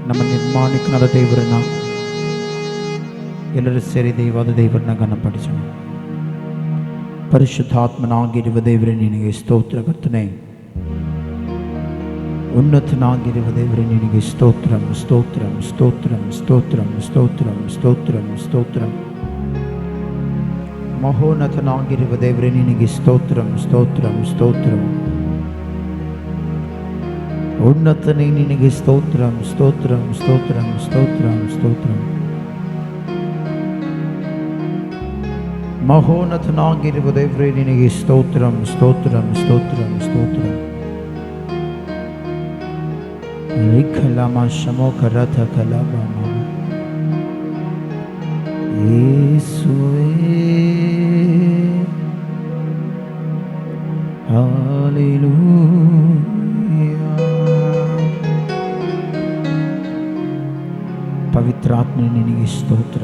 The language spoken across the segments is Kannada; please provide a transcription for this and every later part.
ನಮ್ಮ ನಿರ್ಮಾಣಿಕನಾದ ದೇವರನ್ನ ಎಲ್ಲರೂ ಸೇರಿ ದೇವಾದ ದೇವರನ್ನ ಘನಪಡಿಸೋಣ. ಪರಿಶುದ್ಧಾತ್ಮನಾಗಿರುವ ದೇವರೇ ನಿನಗೆ ಸ್ತೋತ್ರ ಕರ್ತನೇ. ಉನ್ನತನಾಗಿರುವ ದೇವರೇ ನಿನಗೆ ಸ್ತೋತ್ರಂ ಸ್ತೋತ್ರಂ ಸ್ತೋತ್ರಂ ಸ್ತೋತ್ರಂ ಸ್ತೋತ್ರಂ ಸ್ತೋತ್ರಂ ಸ್ತೋತ್ರಂ. ಮಹೋನ್ನತನಾಗಿರುವ ದೇವರೇ ನಿನಗೆ ಸ್ತೋತ್ರಂ ಸ್ತೋತ್ರಂ ಸ್ತೋತ್ರಂ. ಉನ್ನತನೇ ನಿನಗೆ ಸ್ತೋತ್ರಂ ಸ್ತೋತ್ರಂ ಸ್ತೋತ್ರಂ ಸ್ತೋತ್ರಂ ಸ್ತೋತ್ರಂ. ಮಹೋನ್ನತನಾಗಿರುವ ದೇವರೇ ನಿನಗೆ ಸ್ತೋತ್ರಂ ಸ್ತೋತ್ರಂ ಸ್ತೋತ್ರಂ ಸ್ತೋತ್ರಂ. ರಿಖಲಮ ಶಮೋಕ ರಥ ಕಲಮ ಯೇಸುವೇ ಹಲ್ಲೆಲೂಯಾ. ಪವಿತ್ರಾತ್ಮನೇ ನಿನಗೆ ಸ್ತೋತ್ರ.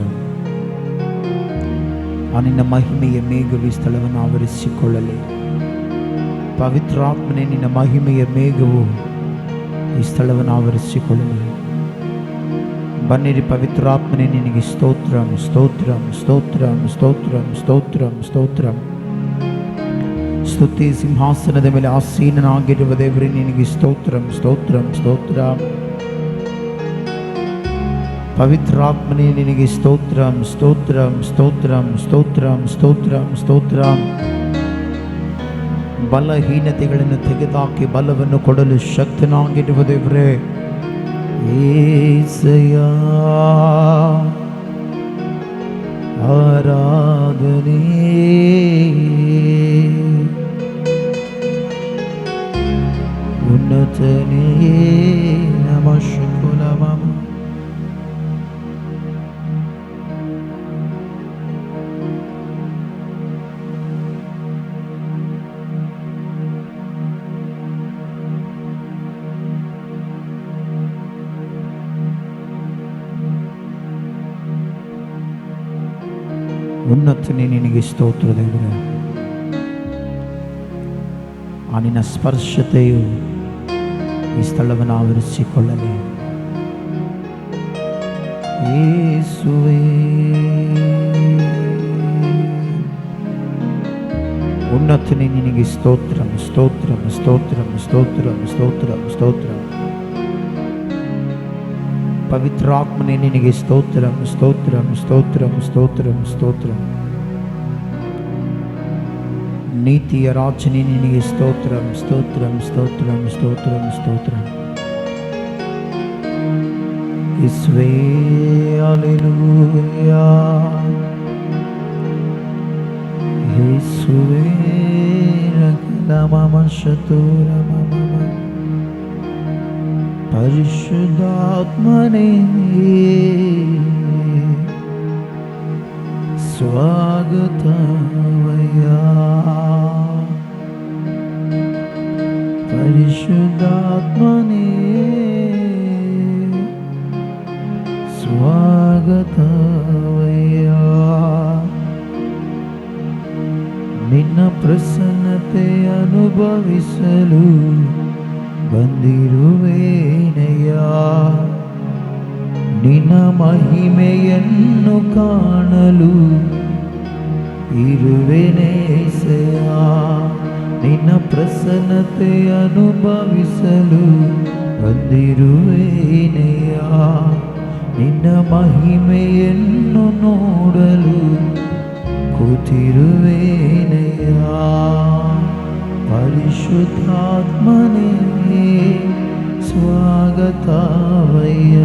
ನಿನ್ನ ಮಹಿಮೆಯ ಮೇಘವು ಸ್ಥಳವನ್ನು ಆವರಿಸಿಕೊಳ್ಳಲಿ. ಪವಿತ್ರಾತ್ಮನೇ ನಿನ್ನ ಮಹಿಮೆಯ ಮೇಘವು ಈ ಸ್ಥಳವನ್ನು ಆವರಿಸಿಕೊಳ್ಳಲಿ. ಬನ್ನಿರಿ ಪವಿತ್ರಾತ್ಮನೇ ನಿನಗೆ ಸ್ತೋತ್ರಂ ಸ್ತೋತ್ರಂ ಸ್ತೋತ್ರಂ ಸ್ತೋತ್ರಂ ಸ್ತೋತ್ರಂ ಸ್ತೋತ್ರಂ. ಸ್ತುತಿ ಸಿಂಹಾಸನದ ಮೇಲೆ ಆಸೀನನಾಗಿರುವ ದೇವರೇ ನಿನಗೆ ಸ್ತೋತ್ರಂ ಸ್ತೋತ್ರಂ ಸ್ತೋತ್ರಂ. ಪವಿತ್ರಾತ್ಮನೇ ನಿನಗೆ ಸ್ತೋತ್ರಂ ಸ್ತೋತ್ರಂ ಸ್ತೋತ್ರಂ ಸ್ತೋತ್ರಂ ಸ್ತೋತ್ರಂ ಸ್ತೋತ್ರಂ. ಬಲಹೀನತೆಗಳನ್ನು ತೆಗೆದುಹಾಕಿ ಬಲವನ್ನು ಕೊಡಲು ಶಕ್ತನಾಗಿರುವ ದೇವರೇ ಯೇಸಯ್ಯ ಆರಾಧನೆ. ಉನ್ನತನೇ ನಮಃ. ಉನ್ನತನೇ ನಿನಗೆ ಸ್ತೋತ್ರ ದೇವರೇ. ಆ ನಿನ್ನ ಸ್ಪರ್ಶತೆಯು ಈ ಸ್ಥಳವನ್ನು ಆವರಿಸಿಕೊಳ್ಳಲಿ. ಯೇಸುವೇ ಉನ್ನತನೇ ನಿನಗೆ ಸ್ತೋತ್ರಂ ಸ್ತೋತ್ರಂ ಸ್ತೋತ್ರಂ ಸ್ತೋತ್ರಂ ಸ್ತೋತ್ರಂ ಸ್ತೋತ್ರಂ. ಪವಿತ್ರಾತ್ಮನೇ ನಿನಗೆ ಸ್ತೋತ್ರಂ ಸ್ತೋತ್ರಂ ಸ್ತೋತ್ರಂ ಸ್ತೋತ್ರಂ ಸ್ತೋತ್ರಂ. ನೀತಿಯ ರಾಜನೇ ನಿನಗೆ ಸ್ತೋತ್ರಂ ಸ್ತೋತ್ರಂ ಸ್ತೋತ್ರಂ ಸ್ತೋತ್ರಂ ಸ್ತೋತ್ರಂ. ಯೇಸುವೇ ಹಲ್ಲೆಲೂಯಾ. ಯೇಸುವೇ ರಕಲಮ ಶತುರಮ. ಪರಿಶುದ್ಧಾತ್ಮನೇ ಸ್ವಾಗತವಯ್ಯ. ಪರಿಶುದ್ಧಾತ್ಮನೇ ಸ್ವಾಗತವಯ್ಯ. ನಿನ್ನ ಪ್ರಸನ್ನತೆ ಅನುಭವಿಸಲು ಬಂದಿರುವೇನಯ್ಯ. ನಿನ್ನ ಮಹಿಮೆಯನ್ನು ಕಾಣಲು ಇರುವೆನೇಸೆಯ. ನಿನ್ನ ಪ್ರಸನ್ನತೆ ಅನುಭವಿಸಲು ಬಂದಿರುವೇನಯ್ಯ. ನಿನ್ನ ಮಹಿಮೆಯನ್ನು ನೋಡಲು ಕೂತಿರುವೇನಯ್ಯ. ಪರಿಶುದ್ಧಾತ್ಮನೇ ಸ್ವಾಗತವಯ್ಯ.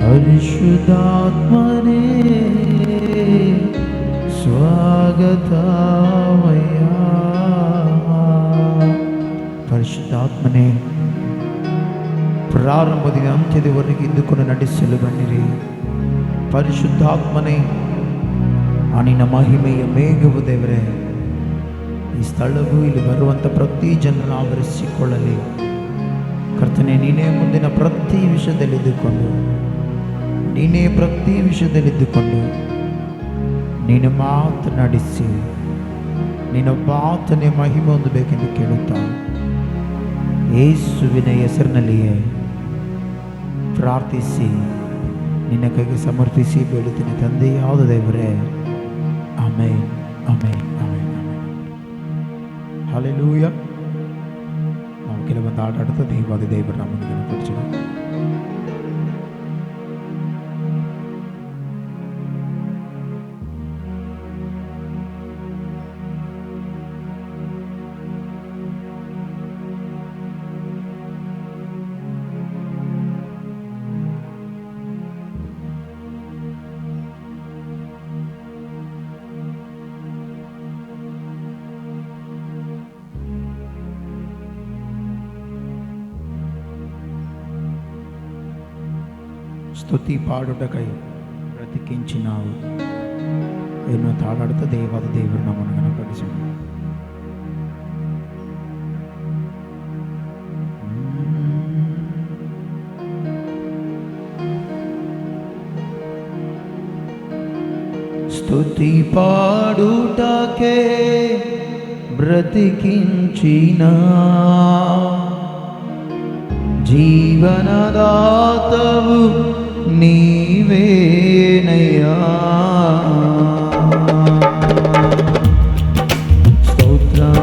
ಪರಿಶುದ್ಧಾತ್ಮನೇ ಸ್ವಾಗತವಯ್ಯ. ಪರಿಶುದ್ಧಾತ್ಮನೇ ಪ್ರಾರಂಭದಿಂದ ಅಂತ್ಯದವರೆಗೆ ಇದ್ದುಕೊಂಡು ನಡೆಸಲು ಬನ್ನಿರಿ. ಪರಿಶುದ್ಧಾತ್ಮನೇ ಆ ನಿನ್ನ ಮಹಿಮೆಯ ಮೇಘವು ದೇವರೇ ಈ ಸ್ಥಳವು ಇಲ್ಲಿ ಬರುವಂಥ ಪ್ರತಿ ಜನರನ್ನು ಆವರಿಸಿಕೊಳ್ಳಲಿ. ಕರ್ತನೇ ನೀನೇ ಮುಂದಿನ ಪ್ರತಿ ವಿಷಯದಲ್ಲಿದ್ದುಕೊಂಡು ನೀನೇ ಪ್ರತಿ ವಿಷಯದಲ್ಲಿದ್ದುಕೊಂಡು ನೀನು ಮಾತನಾಡಿಸಿ ನೀನೊಬ್ಬ ಆತನೇ ಮಹಿಮೆ ಹೊಂದಬೇಕೆಂದು ಕೇಳುತ್ತಾ ಯೇಸುವಿನ ಹೆಸರಿನಲ್ಲಿಯೇ ಪ್ರಾರ್ಥಿಸಿ ನಿನ್ನ ಕೈಗೆ ಸಮರ್ಪಿಸಿ ಬೇಡುತ್ತೇನೆ ತಂದೆಯಾದ ದೇವರೇ. Amen, amen, amen, amen. Hallelujah. ನಾವು ಕೆಲವೊಂದು ಆಟಾಡ್ತಾ ದೇವಾದ ದೇವರ ನಾಮವನ್ನು ಘನಪಡಿಸೋಣ. స్తుతి పాడుటకై బ్రతికించినావు. ఎన్నో తాడాడుతూ దేవాది దేవుడు నామమును ఘనపరచును. స్తుతి పాడుటకే బ్రతికించిన జీవనదాతవు నీవేనయ్యా. స్తోత్రం.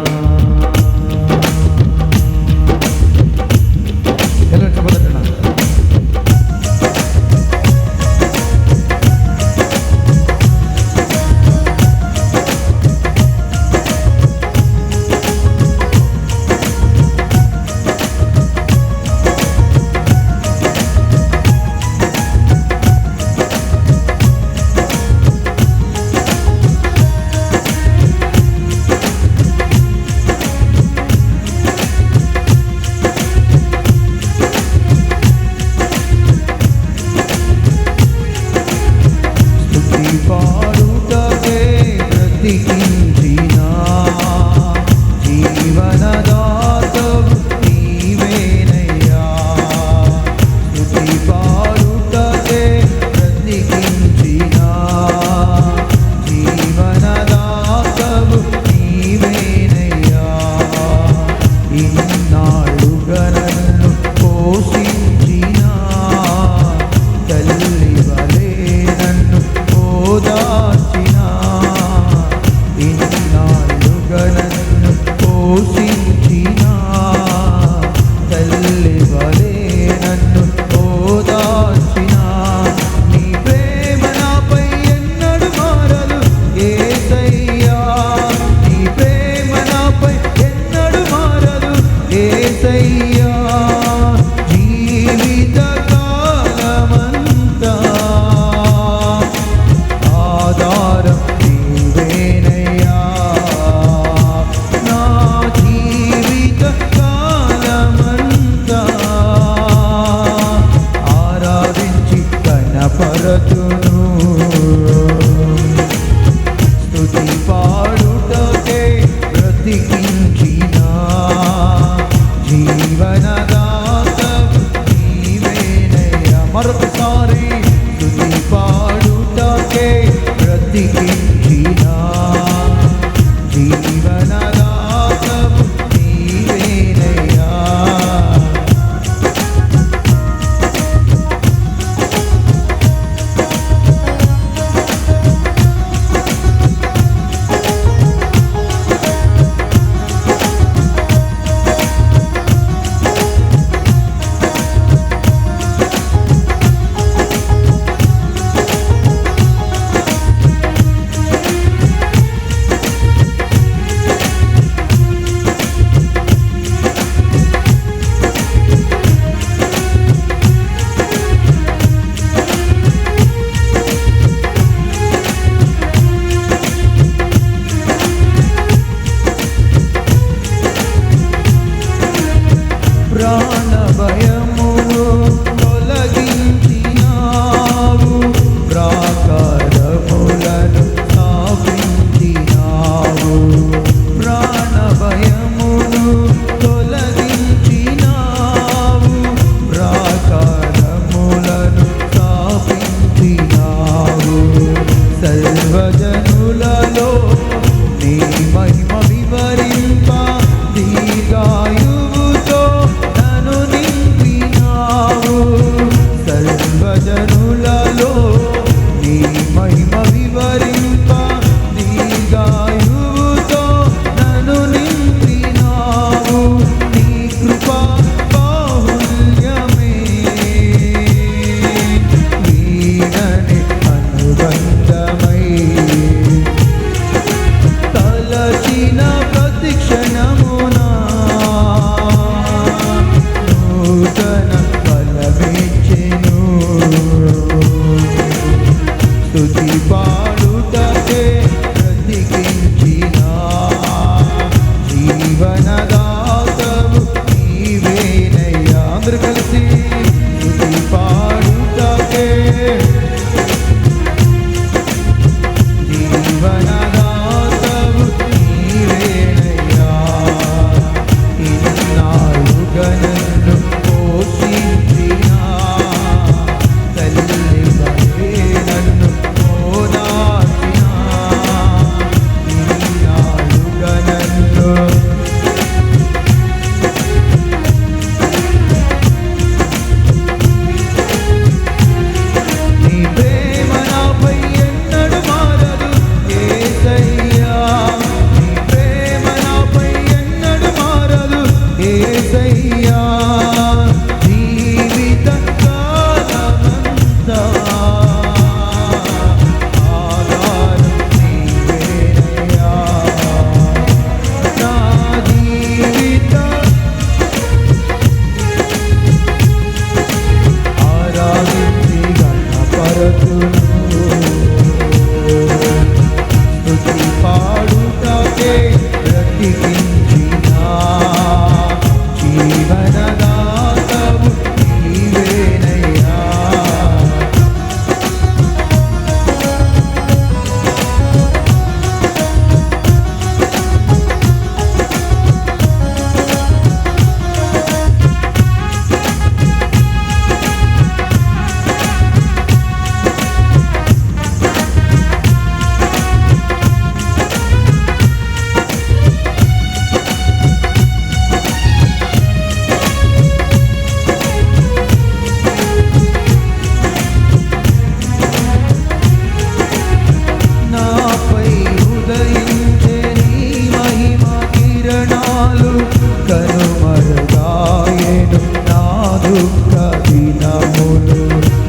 దుఃఖ దినములు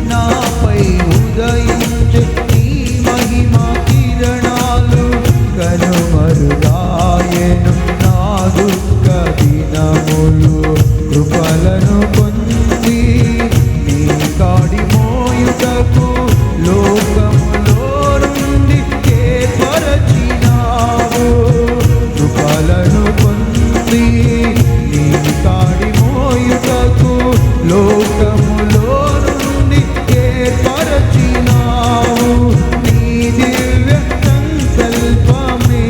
నాపై ఉదయించే నీ మహిమ కిరణాలు కనుమరుగాయెను నా దుఃఖ దినములు కృపలను పొంది నీ కాడి మోయుటకు లోకములో నుండి ఏర్పరచినావు కృపలను పొంది నీ కాడి మోయుటకు లోకములో నుండి ఏర్పరచినావు నీ దివ్య సంకల్పమే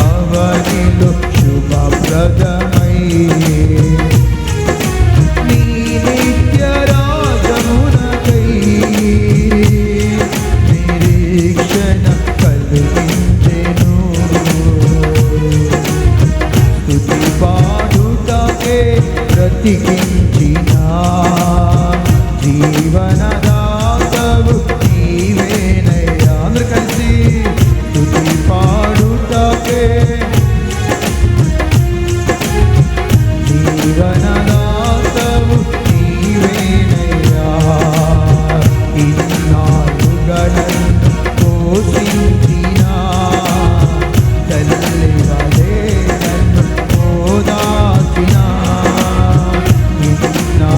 అవనిలో శుభప్రదమై నీ నిత్య రాజమునకై నిరీక్షణ కలిగించెను స్తుతి పాడుటకే బ్రతికించిన జీవనదాతవు నీవేనయ్యా అందరూ కలిసి స్తుతి పాడుటకే జీవనదాతవు నీవేనయ్యా ఇన్నాళ్ళుగా నన్ను పోషించిన తల్లి వలె నన్ను ఓదార్చిన ఇన్నాళ్ళుగా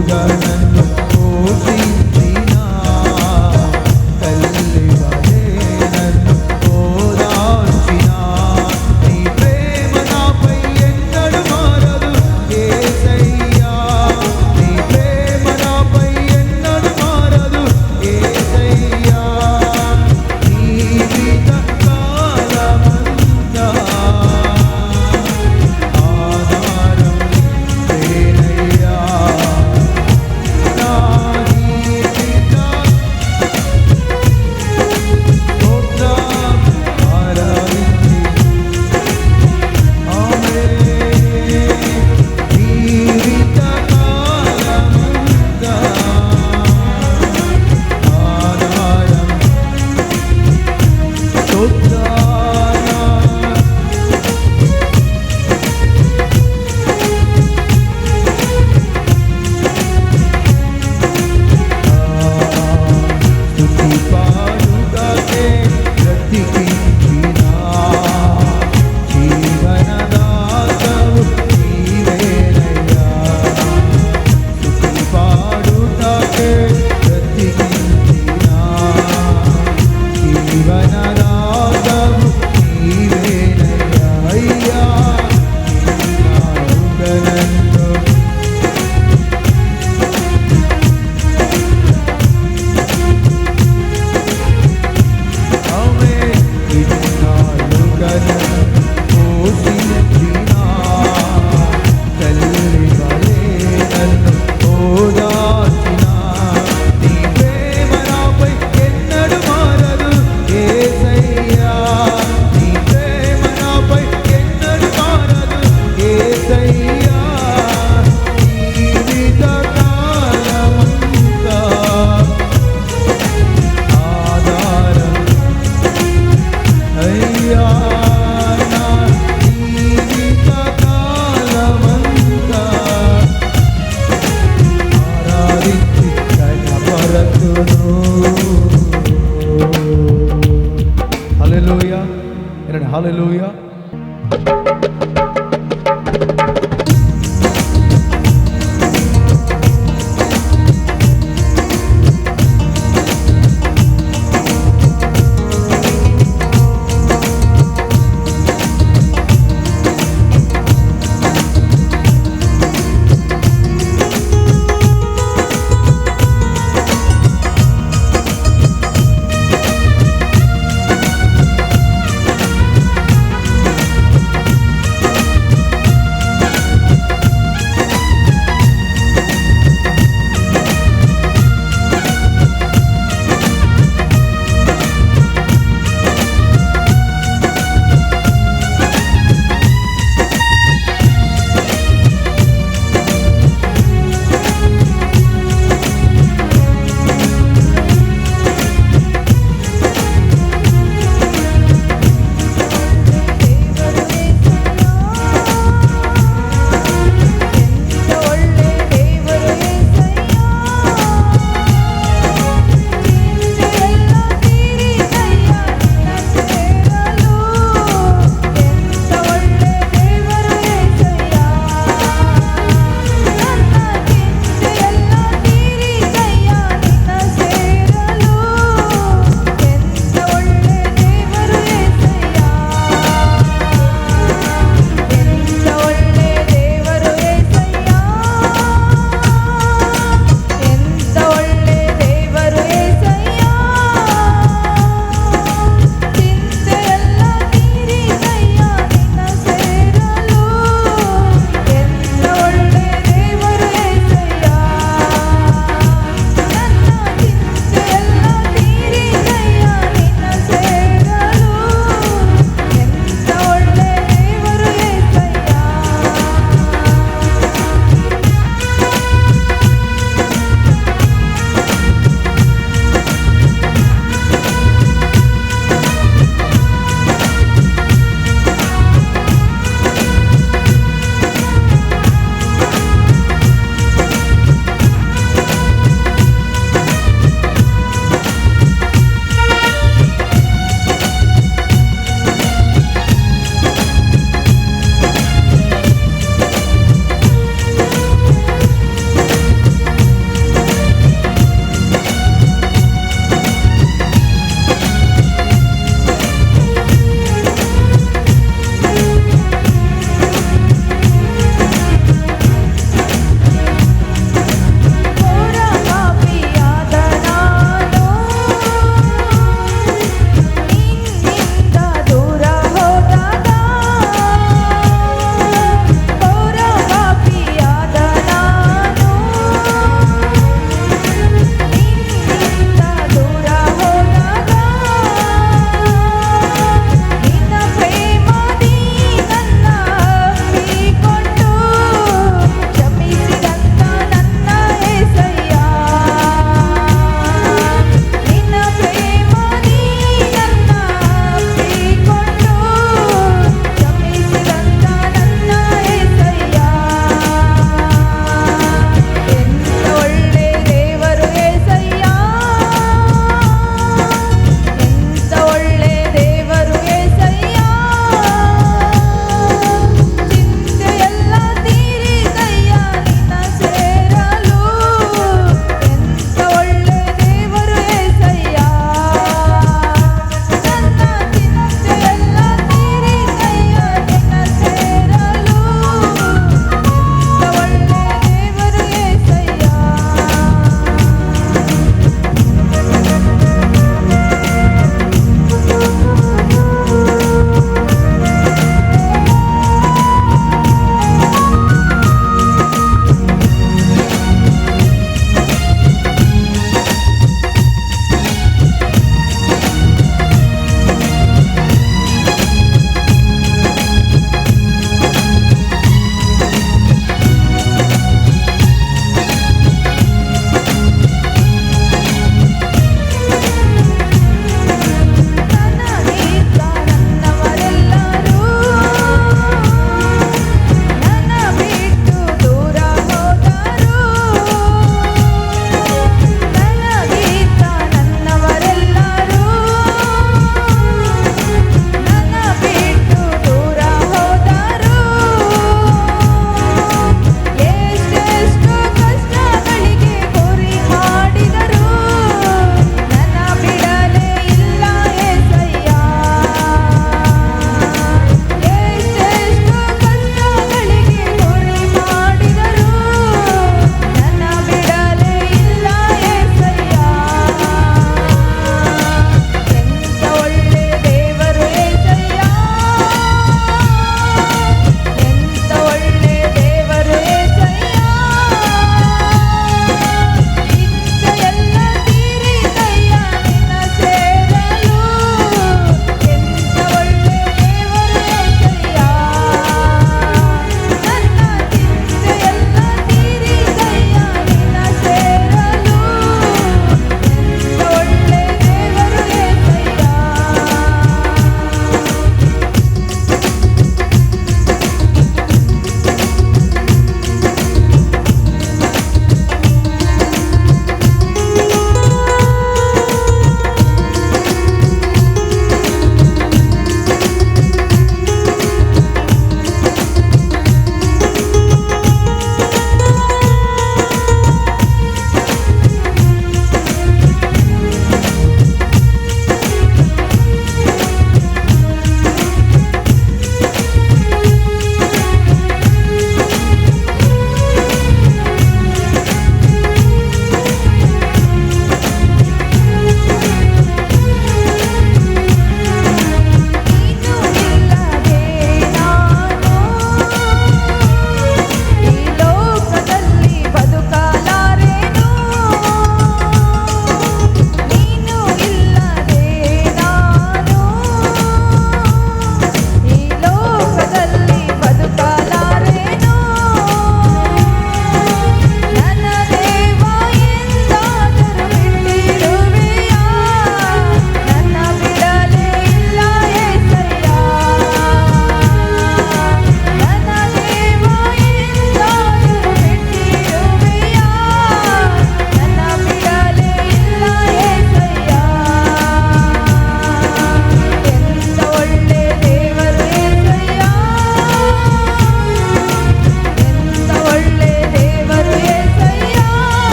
తోడుగా నన్ను పోషించిన తల్లి వలె నన్ను ఓదార్చిన నీ ప్రేమ నాపై ఎన్నడూ మారదు యేసయ్యా నీ ప్రేమ నాపై ఎన్నడూ మారదు యేసయ్యా జీవిత కాలమంతా ఆధారం నేనయ్యా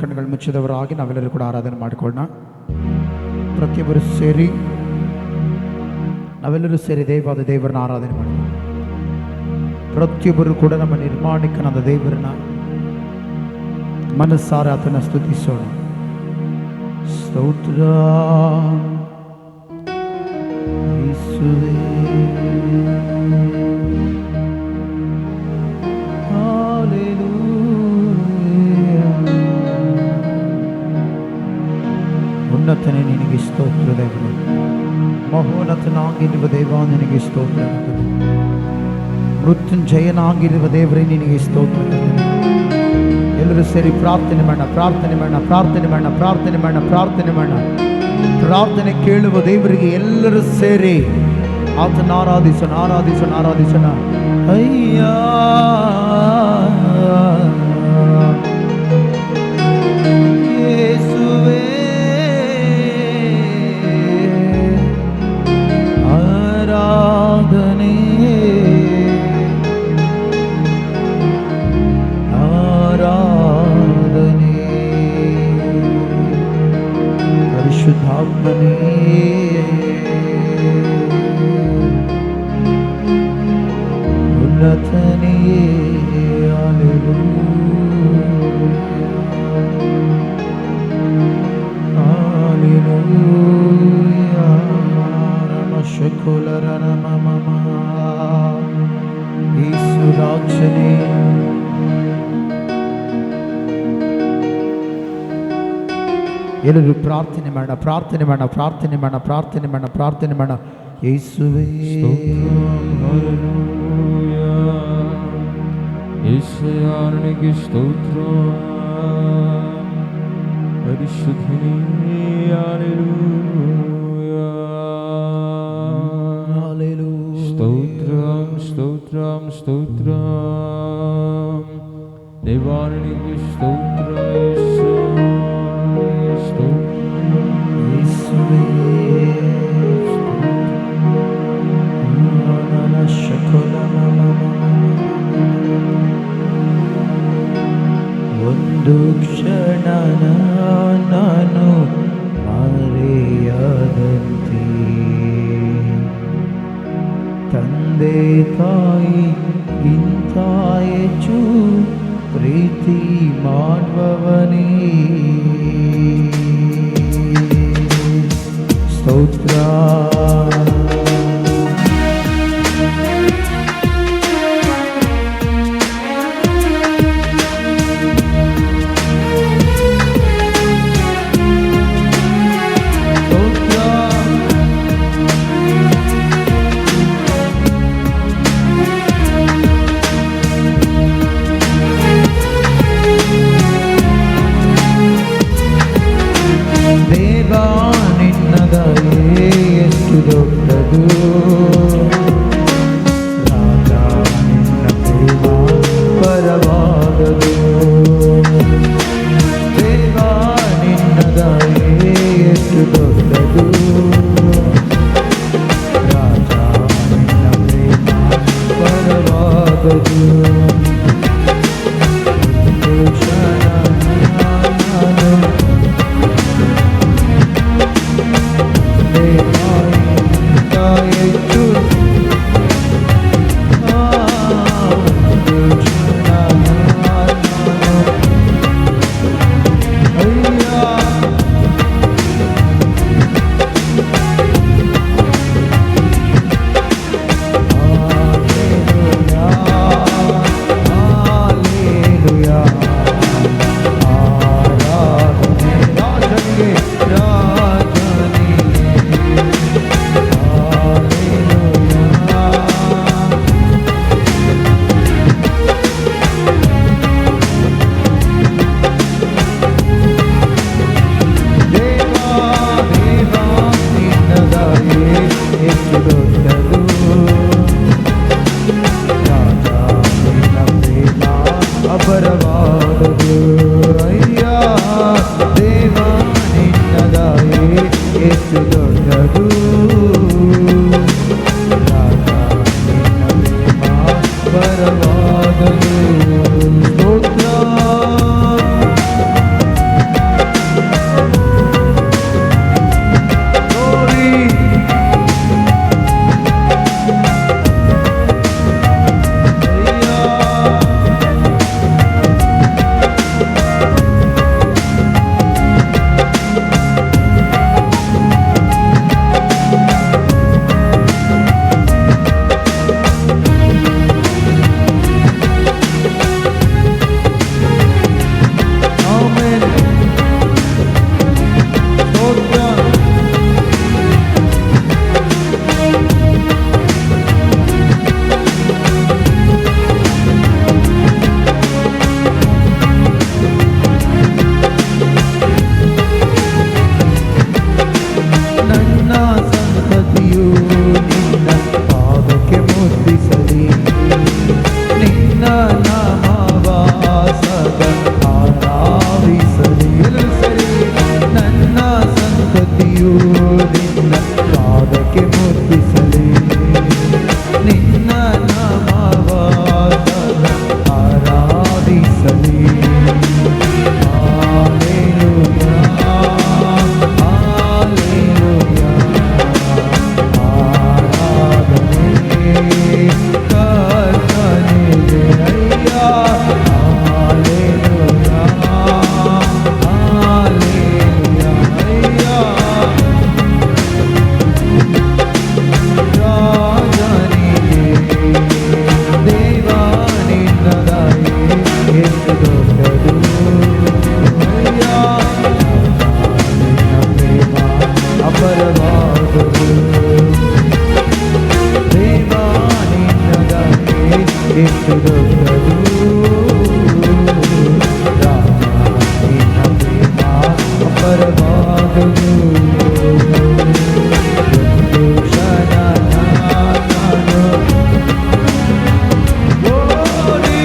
ಕಣ್ಣುಗಳು ಮುಚ್ಚಿದವರಾಗಿ ನಾವೆಲ್ಲರೂ ಕೂಡ ಆರಾಧನೆ ಮಾಡಿಕೊಳ್ಳೋಣ. ಪ್ರತಿಯೊಬ್ಬರು ಸೇರಿ ನಾವೆಲ್ಲರೂ ಸೇರಿ ದೇವರನ್ನ ಆರಾಧನೆ ಮಾಡೋಣ. ಪ್ರತಿಯೊಬ್ಬರು ಕೂಡ ನಮ್ಮ ನಿರ್ಮಾಣಿಕನಾದ ದೇವರನ್ನ ಮನಸ್ಸಾರ ಆತನ ಸ್ತುತಿಸೋಣ. ಸ್ತೋತ್ರ ಯೇಸುವೇ, ಉನ್ನತನೇ ನಿನಗೆ ಸ್ತೋತ್ರ ದೇವರು. ಮಹೋನ್ನತನಾಗಿರುವ ದೇವ ನಿನಗೆ ಸ್ತೋತ್ರ. ಮೃತ್ಯುಂಜಯನಾಗಿರುವ ದೇವರೇ ನಿನಗೆ ಸ್ತೋತ್ರ. ಎಲ್ಲರೂ ಸೇರಿ ಪ್ರಾರ್ಥನೆ ಮಾಡೋಣ, ಪ್ರಾರ್ಥನೆ ಮಾಡೋಣ, ಪ್ರಾರ್ಥನೆ ಮಾಡೋಣ, ಪ್ರಾರ್ಥನೆ ಮಾಡೋಣ, ಪ್ರಾರ್ಥನೆ ಮಾಡೋಣ. ಪ್ರಾರ್ಥನೆ ಕೇಳುವ ದೇವರಿಗೆ ಎಲ್ಲರೂ ಸೇರಿ ಆತನ ಆರಾಧಿಸೋಣ, ಆರಾಧಿಸೋಣ, ಆರಾಧಿಸೋಣ. ಅಯ್ಯ ಯೇಸುವೇ, ಆರಾಧನೆ ಆರಾಧನೆ ಪರಿಶುದ್ಧಾತ್ಮನೇ, ಉನ್ನತನೇ. ಎಲ್ಲರೂ ಪ್ರಾರ್ಥನೆ ಮಾಡ, ಪ್ರಾರ್ಥನೆ ಮಾಡ, ಪ್ರಾರ್ಥನೆ ಮಾಡ, ಪ್ರಾರ್ಥನೆ ಮಾಡ, ಪ್ರಾರ್ಥನೆ ಮಾಡ. ಯೇಸುವೇ, ಯೇಸುವಿಗೆ ಸ್ತೋತ್ರ. ಪರಿಶುದ್ಧನೇ, ಹಲ್ಲೆಲೂಯಾ, ಹಲ್ಲೆಲೂಯಾ. ಸ್ತೋತ್ರಂ ಸ್ತೋತ್ರಂ ಸ್ತೋತ್ರಂ. ದೇವಾನಿಗೆ ಸ್ತೋತ್ರ. ಒಂದು ಕ್ಷಣ ನಾನು ಮರೆಯದಂತೆ ತಂದೆ ತಾಯಿ ಇಂಥ ಹೆಚ್ಚು ಪ್ರೀತಿ ಮಾಡುವವನೇ ಸ್ತೋತ್ರ. ದೇವಾ ನಿನ್ನ ದಯೆ ಎಷ್ಟು ದೊಡ್ಡದು, ರಾಜ ನಿನ್ನ ಪ್ರೇಮ ಪರವಾದದು. ದೇವಾ ನಿನ್ನ ದಯೆ ಎಷ್ಟು ದೊಡ್ಡದು, ರಾಜ ನಿನ್ನ ಪ್ರೇಮ ಪರವಾದದು. ಅಪರವಾದವು. ದೇವ ನಿನ್ನ ದಯೆ ಎಷ್ಟು ದೊಡ್ಡದು, ರಾಮ ನಿನ್ನ ಪ್ರೇಮ ಅಪರವಾದವು. ಒಂದು ಕ್ಷಣ ನಾನು ಓಡಿ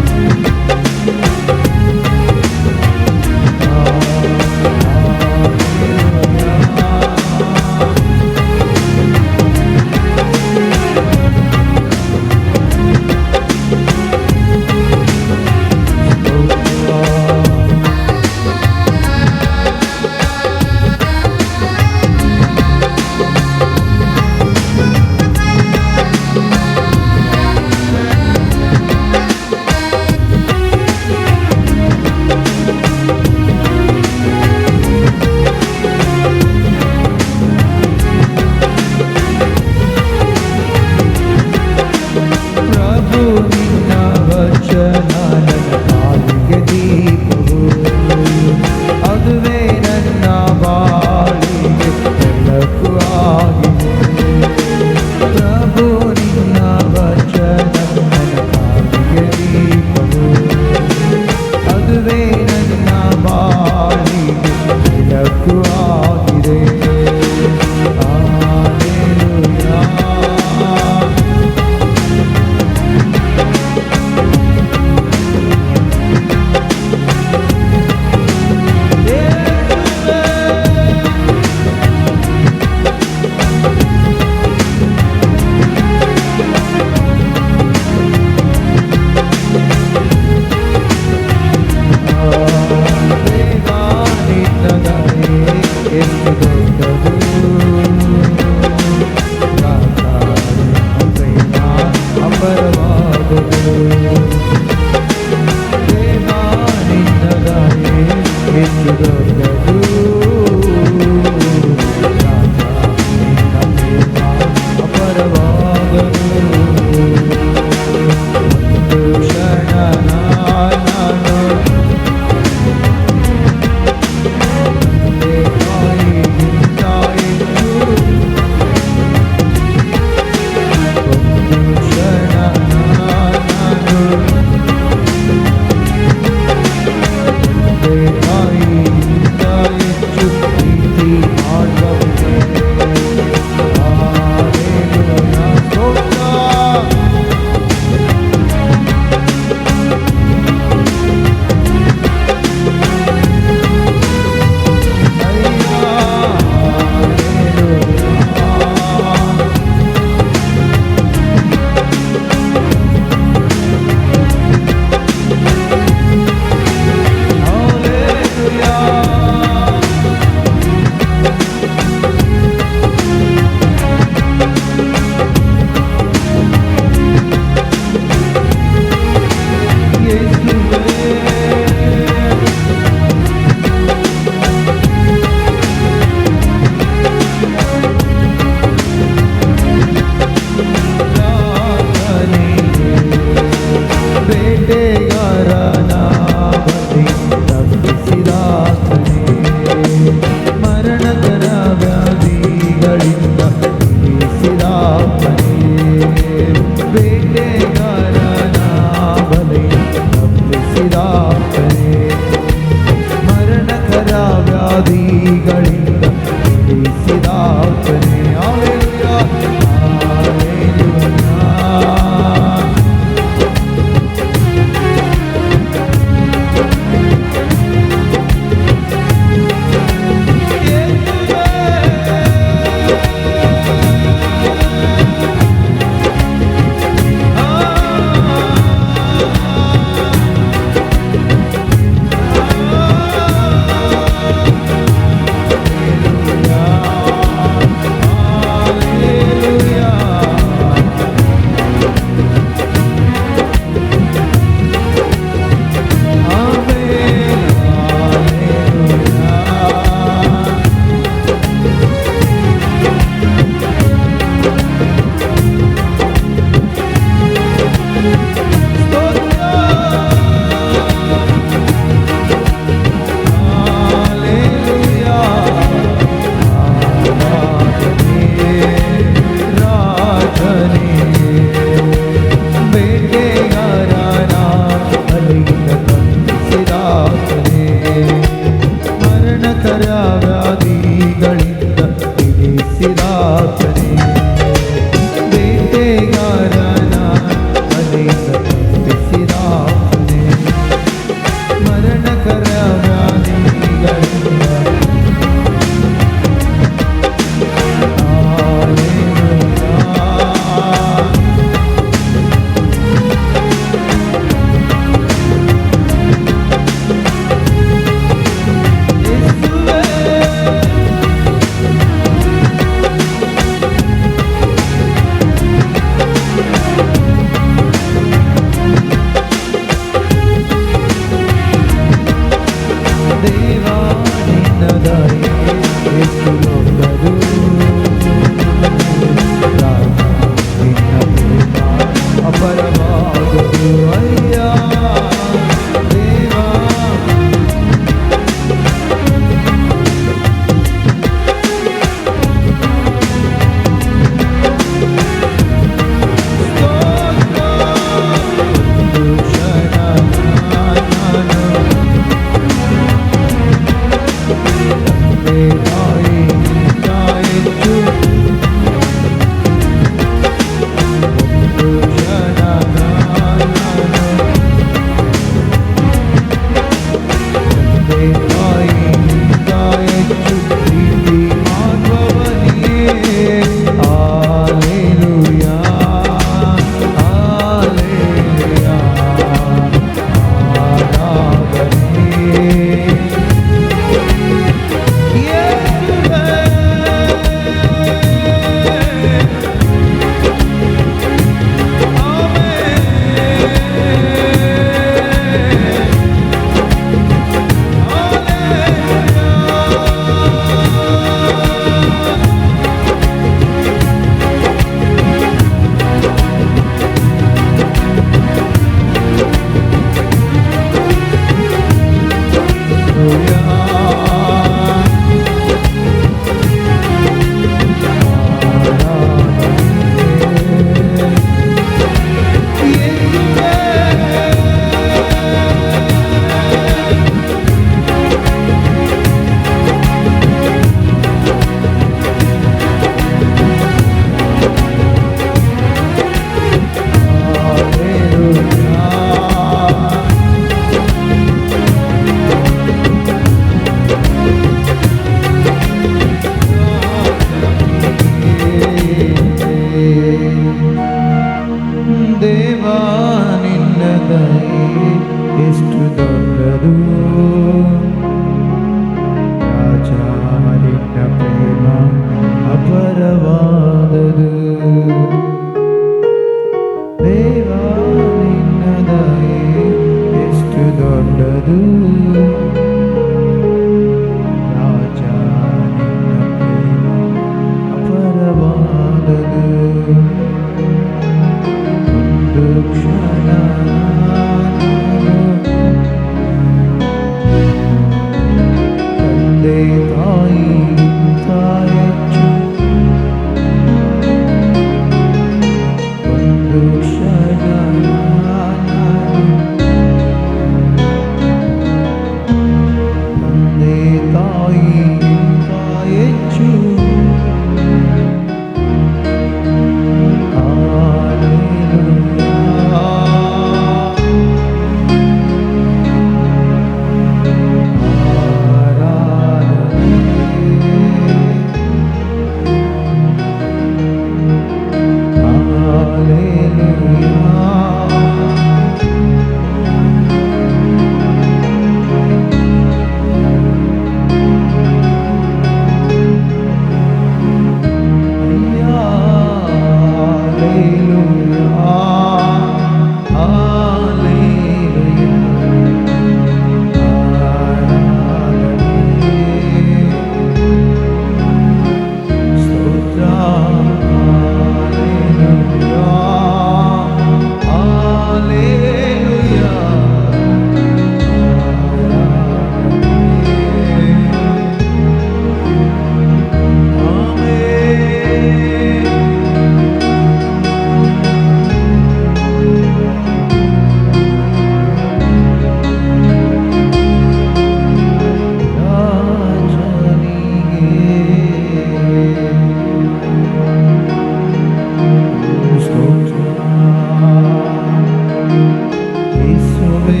ಯೇಸುವೇ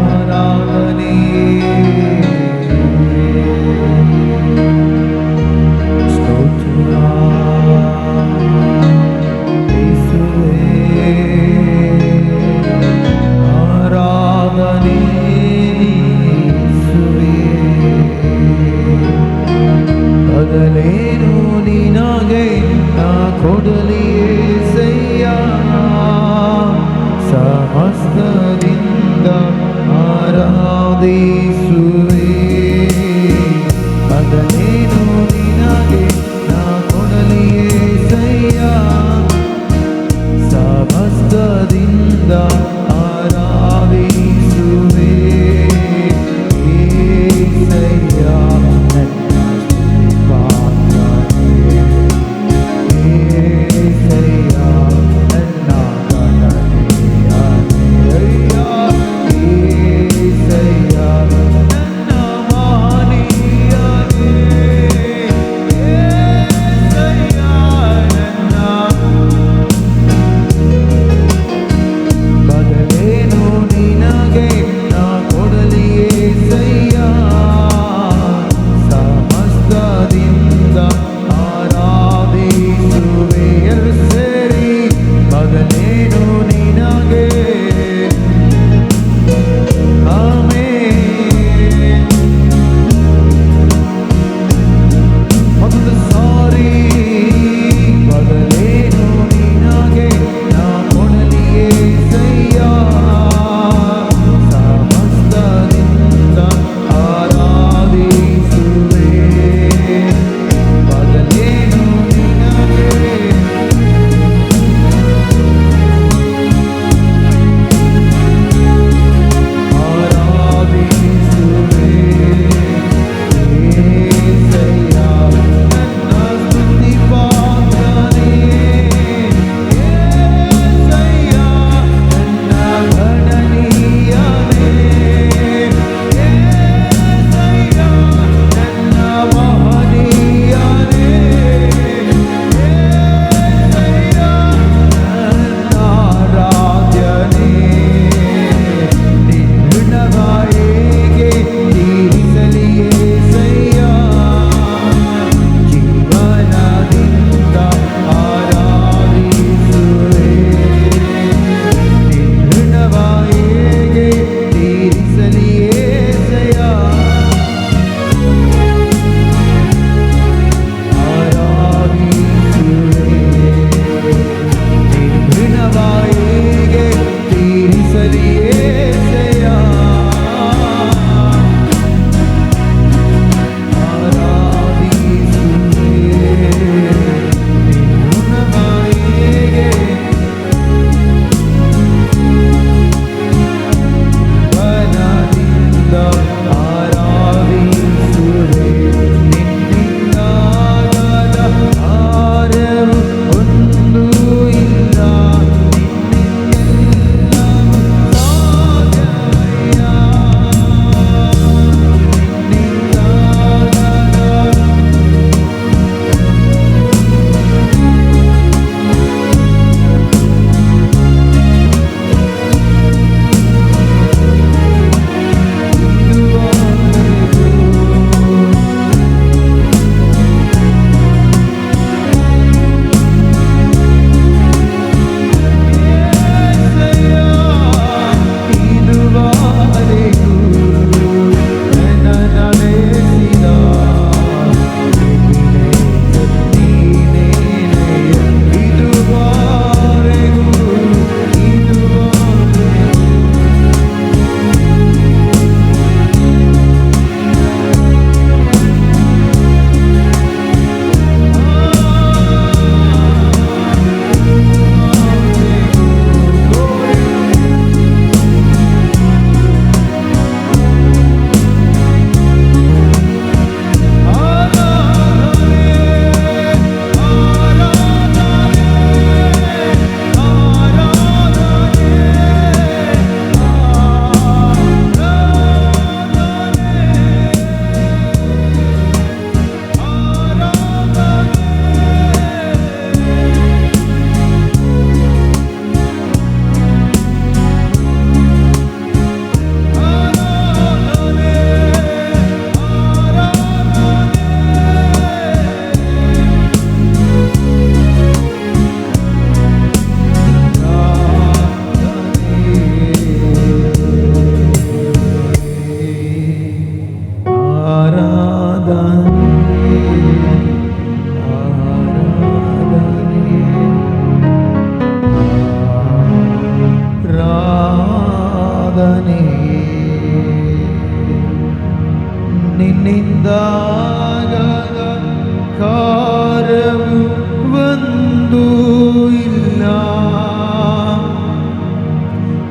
ಆರಾಧನೆ ಸ್ತೋತ್ರ ಯೇಸುವೇ ಆರಾಧನೆ ಯೇಸುವೇ ಬದಲೇನು ನಿನಗೆ ನಾ ಕೊಡಲಿ యేసయ్య ಸಮಸ್ತದಿಂದ ಆರಾಧಿಸುವೆ ಬದಲೇನು ನಿನಗೆ ನಾ ಕೊಡಲಿ యేసయ్య ಸಮಸ್ತದಿಂದ ಆರಾಧಿಸುವೆ యేసయ్య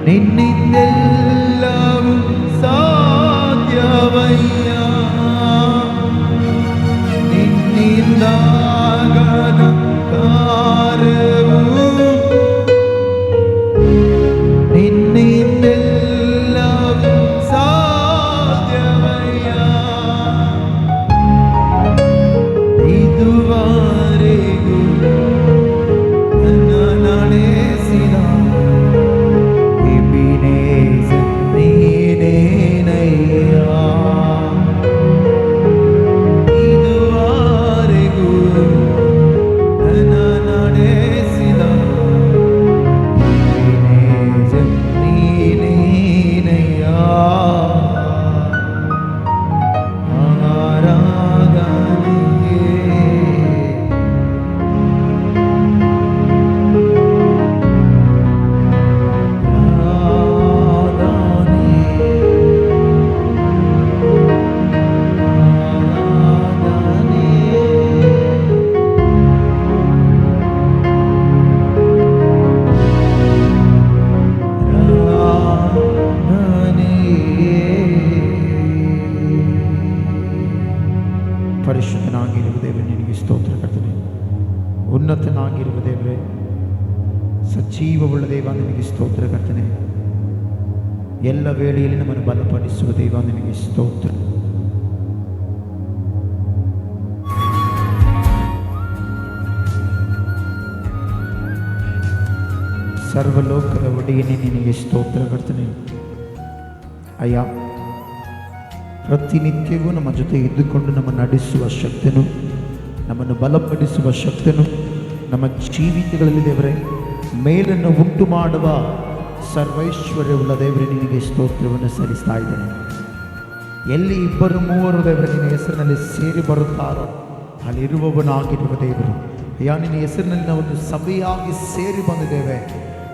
ನಿನ್ನಿಂದೆಲ್ಲವೂ ಸಾಧ್ಯವಯ್ಯ, ನಿನ್ನಿಂದಾಗದ ಕಾರ್ಯವು ನಿನ್ನಿಂದೆಲ್ಲವೂ ಸಾಧ್ಯವಯ್ಯ. ಇದುವರೆಗೂ ನನ್ನ ನಡೆಸಿದ ಎಬಿನೇಜರ್ ನೀನೇನಯ್ಯ. ಇದುವರೆಗೂ ನನ್ನ ನಡೆಸಿದ ಎಬಿನೇಜರ್ ನೀನೇನಯ್ಯ. ಪರಿಶುದ್ಧನಾಗಿರುವ ದೇವರೇ ನಿನಗೆ ಸ್ತೋತ್ರ ಕರ್ತನೆ. ಉನ್ನತನಾಗಿರುವ ದೇವರೇ, ಸಜೀವವುಳ್ಳ ದೇವ ನಿನಗೆ ಸ್ತೋತ್ರ ಕರ್ತನೆ. ಎಲ್ಲ ವೇಳೆಯಲ್ಲಿ ನಮ್ಮನ್ನು ಬಲಪಡಿಸುವ ದೇವ ನಿನಗೆ ಸ್ತೋತ್ರ. ಸರ್ವಲೋಕದ ಒಡೆಯನೇ ನಿನಗೆ ಸ್ತೋತ್ರ ಕರ್ತನೆ. ಅಯ್ಯ, ಪ್ರತಿನಿತ್ಯವೂ ನಮ್ಮ ಜೊತೆ ಇದ್ದುಕೊಂಡು ನಮ್ಮ ನಡೆಸುವ ಶಕ್ತನು, ನಮ್ಮನ್ನು ಬಲಪಡಿಸುವ ಶಕ್ತನು, ನಮ್ಮ ಜೀವಿತಗಳಲ್ಲಿ ದೇವರೇ ಮೇಲನ್ನು ಉಂಟು ಮಾಡುವ ಸರ್ವೈಶ್ವರ್ಯವುಳ್ಳ ದೇವರೇ ನಿನಗೆ ಸ್ತೋತ್ರವನ್ನು ಸಲ್ಲಿಸ್ತಾ ಇದ್ದೇನೆ. ಎಲ್ಲಿ ಇಬ್ಬರು ಮೂವರು ದೇವರೇ ನಿನ್ನ ಹೆಸರಿನಲ್ಲಿ ಸೇರಿ ಬರುತ್ತಾರೋ ಅಲ್ಲಿರುವವನಾಗಿರುವ ದೇವರು, ಅಯ್ಯ ನಿನ್ನ ಹೆಸರಿನಲ್ಲಿ ನಾವೊಂದು ಸಭೆಯಾಗಿ ಸೇರಿ ಬಂದಿದ್ದೇವೆ.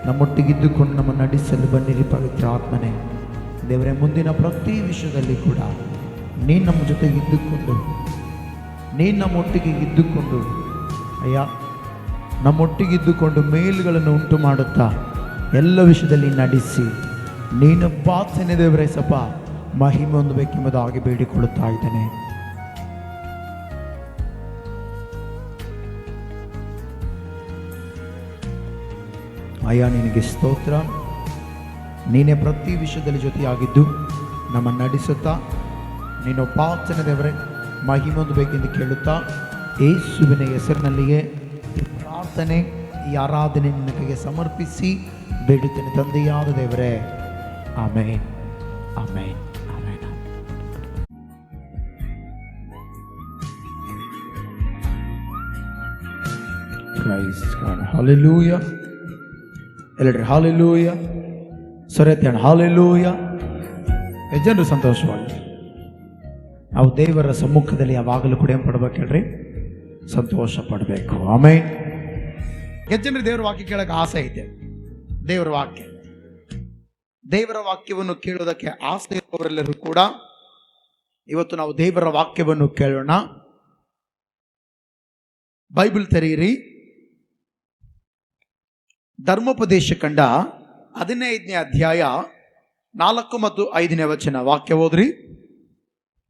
ನಮ್ಮೊಟ್ಟಿಗಿದ್ದುಕೊಂಡು ನಮ್ಮ ನಡೆಸಲು ಬನ್ನಿರಿ ಪವಿತ್ರ ಆತ್ಮನೇ. ದೇವರೇ, ಮುಂದಿನ ಪ್ರತಿ ವಿಷಯದಲ್ಲಿ ಕೂಡ ನೀನು ನಮ್ಮ ಜೊತೆಗೆ ಇದ್ದುಕೊಂಡು, ನೀನು ನಮ್ಮೊಟ್ಟಿಗೆ ಇದ್ದುಕೊಂಡು ಅಯ್ಯ ನಮ್ಮೊಟ್ಟಿಗಿದ್ದುಕೊಂಡು ಮೇಲುಗಳನ್ನು ಉಂಟು ಮಾಡುತ್ತಾ ಎಲ್ಲ ವಿಷಯದಲ್ಲಿ ನಡೆಸಿ ನೀನು ಬಾಸನೆ ದೇವರೇ ಸಪ ಮಹಿಮೆ ಹೊಂದಬೇಕೆಂಬುದಾಗಿ ಬೇಡಿಕೊಳ್ಳುತ್ತಾ ಇದ್ದೇನೆ. ಅಯ್ಯ ನಿನಗೆ ಸ್ತೋತ್ರ. ನೀನೇ ಪ್ರತಿ ವಿಷಯದಲ್ಲಿ ಜೊತೆಯಾಗಿದ್ದು ನಮ್ಮ ನಡೆಸುತ್ತಾ ನೀನು ಪಾಚನ ದೇವರೇ ಮಹಿಮೆ ಹೊಂದಬೇಕೆಂದು ಕೇಳುತ್ತಾ ಯೇಸುವಿನ ಹೆಸರಿನಲ್ಲಿಯೇ ಈ ಪ್ರಾರ್ಥನೆ, ಈ ಆರಾಧನೆ ನಿನ್ನ ಕೈಗೆ ಸಮರ್ಪಿಸಿ ಬೇಡುತ್ತೇನೆ ತಂದೆಯಾದ ದೇವರೇ. Amen, amen, amen. Praise God. Hallelujah. ಎಲ್ಲರೂ ಹಲ್ಲೆಲೂಯ. ಸೊರೆತೇಣ ಹಾಲೆಲೂಯ. ಜನರು ಸಂತೋಷವಾಗಿ ನಾವು ದೇವರ ಸಮ್ಮುಖದಲ್ಲಿ ಯಾವಾಗಲೂ ಕೂಡ ಏನು ಪಡ್ಬೇಕು ಹೇಳ್ರಿ? ಸಂತೋಷ ಪಡಬೇಕು. ಆಮೇನ್. ಜನರು ದೇವರ ವಾಕ್ಯ ಕೇಳಕ್ಕೆ ಆಸೆ ಐತೆ. ದೇವರ ವಾಕ್ಯವನ್ನು ಕೇಳೋದಕ್ಕೆ ಆಸೆ ಇರುವವರೆಲ್ಲರೂ ಕೂಡ ಇವತ್ತು ನಾವು ದೇವರ ವಾಕ್ಯವನ್ನು ಕೇಳೋಣ. ಬೈಬಲ್ ತೆರೆಯಿರಿ. ಧರ್ಮೋಪದೇಶ ಕಂಡ 15ನೇ ಅಧ್ಯಾಯ 4 ಮತ್ತು 5ನೇ ವಚನ. ವಾಕ್ಯ ಓದ್ರಿ.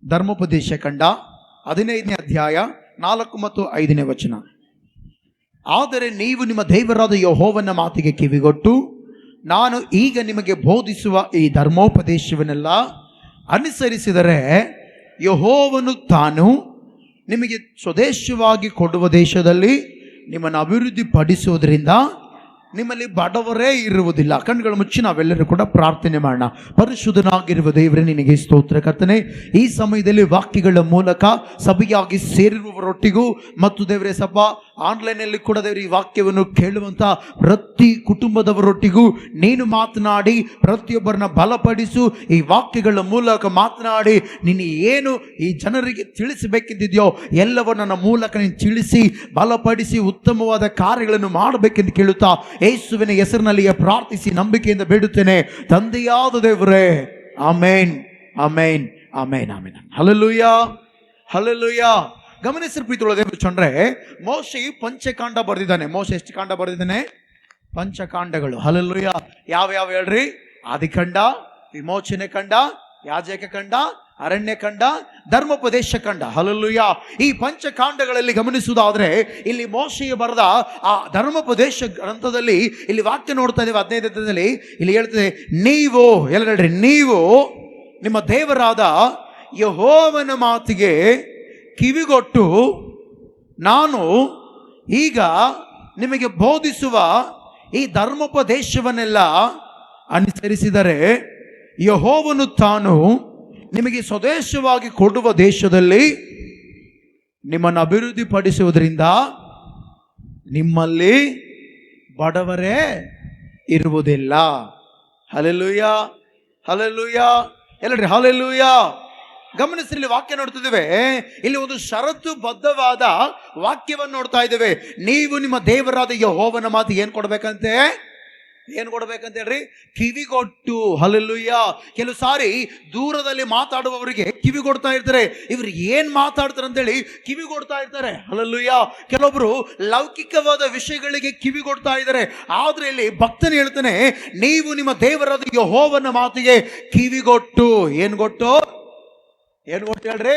ಧರ್ಮೋಪದೇಶ ಕಂಡ 15ನೇ ಅಧ್ಯಾಯ 4 ಮತ್ತು 5ನೇ ವಚನ. ಆದರೆ ನೀವು ನಿಮ್ಮ ದೇವರಾದ ಯೆಹೋವನ ಮಾತಿಗೆ ಕಿವಿಗೊಟ್ಟು ನಾನು ಈಗ ನಿಮಗೆ ಬೋಧಿಸುವ ಈ ಧರ್ಮೋಪದೇಶವನ್ನೆಲ್ಲ ಅನುಸರಿಸಿದರೆ ಯೆಹೋವನು ತಾನು ನಿಮಗೆ ಸ್ವದೇಶವಾಗಿ ಕೊಡುವ ದೇಶದಲ್ಲಿ ನಿಮ್ಮನ್ನು ಅಭಿವೃದ್ಧಿ ಪಡಿಸುವುದರಿಂದ ನಿಮ್ಮಲ್ಲಿ ಬಡವರೇ ಇರುವುದಿಲ್ಲ. ಕಣ್ಗಳು ಮುಚ್ಚಿ ನಾವೆಲ್ಲರೂ ಕೂಡ ಪ್ರಾರ್ಥನೆ ಮಾಡೋಣ. ಪರಿಶುದ್ಧನಾಗಿರುವ ದೇವರೇ ನಿನಗೆ ಸ್ತೋತ್ರ ಕರ್ತನೆ. ಈ ಸಮಯದಲ್ಲಿ ವಾಕ್ಯಗಳ ಮೂಲಕ ಸಭೆಯಾಗಿ ಸೇರಿರುವವರೊಟ್ಟಿಗೂ ಮತ್ತು ದೇವರೇ ಸಭಾ ಆನ್ಲೈನಲ್ಲಿ ಕೂಡ ದೇವರ ಈ ವಾಕ್ಯವನ್ನು ಕೇಳುವಂಥ ಪ್ರತಿ ಕುಟುಂಬದವರೊಟ್ಟಿಗೂ ನೀನು ಮಾತನಾಡಿ ಪ್ರತಿಯೊಬ್ಬರನ್ನ ಬಲಪಡಿಸು. ಈ ವಾಕ್ಯಗಳ ಮೂಲಕ ಮಾತನಾಡಿ ನೀನು ಏನು ಈ ಜನರಿಗೆ ತಿಳಿಸಬೇಕೆಂದಿದೆಯೋ ಎಲ್ಲವನ್ನ ನನ್ನ ಮೂಲಕ ನೀನು ತಿಳಿಸಿ ಬಲಪಡಿಸಿ ಉತ್ತಮವಾದ ಕಾರ್ಯಗಳನ್ನು ಮಾಡಬೇಕೆಂದು ಕೇಳುತ್ತಾ ಯೇಸುವಿನ ಹೆಸರಿನಲ್ಲಿಯೇ ಪ್ರಾರ್ಥಿಸಿ ನಂಬಿಕೆಯಿಂದ ಬೇಡುತ್ತೇನೆ ತಂದೆಯಾದ ದೇವರೇ. Amen, amen, amen, amen. Hallelujah, hallelujah. ಗಮನಿಸಿದ ಪ್ರೀತಿಯುಳ್ಳ ದೇವರು ಚಂದ್ರೆ ಮೋಶೆ ಪಂಚಕಾಂಡ ಬರೆದಿದ್ದಾನೆ. ಮೋಶೆ ಎಷ್ಟು ಕಾಂಡ ಬರೆದಿದ್ದಾನೆ? ಪಂಚಕಾಂಡಗಳು. ಹಲ್ಲೆಲೂಯಾ. ಯಾವ ಹೇಳ್ರಿ? ಆದಿಕಾಂಡ, ವಿಮೋಚನೆ ಕಂಡ, ಯಾಜಕ ಕಂಡ, ಅರಣ್ಯ ಕಂಡ, ಧರ್ಮೋಪದೇಶ ಕಂಡ. ಹಲ್ಲೆಲೂಯಾ. ಈ ಪಂಚಕಾಂಡಗಳಲ್ಲಿ ಗಮನಿಸುವುದಾದ್ರೆ ಇಲ್ಲಿ ಮೋಶೆಗೆ ಬರೆದ ಆ ಧರ್ಮೋಪದೇಶ ಗ್ರಂಥದಲ್ಲಿ ಇಲ್ಲಿ ವಾಕ್ಯ ನೋಡ್ತಾ ಇದ್ದೇವೆ 15ನೇ ಇಲ್ಲಿ ಹೇಳ್ತದೆ, ನೀವು ಎಲ್ಲ ಹೇಳ್ರಿ, ನೀವು ನಿಮ್ಮ ದೇವರಾದ ಯೆಹೋವನ ಮಾತಿಗೆ ಕಿವಿಗೊಟ್ಟು ನಾನು ಈಗ ನಿಮಗೆ ಬೋಧಿಸುವ ಈ ಧರ್ಮೋಪದೇಶವನ್ನೆಲ್ಲ ಅನುಸರಿಸಿದರೆ ಯೆಹೋವನು ತಾನು ನಿಮಗೆ ಸ್ವದೇಶವಾಗಿ ಕೊಡುವ ದೇಶದಲ್ಲಿ ನಿಮ್ಮನ್ನು ಅಭಿವೃದ್ಧಿಪಡಿಸುವುದರಿಂದ ನಿಮ್ಮಲ್ಲಿ ಬಡವರೇ ಇರುವುದಿಲ್ಲ. ಹಲ್ಲೆಲೂಯಾ, ಹಲ್ಲೆಲೂಯಾ, ಎಲ್ಲರಿ ಹಲ್ಲೆಲೂಯಾ. ಗಮನಿಸಿ, ಇಲ್ಲಿ ವಾಕ್ಯ ನೋಡ್ತಿದ್ದೇವೆ. ಇಲ್ಲಿ ಒಂದು ಷರತ್ತು ಬದ್ಧವಾದ ವಾಕ್ಯವನ್ನು ನೋಡ್ತಾ ಇದ್ದೇವೆ. ನೀವು ನಿಮ್ಮ ದೇವರಾದ ಯೆಹೋವನ ಮಾತು ಏನು ಕೊಡ್ಬೇಕಂತೆ ಹೇಳ್ರಿ? ಕಿವಿಗೊಟ್ಟು. ಹಲ್ಲೆಲೂಯಾ. ಕೆಲವು ಸಾರಿ ದೂರದಲ್ಲಿ ಮಾತಾಡುವವರಿಗೆ ಕಿವಿ ಕೊಡ್ತಾ ಇರ್ತಾರೆ. ಇವ್ರು ಏನ್ ಮಾತಾಡ್ತಾರೆ ಅಂತೇಳಿ ಕಿವಿ ಕೊಡ್ತಾ ಇರ್ತಾರೆ. ಹಲ್ಲೆಲೂಯಾ. ಕೆಲವೊಬ್ರು ಲೌಕಿಕವಾದ ವಿಷಯಗಳಿಗೆ ಕಿವಿ ಕೊಡ್ತಾ ಇದ್ದಾರೆ. ಆದ್ರೆ ಇಲ್ಲಿ ಭಕ್ತನು ಹೇಳ್ತಾನೆ, ನೀವು ನಿಮ್ಮ ದೇವರಾದ ಯೆಹೋವನ ಮಾತಿಗೆ ಕಿವಿಗೊಟ್ಟು. ಏನ್ ಗೊಟ್ಟು ಹೇಳ್ರಿ?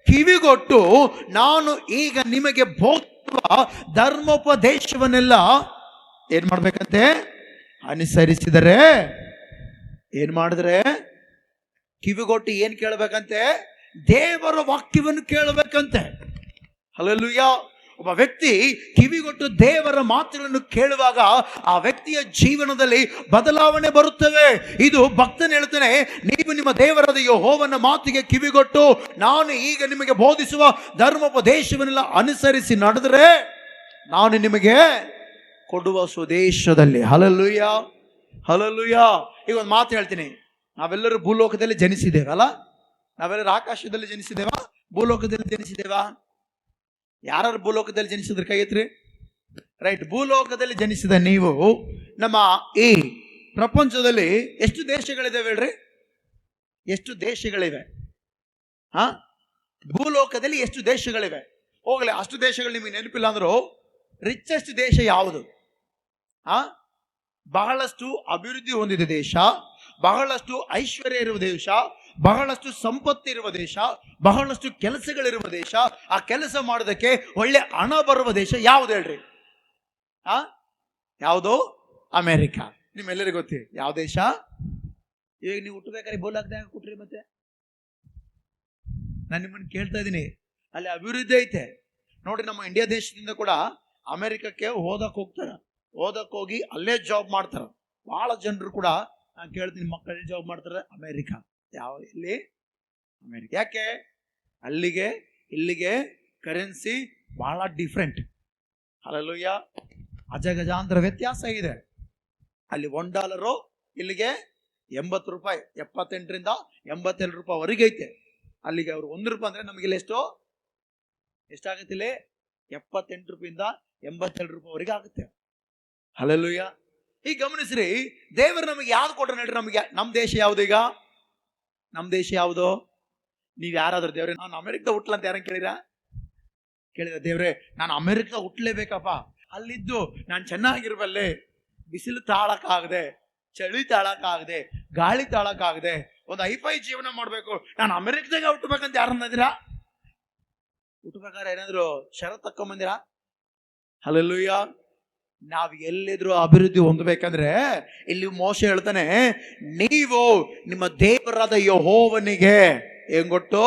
ಕಿವಿಗೊಟ್ಟು ನಾನು ಈಗ ನಿಮಗೆ ಬೋಧಿಸುವ ಧರ್ಮೋಪದೇಶವನ್ನೆಲ್ಲ ಏನ್ ಮಾಡ್ಬೇಕಂತೆ? ಅನುಸರಿಸಿದರೆ. ಏನ್ ಮಾಡಿದ್ರೆ? ಕಿವಿಗೊಟ್ಟು ಏನ್ ಕೇಳಬೇಕಂತೆ? ದೇವರ ವಾಕ್ಯವನ್ನು ಕೇಳಬೇಕಂತೆ. ಹಲ್ಲೆಲೂಯಾ. ಒಬ್ಬ ವ್ಯಕ್ತಿ ಕಿವಿಗೊಟ್ಟು ದೇವರ ಮಾತುಗಳನ್ನು ಕೇಳುವಾಗ ಆ ವ್ಯಕ್ತಿಯ ಜೀವನದಲ್ಲಿ ಬದಲಾವಣೆ ಬರುತ್ತವೆ. ಇದು ಭಕ್ತನು ಹೇಳ್ತಾನೆ, ನೀವು ನಿಮ್ಮ ದೇವರಾದ ಯೆಹೋವನ ಮಾತಿಗೆ ಕಿವಿಗೊಟ್ಟು ನಾನು ಈಗ ನಿಮಗೆ ಬೋಧಿಸುವ ಧರ್ಮೋಪದೇಶವನ್ನೆಲ್ಲ ಅನುಸರಿಸಿ ನಡೆದರೆ ನಾನು ನಿಮಗೆ ಕೊಡುವ ಸ್ವದೇಶದಲ್ಲಿ. Hallelujah, hallelujah. ಈಗ ಒಂದು ಮಾತು ಹೇಳ್ತೀನಿ. ನಾವೆಲ್ಲರೂ ಭೂಲೋಕದಲ್ಲಿ ಜನಿಸಿದ್ದೇವಲ್ಲ? ನಾವೆಲ್ಲರೂ ಆಕಾಶದಲ್ಲಿ ಜನಿಸಿದ್ದೇವಾ? ಭೂಲೋಕದಲ್ಲಿ ಜನಿಸಿದ್ದೇವಾ? ಯಾರು ಭೂಲೋಕದಲ್ಲಿ ಜನಿಸಿದ್ರೆ ಕೈ ಎತ್ರಿ. ರೈಟ್. ಭೂಲೋಕದಲ್ಲಿ ಜನಿಸಿದ ನೀವು ನಮ್ಮ ಈ ಪ್ರಪಂಚದಲ್ಲಿ ಎಷ್ಟು ದೇಶಗಳಿವೆ ಹೇಳ್ರಿ? ಎಷ್ಟು ದೇಶಗಳಿವೆ? ಭೂಲೋಕದಲ್ಲಿ ಎಷ್ಟು ದೇಶಗಳಿವೆ? ಹೋಗಲಿ, ಅಷ್ಟು ದೇಶಗಳು ನಿಮಗೆ ನೆನಪಿಲ್ಲ ಅಂದ್ರು ರಿಚೆಸ್ಟ್ ದೇಶ ಯಾವುದು? ಬಹಳಷ್ಟು ಅಭಿವೃದ್ಧಿ ಹೊಂದಿದ ದೇಶ, ಬಹಳಷ್ಟು ಐಶ್ವರ್ಯ ಇರುವ ದೇಶ, ಬಹಳಷ್ಟು ಸಂಪತ್ತಿರುವ ದೇಶ, ಬಹಳಷ್ಟು ಕೆಲಸಗಳಿರುವ ದೇಶ, ಆ ಕೆಲಸ ಮಾಡೋದಕ್ಕೆ ಒಳ್ಳೆ ಹಣ ಬರುವ ದೇಶ ಯಾವುದು ಹೇಳ್ರಿ? ಯಾವುದು? ಅಮೆರಿಕ. ನಿಮ್ಮೆಲ್ಲರಿಗೂ ಗೊತ್ತಿ ಯಾವ ದೇಶ? ಈಗ ನೀವು ಹುಟ್ಟಬೇಕಾದ್ರೆ ಬೋಲಾಕ್ದಾಗ ಹುಟ್ಟ್ರಿ. ಮತ್ತೆ ನಾನು ನಿಮ್ಮನ್ನು ಕೇಳ್ತಾ ಇದ್ದೀನಿ, ಅಲ್ಲಿ ಅಭಿವೃದ್ಧಿ ಐತೆ ನೋಡ್ರಿ. ನಮ್ಮ ಇಂಡಿಯಾ ದೇಶದಿಂದ ಕೂಡ ಅಮೆರಿಕಕ್ಕೆ ಓದಕ್ಕೆ ಹೋಗಿ ಅಲ್ಲೇ ಜಾಬ್ ಮಾಡ್ತಾರ. ಬಹಳ ಜನರು ಕೂಡ ನಾನು ಕೇಳ್ತೀನಿ, ಮಕ್ಕಳಲ್ಲಿ ಜಾಬ್ ಮಾಡ್ತಾರೆ ಅಮೆರಿಕ. ಎಲ್ಲಿ? ಅಮೆರಿಕ. ಯಾಕೆ? ಅಲ್ಲಿಗೆ ಇಲ್ಲಿಗೆ ಕರೆನ್ಸಿ ಬಹಳ ಡಿಫ್ರೆಂಟ್. ಹಲ್ಲೆಲೂಯಾ. ಅಜಗಜಾಂತರ ವ್ಯತ್ಯಾಸ ಇದೆ. ಅಲ್ಲಿ $1 ಇಲ್ಲಿಗೆ 80 ರೂಪಾಯಿ, 78ರಿಂದ 82 ರೂಪಾಯಿವರೆಗೆ ಐತೆ. ಅಲ್ಲಿಗೆ ಅವರು $1 ಅಂದ್ರೆ ನಮಗಿಲ್ಲಿ ಎಷ್ಟಾಗುತ್ತೆ? ಇಲ್ಲಿ 78 ರೂಪಾಯಿಂದ 82 ರೂಪಾಯಿವರೆಗೆ ಆಗುತ್ತೆ. ಹಲ್ಲೆಲೂಯಾ. ಈಗ ಗಮನಿಸ್ರಿ, ದೇವರು ನಮಗೆ ಯಾವ್ದು ಕೊಟ್ರೆ ನೋಡ್ರಿ. ನಮಗೆ ನಮ್ಮ ದೇಶ ಯಾವುದು? ಈಗ ನಮ್ಮ ದೇಶ ಯಾವುದು? ನೀವು ಯಾರಾದ್ರೂ ದೇವ್ರೆ ನಾನು ಅಮೆರಿಕದ ಹುಟ್ಲ ಅಂತ ಯಾರನ್ನ ಕೇಳಿದ ದೇವ್ರೆ ನಾನು ಅಮೆರಿಕ ಹುಟ್ಲೇಬೇಕಪ್ಪ, ಅಲ್ಲಿದ್ದು ನಾನು ಚೆನ್ನಾಗಿರ್ಬಲ್ಲೆ, ಬಿಸಿಲು ತಾಳಕ್ಕಾಗದೆ, ಚಳಿ ತಾಳಕ್ಕಾಗದೆ, ಗಾಳಿ ತಾಳಕ್ಕಾಗದೆ, ಒಂದು ಹೈಫೈ ಜೀವನ ಮಾಡ್ಬೇಕು, ನಾನು ಅಮೆರಿಕದಾಗ ಹುಟ್ಟಬೇಕಂತ ಯಾರನ್ನದಿರಾ? ಹುಟ್ಟಬೇಕಾದ್ರೆ ಏನಾದ್ರು ಷರತ್ತು ತಕ್ಕೊಂಬಂದಿರಾ? ಹಲ್ಲೆಲೂಯಾ. ನಾವು ಎಲ್ಲಿದ್ರು ಅಭಿವೃದ್ಧಿ ಹೊಂದಬೇಕಂದ್ರೆ ಇಲ್ಲಿ ಮೋಶೆ ಹೇಳ್ತಾನೆ, ನೀವು ನಿಮ್ಮ ದೇವರಾದ ಯೆಹೋವನಿಗೆ ಹೆಂಗೊಟ್ಟು?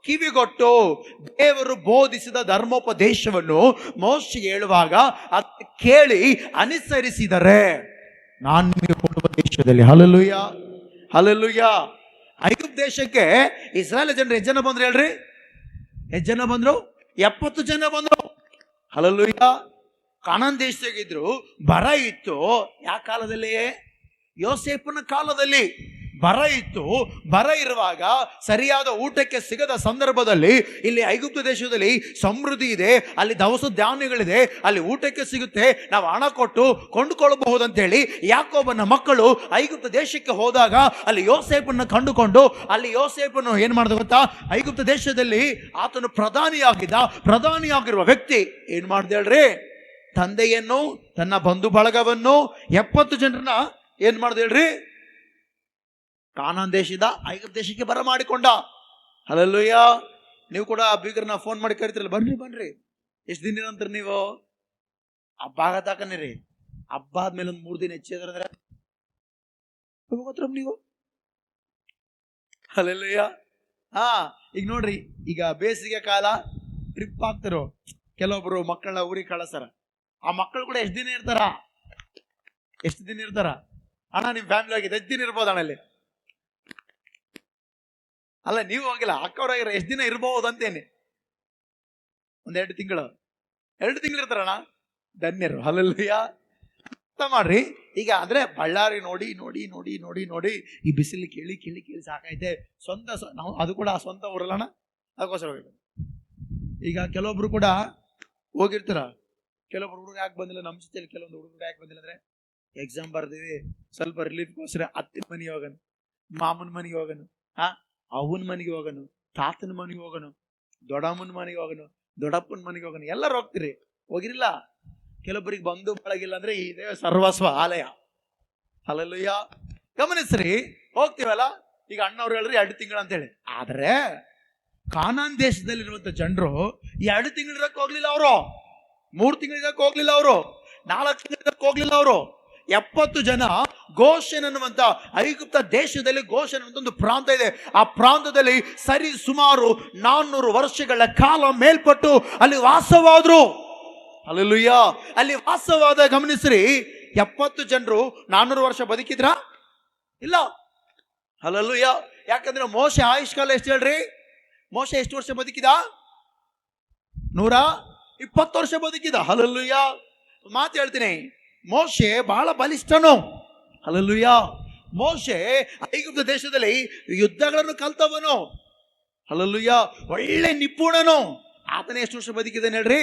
ಕಿವಿಗೊಟ್ಟು ದೇವರು ಬೋಧಿಸಿದ ಧರ್ಮೋಪದೇಶವನ್ನು ಮೋಶೆಗೆ ಹೇಳುವಾಗ ಅದು ಕೇಳಿ ಅನುಸರಿಸಿದರೆ ನಾನು ನಿಮಗೆ ಕೊಡುವ ದೇಶದಲ್ಲಿ. Hallelujah, hallelujah. ಐಗುಪ್ತ ದೇಶಕ್ಕೆ ಇಸ್ರಾಯೇಲ್ ಜನರು ಎಷ್ಟು ಜನ ಬಂದ್ರು ಹೇಳ್ರಿ? ಎಷ್ಟು ಜನ ಬಂದ್ರು? 70 ಜನ ಬಂದ್ರು. ಹಲ್ಲೆಲೂಯಾ. ಕಾನಾನ್ ದೇಶದಾಗಿದ್ರು, ಬರ ಇತ್ತು. ಯಾವ ಕಾಲದಲ್ಲಿ? ಯೋಸೇಫನ ಕಾಲದಲ್ಲಿ ಬರ ಇತ್ತು. ಬರ ಇರುವಾಗ ಸರಿಯಾದ ಊಟಕ್ಕೆ ಸಿಗದ ಸಂದರ್ಭದಲ್ಲಿ ಇಲ್ಲಿ ಐಗುಪ್ತ ದೇಶದಲ್ಲಿ ಸಮೃದ್ಧಿ ಇದೆ, ಅಲ್ಲಿ ದವಸ ಧಾನ್ಯಗಳಿದೆ, ಅಲ್ಲಿ ಊಟಕ್ಕೆ ಸಿಗುತ್ತೆ, ನಾವು ಹಣ ಕೊಟ್ಟು ಕೊಂಡುಕೊಳ್ಳಬಹುದಂತೇಳಿ ಯಾಕೋಬನ ಮಕ್ಕಳು ಐಗುಪ್ತ ದೇಶಕ್ಕೆ ಹೋದಾಗ ಅಲ್ಲಿ ಯೋಸೇಫನ್ನ ಕಂಡುಕೊಂಡು ಅಲ್ಲಿ ಯೋಸೇಫನ್ನು ಏನ್ ಮಾಡಿದ ಗೊತ್ತಾ? ಐಗುಪ್ತ ದೇಶದಲ್ಲಿ ಆತನು ಪ್ರಧಾನಿಯಾಗಿರುವ ವ್ಯಕ್ತಿ ಏನ್ ಮಾಡ್ದೆ ಹೇಳ್ರಿ? ತಂದೆಯನ್ನು, ತನ್ನ ಬಂಧು ಬಳಗವನ್ನು, 70 ಜನರನ್ನ ಏನ್ ಮಾಡ್ದ ಹೇಳ್ರಿ, ಕಾನಾನ್ ದೇಶದ ಐಗುಪ್ತ ದೇಶಕ್ಕೆ ಬರಮಾಡಿಕೊಂಡ. ಹಲ್ಲೆಲೂಯಾ. ನೀವು ಕೂಡ ಬೀಗರನ್ನ ಫೋನ್ ಮಾಡಿ ಕರಿತಿರಲ್ಲ, ಬನ್ರಿ ಬನ್ರಿ. ಎಷ್ಟು ದಿನ ನಂತರ ನೀವು ಹಬ್ಬ ಆಗತ್ತಾಕನಿರಿ, ಹಬ್ಬ ಆದ್ಮೇಲೆ ಒಂದು 3 ದಿನ ಹೆಚ್ಚಿದ್ರೆ ನೀವು. ಹಲ್ಲೆಲೂಯಾ. ಈಗ ನೋಡ್ರಿ, ಈಗ ಬೇಸಿಗೆ ಕಾಲ ಟ್ರಿಪ್ ಆಗ್ತಿರೋ ಕೆಲವೊಬ್ರು ಮಕ್ಕಳನ್ನ ಊರಿಗೆ ಕಳಿಸ್ತಾರ. ಆ ಮಕ್ಕಳು ಕೂಡ ಎಷ್ಟು ದಿನ ಇರ್ತಾರ ಅಣ್ಣ? ನಿಮ್ ಫ್ಯಾಮಿಲಿ ಆಗಿದೆ ಎಷ್ಟು ದಿನ ಇರ್ಬೋದು ಅಣ್ಣ ಅಲ್ಲಿ? ಅಲ್ಲ, ನೀವು ಹೋಗಿಲ್ಲ, ಅಕ್ಕವ್ರಾಗಿರ ಎಷ್ಟು ದಿನ ಇರ್ಬಹುದು ಅಂತೇನೆ? 1-2 ತಿಂಗಳು ಇರ್ತಾರಣ್ಣ, ಧನ್ಯರು. ಹಲ್ಲೆಲೂಯಾ. ಅರ್ಥ ಮಾಡ್ರಿ. ಈಗ ಅಂದ್ರೆ ಬಳ್ಳಾರಿ ನೋಡಿ ನೋಡಿ ನೋಡಿ ನೋಡಿ ನೋಡಿ ಈ ಬಿಸಿಲು ಕೇಳಿ ಕೇಳಿ ಕೇಳಿ ಸಾಕೈತೆ. ನಾವು ಅದು ಕೂಡ ಸ್ವಂತ ಊರಲ್ಲಣ್ಣ, ಅದಕ್ಕೋಸ್ಕರ ಹೋಗಿಲ್ಲ. ಈಗ ಕೆಲವೊಬ್ರು ಕೂಡ ಹೋಗಿರ್ತಾರ, ಕೆಲವೊಬ್ರು ಹುಡುಗ ಯಾಕೆ ಬಂದಿಲ್ಲ ನಮ್ಮ ಜೊತೆಲಿ, ಕೆಲವೊಂದು ಹುಡುಗರು ಯಾಕೆ ಬಂದಿಲ್ಲ ಅಂದ್ರೆ ಎಕ್ಸಾಮ್ ಬರ್ದಿವಿ, ಸ್ವಲ್ಪ ರಿಲೀಫ್ಗೋಸ್ಕರ ಅತ್ತಿನ ಮನೆಗೆ ಹೋಗನು, ಮಾಮನ ಮನೆಗೆ ಹೋಗನು, ಅವನ ಮನೆಗೆ ಹೋಗನು, ತಾತನ ಮನೆಗೆ ಹೋಗನು, ದೊಡ್ಡಮ್ಮನ ಮನೆಗೆ ಹೋಗನು, ದೊಡ್ಡಪ್ಪನ ಮನೆಗೆ ಹೋಗನು, ಎಲ್ಲರೂ ಹೋಗ್ತೀರಿ. ಹೋಗಿರಿಲ್ಲ? ಕೆಲವೊಬ್ಬರಿಗೆ ಬಂದು ಬಳಗಿಲ್ಲ ಅಂದ್ರೆ ಇದೇ ಸರ್ವಸ್ವ ಆಲಯ. ಹಲ್ಲೆಲೂಯಾ. ಗಮನಿಸ್ರಿ, ಹೋಗ್ತೀವಲ್ಲ. ಈಗ ಅಣ್ಣವ್ರು ಹೇಳ್ರಿ 2 ತಿಂಗಳು ಅಂತ ಹೇಳಿ, ಆದ್ರೆ ಕಾನಾನ್ ದೇಶದಲ್ಲಿರುವಂತ ಜನರು 2 ತಿಂಗಳಿರಕ್ಕೆ ಹೋಗ್ಲಿಲ್ಲ ಅವರು, 3 ತಿಂಗಳಿರಕ್ಕೆ ಹೋಗ್ಲಿಲ್ಲ ಅವರು, 4 ತಿಂಗಳಿರಕ್ಕೆ ಹೋಗ್ಲಿಲ್ಲ ಅವರು. 70 ಜನ ಗೋಷನ್ ಅನ್ನುವಂತ ಐಗುಪ್ತ ದೇಶದಲ್ಲಿ ಗೋಷನ್ ಅನ್ನುವಂತ ಒಂದು ಪ್ರಾಂತ ಇದೆ. ಆ ಪ್ರಾಂತದಲ್ಲಿ ಸರಿ ಸುಮಾರು 400 ವರ್ಷಗಳ ಕಾಲ ಮೇಲ್ಪಟ್ಟು ಅಲ್ಲಿ ವಾಸವಾದ್ರು. ಹಲ್ಲೆಲೂಯಾ. ಅಲ್ಲಿ ವಾಸವಾದ ಗಮನಿಸ್ರಿ, 70 ಜನರು 400 ವರ್ಷ ಬದುಕಿದ್ರ? ಇಲ್ಲ. ಹಲ್ಲೆಲೂಯಾ. ಯಾಕಂದ್ರೆ ಮೋಶೆ ಆಯುಷ್ಕಾಲ ಎಷ್ಟು ಹೇಳ್ರಿ? ಮೋಶೆ ಎಷ್ಟು ವರ್ಷ ಬದುಕಿದ? 120 ವರ್ಷ ಬದುಕಿದ. ಹಲ್ಲೆಲೂಯಾ. ಮಾತು ಹೇಳ್ತೀನಿ, ಮೋಶೆ ಬಹಳ ಬಲಿಷ್ಠನು. ಹಲ್ಲೆಲೂಯಾ. ಮೋಶೆ ಐಗುಪ್ತ ದೇಶದಲ್ಲಿ ಯುದ್ಧಗಳನ್ನು ಕಲ್ತವನು. ಹಲ್ಲೆಲೂಯಾ. ಒಳ್ಳೆ ನಿಪುಣನು. ಆತನೇ ಎಷ್ಟು ವರ್ಷ ಬದುಕಿದ್ದಾನೆ ಹೇಳ್ರಿ?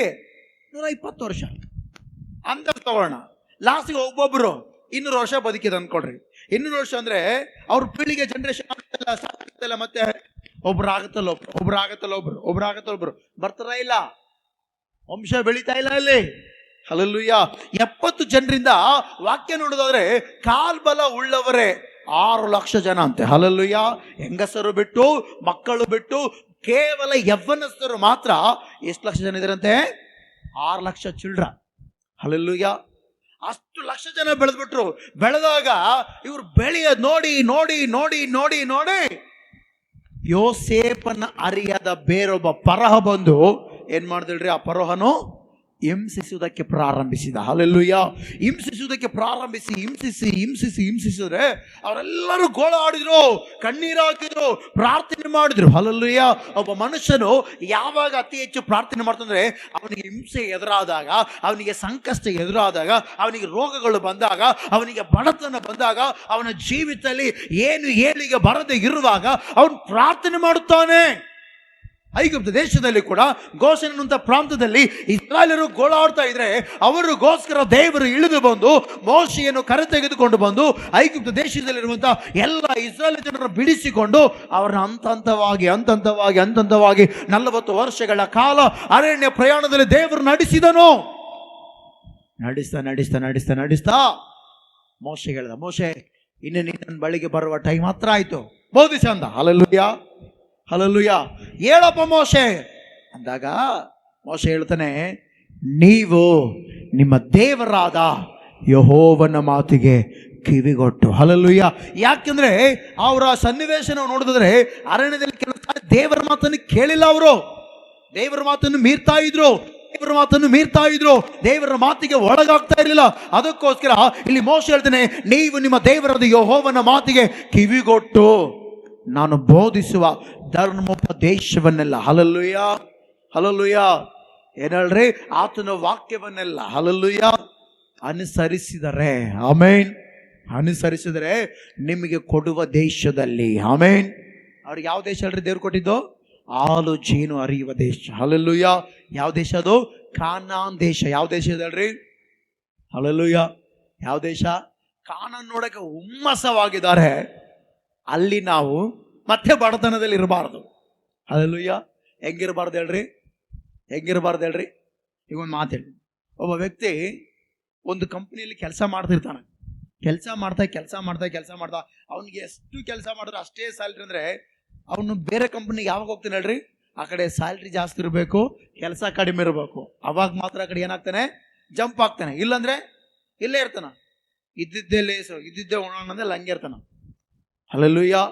120 ವರ್ಷ ಅಂತ ತಗೋಣ. ಲಾಸ್ಟ್ಗೆ ಒಬ್ಬೊಬ್ರು 200 ವರ್ಷ ಬದುಕಿದ ಅನ್ಕೊಳ್ರಿ. 200 ವರ್ಷ ಅಂದ್ರೆ ಅವ್ರ ಪೀಳಿಗೆ ಜನರೇಷನ್ ಆಗ್ತಲ್ಲ, ಮತ್ತೆ ಒಬ್ರು ಬರ್ತಾರ ಇಲ್ಲ, ವಂಶ ಬೆಳೀತಾ ಇಲ್ಲ ಅಲ್ಲಿ. ಹಲ್ಲೆಲೂಯಾ. 70 ಜನರಿಂದ ವಾಕ್ಯ ನೋಡೋದಾದ್ರೆ ಕಾಲ್ಬಲ ಉಳ್ಳವರೇ 6 ಲಕ್ಷ ಜನ ಅಂತೆ. ಹಲ್ಲೆಲೂಯಾ. ಹೆಂಗಸರು ಬಿಟ್ಟು, ಮಕ್ಕಳು ಬಿಟ್ಟು, ಕೇವಲ ಯವ್ವನಸ್ಥರು ಮಾತ್ರ ಎಷ್ಟು ಲಕ್ಷ ಜನ ಇದಾರಂತೆ? 6 ಲಕ್ಷ ಚಿಲ್ಡ್ರ. ಹಲ್ಲೆಲೂಯಾ. ಅಷ್ಟು ಲಕ್ಷ ಜನ ಬೆಳೆದ್ಬಿಟ್ರು. ಬೆಳೆದಾಗ ಇವ್ರು ಬೆಳೆಯ ನೋಡಿ ನೋಡಿ ನೋಡಿ ನೋಡಿ ನೋಡಿ ಯೋಸೇಫನ ಅರಿಯದ ಬೇರೊಬ್ಬ ಪರಹ ಬಂದು ಏನ್ ಮಾಡಿದ್ರಿ? ಆ ಪರಹನು ಹಿಂಸಿಸುವುದಕ್ಕೆ ಪ್ರಾರಂಭಿಸಿದ. ಹಲ್ಲೆಲೂಯಾ. ಹಿಂಸಿಸುವುದಕ್ಕೆ ಪ್ರಾರಂಭಿಸಿ ಹಿಂಸಿಸಿದ್ರೆ ಅವರೆಲ್ಲರೂ ಗೋಳಾಡಿದ್ರು, ಕಣ್ಣೀರು ಹಾಕಿದ್ರು, ಪ್ರಾರ್ಥನೆ ಮಾಡಿದ್ರು. ಹಲ್ಲೆಲೂಯಾ. ಒಬ್ಬ ಮನುಷ್ಯನು ಯಾವಾಗ ಅತಿ ಹೆಚ್ಚು ಪ್ರಾರ್ಥನೆ ಮಾಡ್ತಂದ್ರೆ ಅವನಿಗೆ ಹಿಂಸೆ ಎದುರಾದಾಗ, ಅವನಿಗೆ ಸಂಕಷ್ಟ ಎದುರಾದಾಗ, ಅವನಿಗೆ ರೋಗಗಳು ಬಂದಾಗ, ಅವನಿಗೆ ಬಡತನ ಬಂದಾಗ, ಅವನ ಜೀವಿತದಲ್ಲಿ ಏನು ಏಳಿಗೆ ಬರದೆ ಇರುವಾಗ ಅವನು ಪ್ರಾರ್ಥನೆ ಮಾಡುತ್ತಾನೆ. ಐಗುಪ್ತ ದೇಶದಲ್ಲಿ ಕೂಡ ಗೋಷನ್ ಅನ್ನುವಂಥ ಪ್ರಾಂತದಲ್ಲಿ ಇಸ್ರಾಯೇಲರು ಗೋಳಾಡ್ತಾ ಇದ್ರೆ ಅವರಿಗೋಸ್ಕರ ದೇವರು ಇಳಿದು ಬಂದು ಮೋಶೆಯನ್ನು ಕರೆ ತೆಗೆದುಕೊಂಡು ಬಂದು ಐಗುಪ್ತ ದೇಶದಲ್ಲಿರುವಂತಹ ಎಲ್ಲ ಇಸ್ರಾಯೇಲ್ ಜನರನ್ನು ಬಿಡಿಸಿಕೊಂಡು ಅವರನ್ನ ಹಂತವಾಗಿ 40 ವರ್ಷಗಳ ಕಾಲ ಅರಣ್ಯ ಪ್ರಯಾಣದಲ್ಲಿ ದೇವರು ನಡೆಸಿದನು. ನಡೆಸ್ತಾ ಮೋಶೆ ಹೇಳಿದ, ಮೋಶೆ ಇನ್ನು ನಿನ್ನ ಬಳಿಗೆ ಬರುವ ಟೈಮ್ ಹತ್ರ ಆಯ್ತು, ಬೋಧಿಸ ಅಂದ. ಹಲ್ಲೆಲೂಯಾ. ಹಲ್ಲೆಲೂಯಾ. ಹೇಳಪ್ಪ ಮೋಶೆ ಅಂದಾಗ ಮೋಶೆ ಹೇಳ್ತಾನೆ, ನೀವು ನಿಮ್ಮ ದೇವರಾದ ಯೆಹೋವನ ಮಾತಿಗೆ ಕಿವಿಗೊಟ್ಟು. ಹಲ್ಲೆಲೂಯಾ. ಯಾಕೆಂದ್ರೆ ಅವರ ಸನ್ನಿವೇಶ ನಾವು ನೋಡಿದ್ರೆ ಅರಣ್ಯದಲ್ಲಿ ಕೆಲಸ ದೇವರ ಮಾತನ್ನು ಕೇಳಿಲ್ಲ. ಅವರು ದೇವರ ಮಾತನ್ನು ಮೀರ್ತಾ ಇದ್ರು, ದೇವರ ಮಾತಿಗೆ ಒಳಗಾಗ್ತಾ ಇರಲಿಲ್ಲ. ಅದಕ್ಕೋಸ್ಕರ ಇಲ್ಲಿ ಮೋಶೆ ಹೇಳ್ತಾನೆ, ನೀವು ನಿಮ್ಮ ದೇವರಾದ ಯೆಹೋವನ ಮಾತಿಗೆ ಕಿವಿಗೊಟ್ಟು ನಾನು ಬೋಧಿಸುವ ಧರ್ಮೋಪದೇಶವನ್ನೆಲ್ಲ, ಹಲ್ಲೆಲೂಯಾ ಹಲ್ಲೆಲೂಯಾ, ಏನ್ ಹೇಳ್ರಿ, ಆತನ ವಾಕ್ಯವನ್ನೆಲ್ಲ ಹಲ್ಲೆಲೂಯಾ ಅನುಸರಿಸಿದರೆ, ಆಮೇನ್, ಅನುಸರಿಸಿದರೆ ನಿಮಗೆ ಕೊಡುವ ದೇಶದಲ್ಲಿ, ಆಮೇನ್. ಅವ್ರಿಗೆ ಯಾವ ದೇಶ ಹೇಳ್ರಿ ದೇವ್ರು ಕೊಟ್ಟಿದ್ದು? ಹಾಲು ಜೇನು ಹರಿಯುವ ದೇಶ. ಹಲ್ಲೆಲೂಯಾ. ಯಾವ ದೇಶ ಅದು? ಕಾನಾನ್ ದೇಶ. ಯಾವ ದೇಶ ಇದೆ ಹೇಳ್ರಿ? ಹಲ್ಲೆಲೂಯಾ. ಯಾವ ದೇಶ? ಕಾನಾನ್ ನೋಡಕ್ಕೆ ಹುಮ್ಮಸವಾಗಿದ್ದಾರೆ. ಅಲ್ಲಿ ನಾವು ಮತ್ತೆ ಬಡತನದಲ್ಲಿ ಇರಬಾರ್ದು. ಹಲ್ಲೆಲೂಯಾ. ಹೆಂಗಿರಬಾರ್ದು ಹೇಳ್ರಿ? ಈಗ ಒಂದು ಮಾತು ಹೇಳಿ, ಒಬ್ಬ ವ್ಯಕ್ತಿ ಒಂದು ಕಂಪ್ನಿಯಲ್ಲಿ ಕೆಲಸ ಮಾಡ್ತಿರ್ತಾನೆ. ಕೆಲಸ ಮಾಡ್ತಾ ಅವನಿಗೆ ಎಷ್ಟು ಕೆಲಸ ಮಾಡಿದ್ರೆ ಅಷ್ಟೇ ಸ್ಯಾಲ್ರಿ. ಅಂದರೆ ಅವನು ಬೇರೆ ಕಂಪ್ನಿಗೆ ಯಾವಾಗ ಹೋಗ್ತಾನೆ ಹೇಳ್ರಿ, ಆ ಕಡೆ ಸ್ಯಾಲ್ರಿ ಜಾಸ್ತಿ ಇರಬೇಕು, ಕೆಲಸ ಕಡಿಮೆ ಇರಬೇಕು. ಅವಾಗ ಮಾತ್ರ ಆ ಕಡೆ ಏನಾಗ್ತಾನೆ, ಜಂಪ್ ಆಗ್ತಾನೆ. ಇಲ್ಲಾಂದ್ರೆ ಇಲ್ಲೇ ಇರ್ತಾನ, ಇದ್ದಿದ್ದೇ ಲೇಸು, ಇದ್ದಿದ್ದೇ ಉಣ್ಣೋಣ ಅಂದ್ರೆ ಹಂಗೆ ಇರ್ತಾನ. ಹಲ್ಲೆಲೂಯಾ.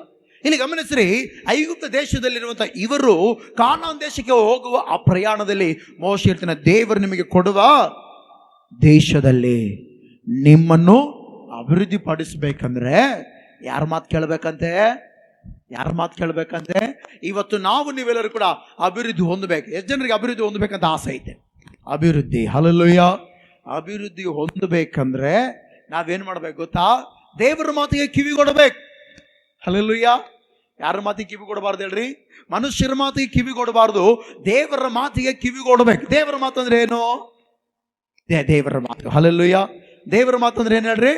ಇಲ್ಲಿ ಗಮನಿಸ್ರಿ, ಐಗುಪ್ತ ದೇಶದಲ್ಲಿರುವಂಥ ಇವರು ಕಾನಾನ್ ದೇಶಕ್ಕೆ ಹೋಗುವ ಆ ಪ್ರಯಾಣದಲ್ಲಿ ಮೋಶೆ ಹೇಳ್ತಾನೆ, ದೇವರು ನಿಮಗೆ ಕೊಡುವ ದೇಶದಲ್ಲಿ ನಿಮ್ಮನ್ನು ಅಭಿವೃದ್ಧಿ ಪಡಿಸ್ಬೇಕಂದ್ರೆ ಯಾರ ಮಾತು ಕೇಳಬೇಕಂತೆ? ಇವತ್ತು ನಾವು ನೀವೆಲ್ಲರೂ ಕೂಡ ಅಭಿವೃದ್ಧಿ ಹೊಂದಬೇಕು. ಎಷ್ಟು ಜನರಿಗೆ ಅಭಿವೃದ್ಧಿ ಹೊಂದಬೇಕಂತ ಆಸೆ ಐತೆ? ಅಭಿವೃದ್ಧಿ, ಹಲ್ಲೆಲೂಯಾ. ಅಭಿವೃದ್ಧಿ ಹೊಂದಬೇಕಂದ್ರೆ ನಾವೇನು ಮಾಡ್ಬೇಕು ಗೊತ್ತಾ? ದೇವರ ಮಾತಿಗೆ ಕಿವಿ ಕೊಡಬೇಕು. ಹಲ್ಲೆಲೂಯಾ. ಯಾರ ಮಾತಿಗೆ ಕಿವಿ ಕೊಡಬಾರ್ದು ಹೇಳ್ರಿ? ಮನುಷ್ಯರ ಮಾತಿಗೆ ಕಿವಿ ಕೊಡಬಾರ್ದು, ದೇವರ ಮಾತಿಗೆ ಕಿವಿ ಕೊಡಬೇಕು. ದೇವರ ಮಾತು ಅಂದ್ರೆ ಏನು? ದೇವರ ಮಾತು. ಹಲ್ಲೆಲೂಯಾ. ದೇವರ ಮಾತು ಅಂದ್ರೆ ಏನು ಹೇಳ್ರಿ?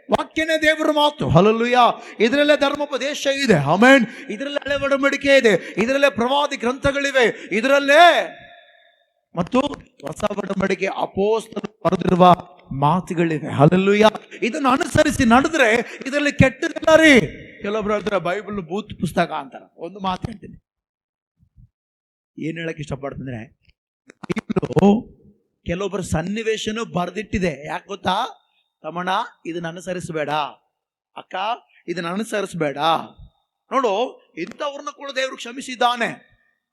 ವಾಕ್ಯನೇ ದೇವರ ಮಾತು. ಹಲ್ಲೆಲೂಯಾ. ಇದರಲ್ಲೇ ಧರ್ಮೋಪದೇಶ ಇದೆ. ಆಮೆನ್. ಇದರಲ್ಲೇ ಹಳೆ ಒಡಂಬಡಿಕೆ ಇದೆ, ಇದರಲ್ಲೇ ಪ್ರವಾದಿ ಗ್ರಂಥಗಳಿವೆ, ಇದರಲ್ಲೇ ಮತ್ತು ಹೊಸ ಒಡಂಬಡಿಕೆ ಅಪೊಸ್ತಲರು ಬರೆದಿರುವ ಮಾತುಗಳಿವೆ. ಹಲ್ಲೆಲೂಯಾ. ಇದನ್ನು ಅನುಸರಿಸಿ ನಡೆದ್ರೆ ಇದರಲ್ಲಿ ಕೆಟ್ಟದಿಲ್ಲ ರೀ. ಕೆಲವೊಬ್ರು ಹೇಳ್ತಾರೆ ಬೈಬಲ್ ಬೂತ್ ಪುಸ್ತಕ ಅಂತಾರ. ಒಂದು ಮಾತು ಹೇಳ್ತೀನಿ, ಏನ್ ಹೇಳಕ್ ಇಷ್ಟಪಡ್ತಂದ್ರೆ, ಬೈಬಲು ಕೆಲವೊಬ್ಬರ ಸನ್ನಿವೇಶನೂ ಬರೆದಿಟ್ಟಿದೆ. ಯಾಕೆ ಗೊತ್ತಾ? ತಮ್ಮಣ್ಣ, ಇದನ್ನ ಅನುಸರಿಸಬೇಡ, ಅಕ್ಕ ಇದನ್ನ ಅನುಸರಿಸಬೇಡ. ನೋಡು, ಇಂಥವ್ರನ್ನ ಕೂಡ ದೇವರು ಕ್ಷಮಿಸಿದ್ದಾನೆ.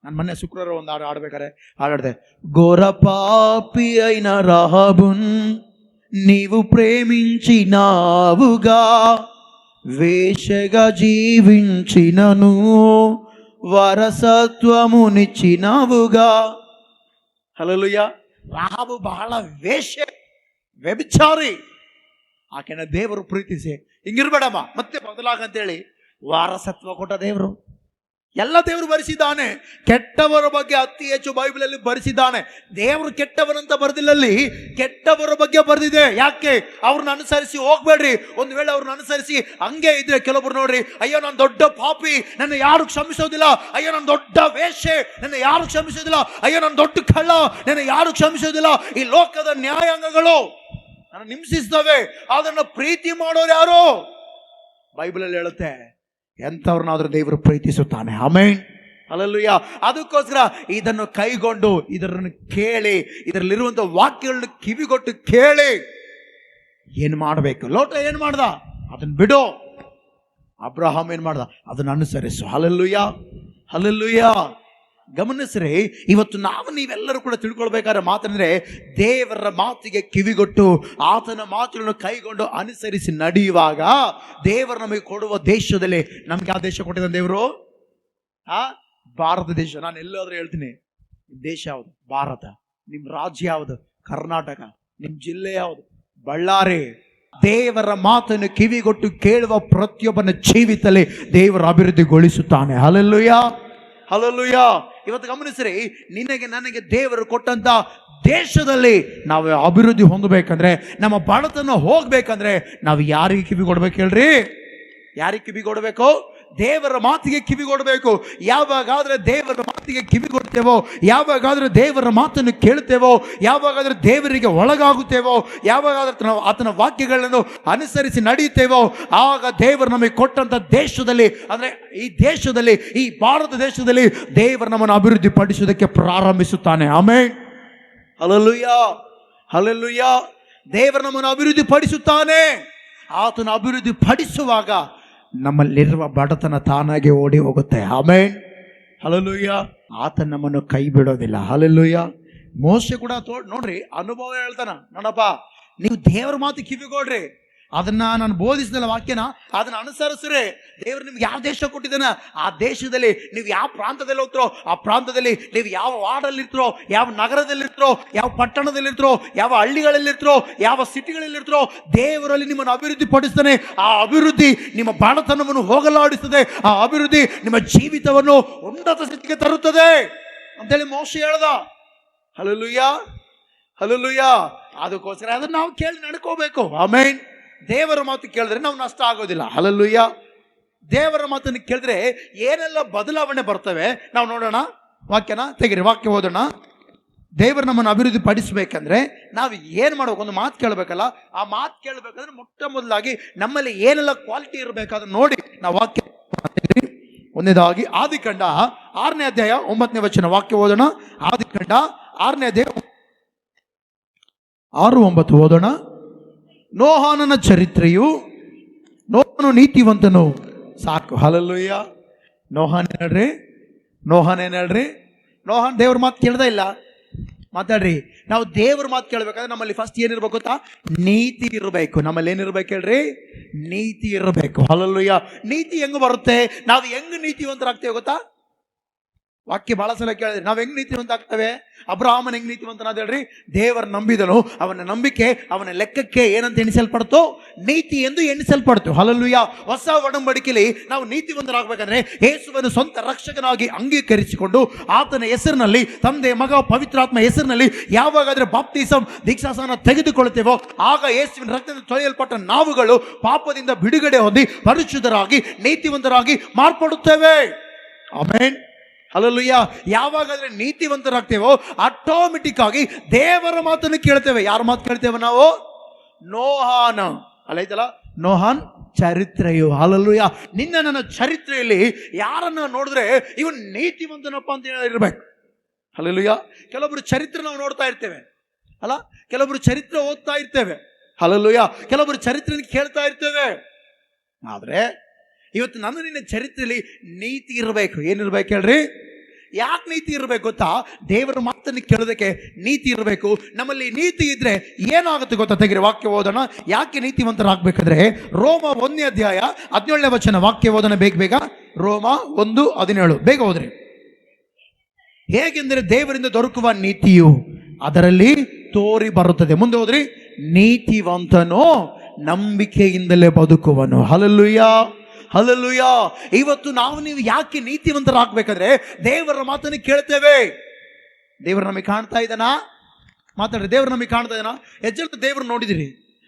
ನಾನು ಮೊನ್ನೆ ಶುಕ್ರವಾರ ಒಂದು ಹಾಡು ಆಡ್ಬೇಕಾರೆ ಹಾಡಿದೆ, ఘోర పాపి అయిన రాహాబున్ నీవు ప్రేమించినావుగా, వేషగా జీవించినను వారసత్వమునిచ్చినావుగా. హల్లెలూయా. ರಾಹಾಬು ಬಹಳ ವ್ಯಭಿಚಾರಿ. ಆಕೆನ ದೇವರು ಪ್ರೀತಿಸಿ ಹಿಂಗಿರ್ಬೇಡಮ್ಮ ಮತ್ತೆ ಬದಲಾಗಂತೇಳಿ ವಾರಸತ್ವ ಕೊಟ್ಟ ದೇವರು. ಎಲ್ಲ ದೇವರು ಬರೆಸಿದ್ದಾನೆ. ಕೆಟ್ಟವರ ಬಗ್ಗೆ ಅತಿ ಹೆಚ್ಚು ಬೈಬಲಲ್ಲಿ ಬರೆಸಿದ್ದಾನೆ. ದೇವರು ಕೆಟ್ಟವರಂತ ಬರೆದಿಲ್ಲಲ್ಲಿ, ಕೆಟ್ಟವರ ಬಗ್ಗೆ ಬರೆದಿದೆ. ಯಾಕೆ? ಅವ್ರನ್ನ ಅನುಸರಿಸಿ ಹೋಗ್ಬೇಡ್ರಿ. ಒಂದು ವೇಳೆ ಅವ್ರನ್ನ ಅನುಸರಿಸಿ ಹಂಗೆ ಇದ್ರೆ, ಕೆಲವೊಬ್ರು ನೋಡ್ರಿ, ಅಯ್ಯೋ ನಾನು ದೊಡ್ಡ ಪಾಪಿ, ನನ್ನ ಯಾರು ಕ್ಷಮಿಸೋದಿಲ್ಲ, ಅಯ್ಯೋ ನಾನು ದೊಡ್ಡ ವೇಶ್ಯೆ, ನನ್ನ ಯಾರು ಕ್ಷಮಿಸೋದಿಲ್ಲ, ಅಯ್ಯೋ ನಾನು ದೊಡ್ಡ ಕಳ್ಳ, ನನ್ನ ಯಾರು ಕ್ಷಮಿಸೋದಿಲ್ಲ. ಈ ಲೋಕದ ನ್ಯಾಯಾಂಗಗಳು ನನ್ನ ಹಿಂಸಿಸ್ತವೆ, ಅದನ್ನ ಪ್ರೀತಿ ಮಾಡೋರು ಯಾರು? ಬೈಬಲಲ್ಲಿ ಹೇಳುತ್ತೆ, ಎಂಥವ್ರನ್ನಾದ್ರೂ ದೇವರು ಪ್ರೀತಿಸುತ್ತಾನೆ. ಆಮೆನ್. ಹಲ್ಲೆಲೂಯಾ. ಅದಕ್ಕೋಸ್ಕರ ಇದನ್ನು ಕೈಗೊಂಡು, ಇದನ್ನು ಕೇಳಿ, ಇದರಲ್ಲಿರುವಂಥ ವಾಕ್ಯಗಳನ್ನ ಕಿವಿಗೊಟ್ಟು ಕೇಳಿ ಏನು ಮಾಡಬೇಕು. ಲೋಟ ಏನು ಮಾಡ್ದ? ಅದನ್ನು ಬಿಡು. ಅಬ್ರಹಾಂ ಏನು ಮಾಡ್ದ? ಅದನ್ನು ಅನುಸರಿಸು. ಹಲ್ಲೆಲೂಯಾ. ಹಲ್ಲೆಲೂಯಾ. ಗಮನಿಸ್ರಿ, ಇವತ್ತು ನಾವು ನೀವೆಲ್ಲರೂ ಕೂಡ ತಿಳ್ಕೊಳ್ಬೇಕಾದ್ರೆ ಮಾತಂದ್ರೆ, ದೇವರ ಮಾತಿಗೆ ಕಿವಿಗೊಟ್ಟು ಆತನ ಮಾತುಗಳನ್ನು ಕೈಗೊಂಡು ಅನುಸರಿಸಿ ನಡೆಯುವಾಗ ದೇವರು ನಮಗೆ ಕೊಡುವ ದೇಶದಲ್ಲಿ, ನಮ್ಗೆ ಯಾವ ದೇಶ ಕೊಟ್ಟಿದ್ದಾನೆ ದೇವರು? ಭಾರತ ದೇಶ. ನಾನು ಎಲ್ಲಾದ್ರೂ ಹೇಳ್ತೀನಿ, ದೇಶ ಯಾವುದು? ಭಾರತ. ನಿಮ್ಮ ರಾಜ್ಯ ಯಾವುದು? ಕರ್ನಾಟಕ. ನಿಮ್ಮ ಜಿಲ್ಲೆ ಯಾವುದು? ಬಳ್ಳಾರಿ. ದೇವರ ಮಾತನ್ನು ಕಿವಿಗೊಟ್ಟು ಕೇಳುವ ಪ್ರತಿಯೊಬ್ಬನ ಜೀವಿತದಲ್ಲಿ ದೇವರು ಅಭಿವೃದ್ಧಿಗೊಳಿಸುತ್ತಾನೆ. ಹಲ್ಲೆಲೂಯಾ. ಹಲ್ಲೆಲೂಯಾ. ಇವತ್ತು ಗಮನಿಸ್ರಿ, ನಿನಗೆ ನನಗೆ ದೇವರು ಕೊಟ್ಟಂತ ದೇಶದಲ್ಲಿ ನಾವು ಅಭಿವೃದ್ಧಿ ಹೊಂದಬೇಕಂದ್ರೆ, ನಮ್ಮ ಬಡತನ ಹೋಗ್ಬೇಕಂದ್ರೆ ನಾವು ಯಾರಿಗೆ ಕಿವಿ ಕೊಡ್ಬೇಕು ಹೇಳ್ರಿ? ಯಾರಿಗೆ ಕಿವಿ ಕೊಡಬೇಕು? ದೇವರ ಮಾತಿಗೆ ಕಿವಿ ಕೊಡಬೇಕು. ಯಾವಾಗಾದ್ರೆ ದೇವರ ಮಾತಿಗೆ ಕಿವಿ ಕೊಡ್ತೇವೋ, ಯಾವಾಗಾದ್ರೆ ದೇವರ ಮಾತನ್ನು ಕೇಳ್ತೇವೋ, ಯಾವಾಗಾದ್ರೆ ದೇವರಿಗೆ ಒಳಗಾಗುತ್ತೇವೋ, ಯಾವಾಗಾದ್ರೆ ನಾವು ಆತನ ವಾಕ್ಯಗಳನ್ನು ಅನುಸರಿಸಿ ನಡೆಯುತ್ತೇವೋ, ಆಗ ದೇವರು ನಮಗೆ ಕೊಟ್ಟಂತ ದೇಶದಲ್ಲಿ, ಅಂದ್ರೆ ಈ ದೇಶದಲ್ಲಿ, ಈ ಭಾರತ ದೇಶದಲ್ಲಿ ದೇವರು ನಮ್ಮನ್ನು ಅಭಿವೃದ್ಧಿ ಪಡಿಸುವುದಕ್ಕೆ ಪ್ರಾರಂಭಿಸುತ್ತಾನೆ. ಆಮೆನ್. ಹಲ್ಲೆಲೂಯಾ. ಹಲ್ಲೆಲೂಯಾ. ದೇವರು ನಮ್ಮನ್ನು ಅಭಿವೃದ್ಧಿ ಪಡಿಸುತ್ತಾನೆ. ಆತನ ಅಭಿವೃದ್ಧಿ ಪಡಿಸುವಾಗ ನಮ್ಮಲ್ಲಿರುವ ಬಡತನ ತಾನಾಗೆ ಓಡಿ ಹೋಗುತ್ತೆ. ಆಮೆನ್. ಹಲ್ಲೆಲೂಯಾ. ಆತ ನಮ್ಮನ್ನು ಕೈ ಬಿಡೋದಿಲ್ಲ. ಹಲ್ಲೆಲೂಯಾ. ಮೋಶೆ ಕೂಡ ನೋಡ್ರಿ, ಅನುಭವ ಹೇಳ್ತಾನ, ನೋಡಪ್ಪ ನೀವು ದೇವರ ಮಾತು ಕಿವಿಗೊಡ್ರಿ, ಅದನ್ನ ನಾನು ಬೋಧಿಸಿದಲ್ಲ ವಾಕ್ಯನ, ಅದನ್ನ ಅನುಸರಿಸ್ರಿ. ದೇವರು ನಿಮ್ಗೆ ಯಾವ ದೇಶ ಕೊಟ್ಟಿದ್ದಾನ, ಆ ದೇಶದಲ್ಲಿ ನೀವು ಯಾವ ಪ್ರಾಂತದಲ್ಲಿ ಹೋಗ್ತಿರೋ, ಆ ಪ್ರಾಂತದಲ್ಲಿ ನೀವು ಯಾವ ವಾರ್ಡಲ್ಲಿರ್ತಿರೋ, ಯಾವ ನಗರದಲ್ಲಿರ್ತಿರೋ, ಯಾವ ಪಟ್ಟಣದಲ್ಲಿರ್ತಿರೋ, ಯಾವ ಹಳ್ಳಿಗಳಲ್ಲಿರ್ತಿರೋ, ಯಾವ ಸಿಟಿಗಳಲ್ಲಿರ್ತಿರೋ, ದೇವರಲ್ಲಿ ನಿಮ್ಮನ್ನು ಅಭಿವೃದ್ಧಿ ಪಡಿಸ್ತಾನೆ. ಆ ಅಭಿವೃದ್ಧಿ ನಿಮ್ಮ ಬಾಳತನವನ್ನು ಹೋಗಲಾಡಿಸ್ತದೆ. ಆ ಅಭಿವೃದ್ಧಿ ನಿಮ್ಮ ಜೀವಿತವನ್ನು ಉನ್ನತ ಸ್ಥಿತಿಗೆ ತರುತ್ತದೆ ಅಂತೇಳಿ ಮೋಶೆ ಹೇಳ್ದ. ಹಲ್ಲೆಲೂಯಾ. ಹಲ್ಲೆಲೂಯಾ. ಅದಕ್ಕೋಸ್ಕರ ಅದನ್ನ ನಾವು ಕೇಳಿ ನಡ್ಕೋಬೇಕು. ಆಮೆನ್. ದೇವರ ಮಾತು ಕೇಳಿದ್ರೆ ನಾವು ನಷ್ಟ ಆಗೋದಿಲ್ಲ. ಹಲ್ಲೆಲೂಯಾ. ದೇವರ ಮಾತನ್ನು ಕೇಳಿದ್ರೆ ಏನೆಲ್ಲ ಬದಲಾವಣೆ ಬರ್ತವೆ ನಾವು ನೋಡೋಣ. ವಾಕ್ಯನ ತೆಗಿರಿ, ವಾಕ್ಯ ಓದೋಣ. ದೇವರು ನಮ್ಮನ್ನು ಅಭಿವೃದ್ಧಿ ಪಡಿಸಬೇಕಂದ್ರೆ ನಾವು ಏನು ಮಾಡಬೇಕು? ಒಂದು ಮಾತು ಕೇಳಬೇಕಲ್ಲ. ಆ ಮಾತು ಕೇಳಬೇಕಂದ್ರೆ ಮೊಟ್ಟ ಮೊದಲಾಗಿ ನಮ್ಮಲ್ಲಿ ಏನೆಲ್ಲ ಕ್ವಾಲಿಟಿ ಇರಬೇಕಾದ್ರೆ ನೋಡಿ ನಾವು ವಾಕ್ಯ. ಒಂದನೇದಾಗಿ ಆದಿಕಾಂಡ 6ನೇ ಅಧ್ಯಾಯ 9ನೇ ವಚನ ವಾಕ್ಯ ಓದೋಣ. ಆದಿಕಾಂಡ 6ನೇ ಅಧ್ಯಾಯ 6-9 ಓದೋಣ. ನೋಹಾನನ ಚರಿತ್ರೆಯು, ನೋಹನು ನೀತಿವಂತನು. ಸಾಕು. ಹಲ್ಲೆಲೂಯಾ. ನೋಹಾನ್ ಹೇಳ್ರಿ, ನೋಹಾನ್ ಏನ್ ಹೇಳ್ರಿ? ನೋಹಾನ್ ದೇವ್ರ ಮಾತು ಕೇಳ್ದ ಇಲ್ಲ? ಮಾತಾಡ್ರಿ. ನಾವು ದೇವ್ರ ಮಾತು ಕೇಳ್ಬೇಕಾದ್ರೆ ನಮ್ಮಲ್ಲಿ ಫಸ್ಟ್ ಏನಿರ್ಬೇಕು ಗೊತ್ತಾ? ನೀತಿ ಇರಬೇಕು. ನಮ್ಮಲ್ಲಿ ಏನಿರ್ಬೇಕು ಹೇಳ್ರಿ? ನೀತಿ ಇರಬೇಕು. ಹಲ್ಲೆಲೂಯಾ. ನೀತಿ ಹೆಂಗ್ ಬರುತ್ತೆ? ನಾವು ಹೆಂಗ್ ನೀತಿವಂತರಾಗ್ತೇವೆ ಗೊತ್ತಾ? ವಾಕ್ಯ ಬಹಳ ಸಲ ಕೇಳಿದ್ರಿ, ನಾವು ಹೆಂಗ್ ನೀತಿವಂತ ಆಗ್ತೇವೆ? ಅಬ್ರಹಾಮನ್ ಹೆಂಗ್ ನೀತಿವಂತನಾದ ಹೇಳ್ರಿ? ದೇವರ ನಂಬಿದನು, ಅವನ ನಂಬಿಕೆ ಅವನ ಲೆಕ್ಕಕ್ಕೆ ಏನಂತ ಎಣಿಸಲ್ಪಡ್ತು? ನೀತಿ ಎಂದು ಎಣಿಸಲ್ಪಡ್ತು. ಹಲ್ಲೆಲೂಯಾ. ಹೊಸ ಒಡಂಬಡಿಕೆಯಲ್ಲಿ ನಾವು ನೀತಿವಂತರಾಗಬೇಕಂದ್ರೆ ಯೇಸುವನ್ನು ಸ್ವಂತ ರಕ್ಷಕನಾಗಿ ಅಂಗೀಕರಿಸಿಕೊಂಡು ಆತನ ಹೆಸರಿನಲ್ಲಿ, ತಂದೆ ಮಗ ಪವಿತ್ರಾತ್ಮ ಹೆಸರಿನಲ್ಲಿ ಯಾವಾಗಾದ್ರೆ ಬಾಪ್ತಿಸಂ ದೀಕ್ಷಾಸ್ನಾನ ತೆಗೆದುಕೊಳ್ಳುತ್ತೇವೋ ಆಗ ಯೇಸುವಿನ ರಕ್ತದಿಂದ ತೊಳೆಯಲ್ಪಟ್ಟ ನಾವುಗಳು ಪಾಪದಿಂದ ಬಿಡುಗಡೆ ಹೊಂದಿ ಪರಿಶುದ್ಧರಾಗಿ ನೀತಿವಂತರಾಗಿ ಮಾರ್ಪಡುತ್ತೇವೆ. ಆಮೆನ್. ಹಲ್ಲೆಲೂಯಾ. ಯಾವಾಗಾದ್ರೆ ನೀತಿವಂತರಾಗ್ತೇವೋ ಆಟೋಮೆಟಿಕ್ ಆಗಿ ದೇವರ ಮಾತನ್ನು ಕೇಳ್ತೇವೆ. ಯಾರ ಮಾತು ಕೇಳ್ತೇವೆ ನಾವು? ನೋಹಾನ ಅಲ್ಲ ಐತಲ್ಲ, ನೋಹಾನ್ ಚರಿತ್ರೆಯು. ಹಲ್ಲೆಲೂಯಾ. ನಿನ್ನ ನನ್ನ ಚರಿತ್ರೆಯಲ್ಲಿ ಯಾರನ್ನ ನೋಡಿದ್ರೆ ಇವನ್ ನೀತಿವಂತನಪ್ಪ ಅಂತ ಹೇಳಿರ್ಬೇಕು. ಹಲ್ಲೆಲೂಯಾ. ಕೆಲವೊಬ್ರು ಚರಿತ್ರೆ ನಾವು ನೋಡ್ತಾ ಇರ್ತೇವೆ ಅಲ್ಲ, ಕೆಲವೊಬ್ರು ಚರಿತ್ರೆ ಓದ್ತಾ ಇರ್ತೇವೆ. ಹಲ್ಲೆಲೂಯಾ. ಕೆಲವೊಬ್ರು ಚರಿತ್ರೆ ಕೇಳ್ತಾ ಇರ್ತೇವೆ. ಆದ್ರೆ ಇವತ್ತು ನನ್ನ ನಿನ್ನ ಚರಿತ್ರೆಯಲ್ಲಿ ನೀತಿ ಇರಬೇಕು. ಏನಿರ್ಬೇಕು ಹೇಳ್ರಿ? ಯಾಕೆ ನೀತಿ ಇರಬೇಕು ಗೊತ್ತಾ? ದೇವರ ಮಾತನ್ನು ಕೇಳೋದಕ್ಕೆ ನೀತಿ ಇರಬೇಕು. ನಮ್ಮಲ್ಲಿ ನೀತಿ ಇದ್ರೆ ಏನಾಗುತ್ತೆ ಗೊತ್ತಾ? ತೆಗಿರಿ ವಾಕ್ಯ ಓದೋಣ. ಯಾಕೆ ನೀತಿವಂತರಾಗಬೇಕಾದ್ರೆ ರೋಮ 1ನೇ ಅಧ್ಯಾಯ 17ನೇ ವಚನ ವಾಕ್ಯ ಓದೋಣ. ಬೇಗ ರೋಮ 1:17 ಬೇಗ ಹೋದ್ರಿ. ಹೇಗೆಂದರೆ ದೇವರಿಂದ ದೊರಕುವ ನೀತಿಯು ಅದರಲ್ಲಿ ತೋರಿ ಬರುತ್ತದೆ. ಮುಂದೆ ಹೋದ್ರಿ. ನೀತಿವಂತನು ನಂಬಿಕೆಯಿಂದಲೇ ಬದುಕುವನು. ಹಲ್ಲೆಲೂಯಾ. ಹಲ್ಲೆಲೂಯಾ. ಇವತ್ತು ನಾವು ನೀವು ಯಾಕೆ ನೀತಿವಂತರಾಗಬೇಕಾದ್ರೆ ದೇವರ ಮಾತನ್ನು ಕೇಳ್ತೇವೆ. ದೇವರು ನಮಗೆ ಕಾಣ್ತಾ ಇದ್ದಾನಾ? ಮಾತಾಡ್ರಿ. ದೇವ್ರು ನಮಗೆ ಕಾಣ್ತಾ ಇದ್ದಾನಾ? ಹೆಚ್ಚು ದೇವ್ರು ನೋಡಿದಿರಿ?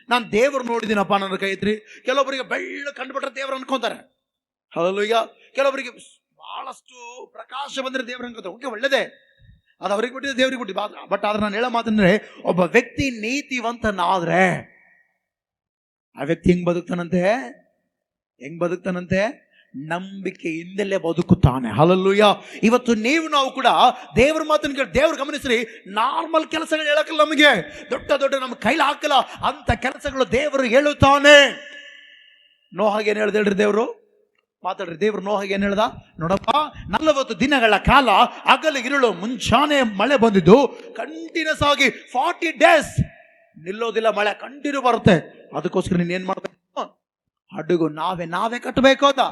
ನಾನು ದೇವ್ರು ನೋಡಿದ್ದೀನಪ್ಪ ನನ್ನ ಕೈ ಐತ್ರಿ. ಕೆಲವೊಬ್ಬರಿಗೆ ಬೆಳ್ಳ ಕಂಡುಬಿಟ್ರೆ ದೇವ್ರು ಅನ್ಕೊಂತಾರೆ. ಹಲ್ಲೆಲೂಯಾ. ಕೆಲವರಿಗೆ ಬಹಳಷ್ಟು ಪ್ರಕಾಶ ಬಂದರೆ ದೇವ್ರು ಅನ್ಕೋತಾರೆ. ಓಕೆ, ಒಳ್ಳೇದೇ, ಅದು ಅವ್ರಿಗೆ ಕೊಟ್ಟಿದ್ದೆ ದೇವ್ರಿಗೆ ಕೊಟ್ಟಿದ್ದು. ಬಟ್ ಆದ್ರೆ ನಾನು ಹೇಳೋ ಮಾತಂದ್ರೆ, ಒಬ್ಬ ವ್ಯಕ್ತಿ ನೀತಿವಂತನಾದ್ರೆ ಆ ವ್ಯಕ್ತಿ ಹೆಂಗ್ ಬದುಕ್ತಾನಂತೆ? ನಂಬಿಕೆಯಿಂದಲೇ ಬದುಕುತ್ತಾನೆ. ಹಲ್ಲೆಲೂಯಾ. ಇವತ್ತು ನಾವು ಕೂಡ ದೇವರ ಮಾತನ್ನು ಕೇಳಿ ದೇವ್ರು ಗಮನಿಸ್ರಿ. ನಾರ್ಮಲ್ ಕೆಲಸಗಳು ಹೇಳಕ್ಕಲ್ಲ, ನಮಗೆ ದೊಡ್ಡ ದೊಡ್ಡ ನಮ್ಮ ಕೈಲಿ ಹಾಕಲ್ಲ ಅಂತ ಕೆಲಸಗಳು ದೇವರು ಹೇಳುತ್ತಾನೆ. ನೋಹಾಗೆ ಏನ್ ಹೇಳ್ದೇಳ್ರಿ ದೇವರು? ಮಾತಾಡ್ರಿ. ದೇವ್ರು ನೋಹಾಗೆ ಏನ್ ಹೇಳ್ದ? ನೋಡಪ್ಪ, 40 ದಿನಗಳ ಕಾಲ ಹಗಲು ಇರುಳು ಮುಂಚಾನೆ ಮಳೆ ಬಂದಿದ್ದು ಕಂಟಿನ್ಯೂಸ್ ಆಗಿ 40 ಡೇಸ್ ನಿಲ್ಲೋದಿಲ್ಲ, ಮಳೆ ಕಂಟಿನ್ಯೂ ಬರುತ್ತೆ. ಅದಕ್ಕೋಸ್ಕರ ನೀನ್ ಏನ್ ಮಾಡ್ಬೇಕು? ಹಡಗು ನಾವೇ ಕಟ್ಟಬೇಕು ಅಂತ.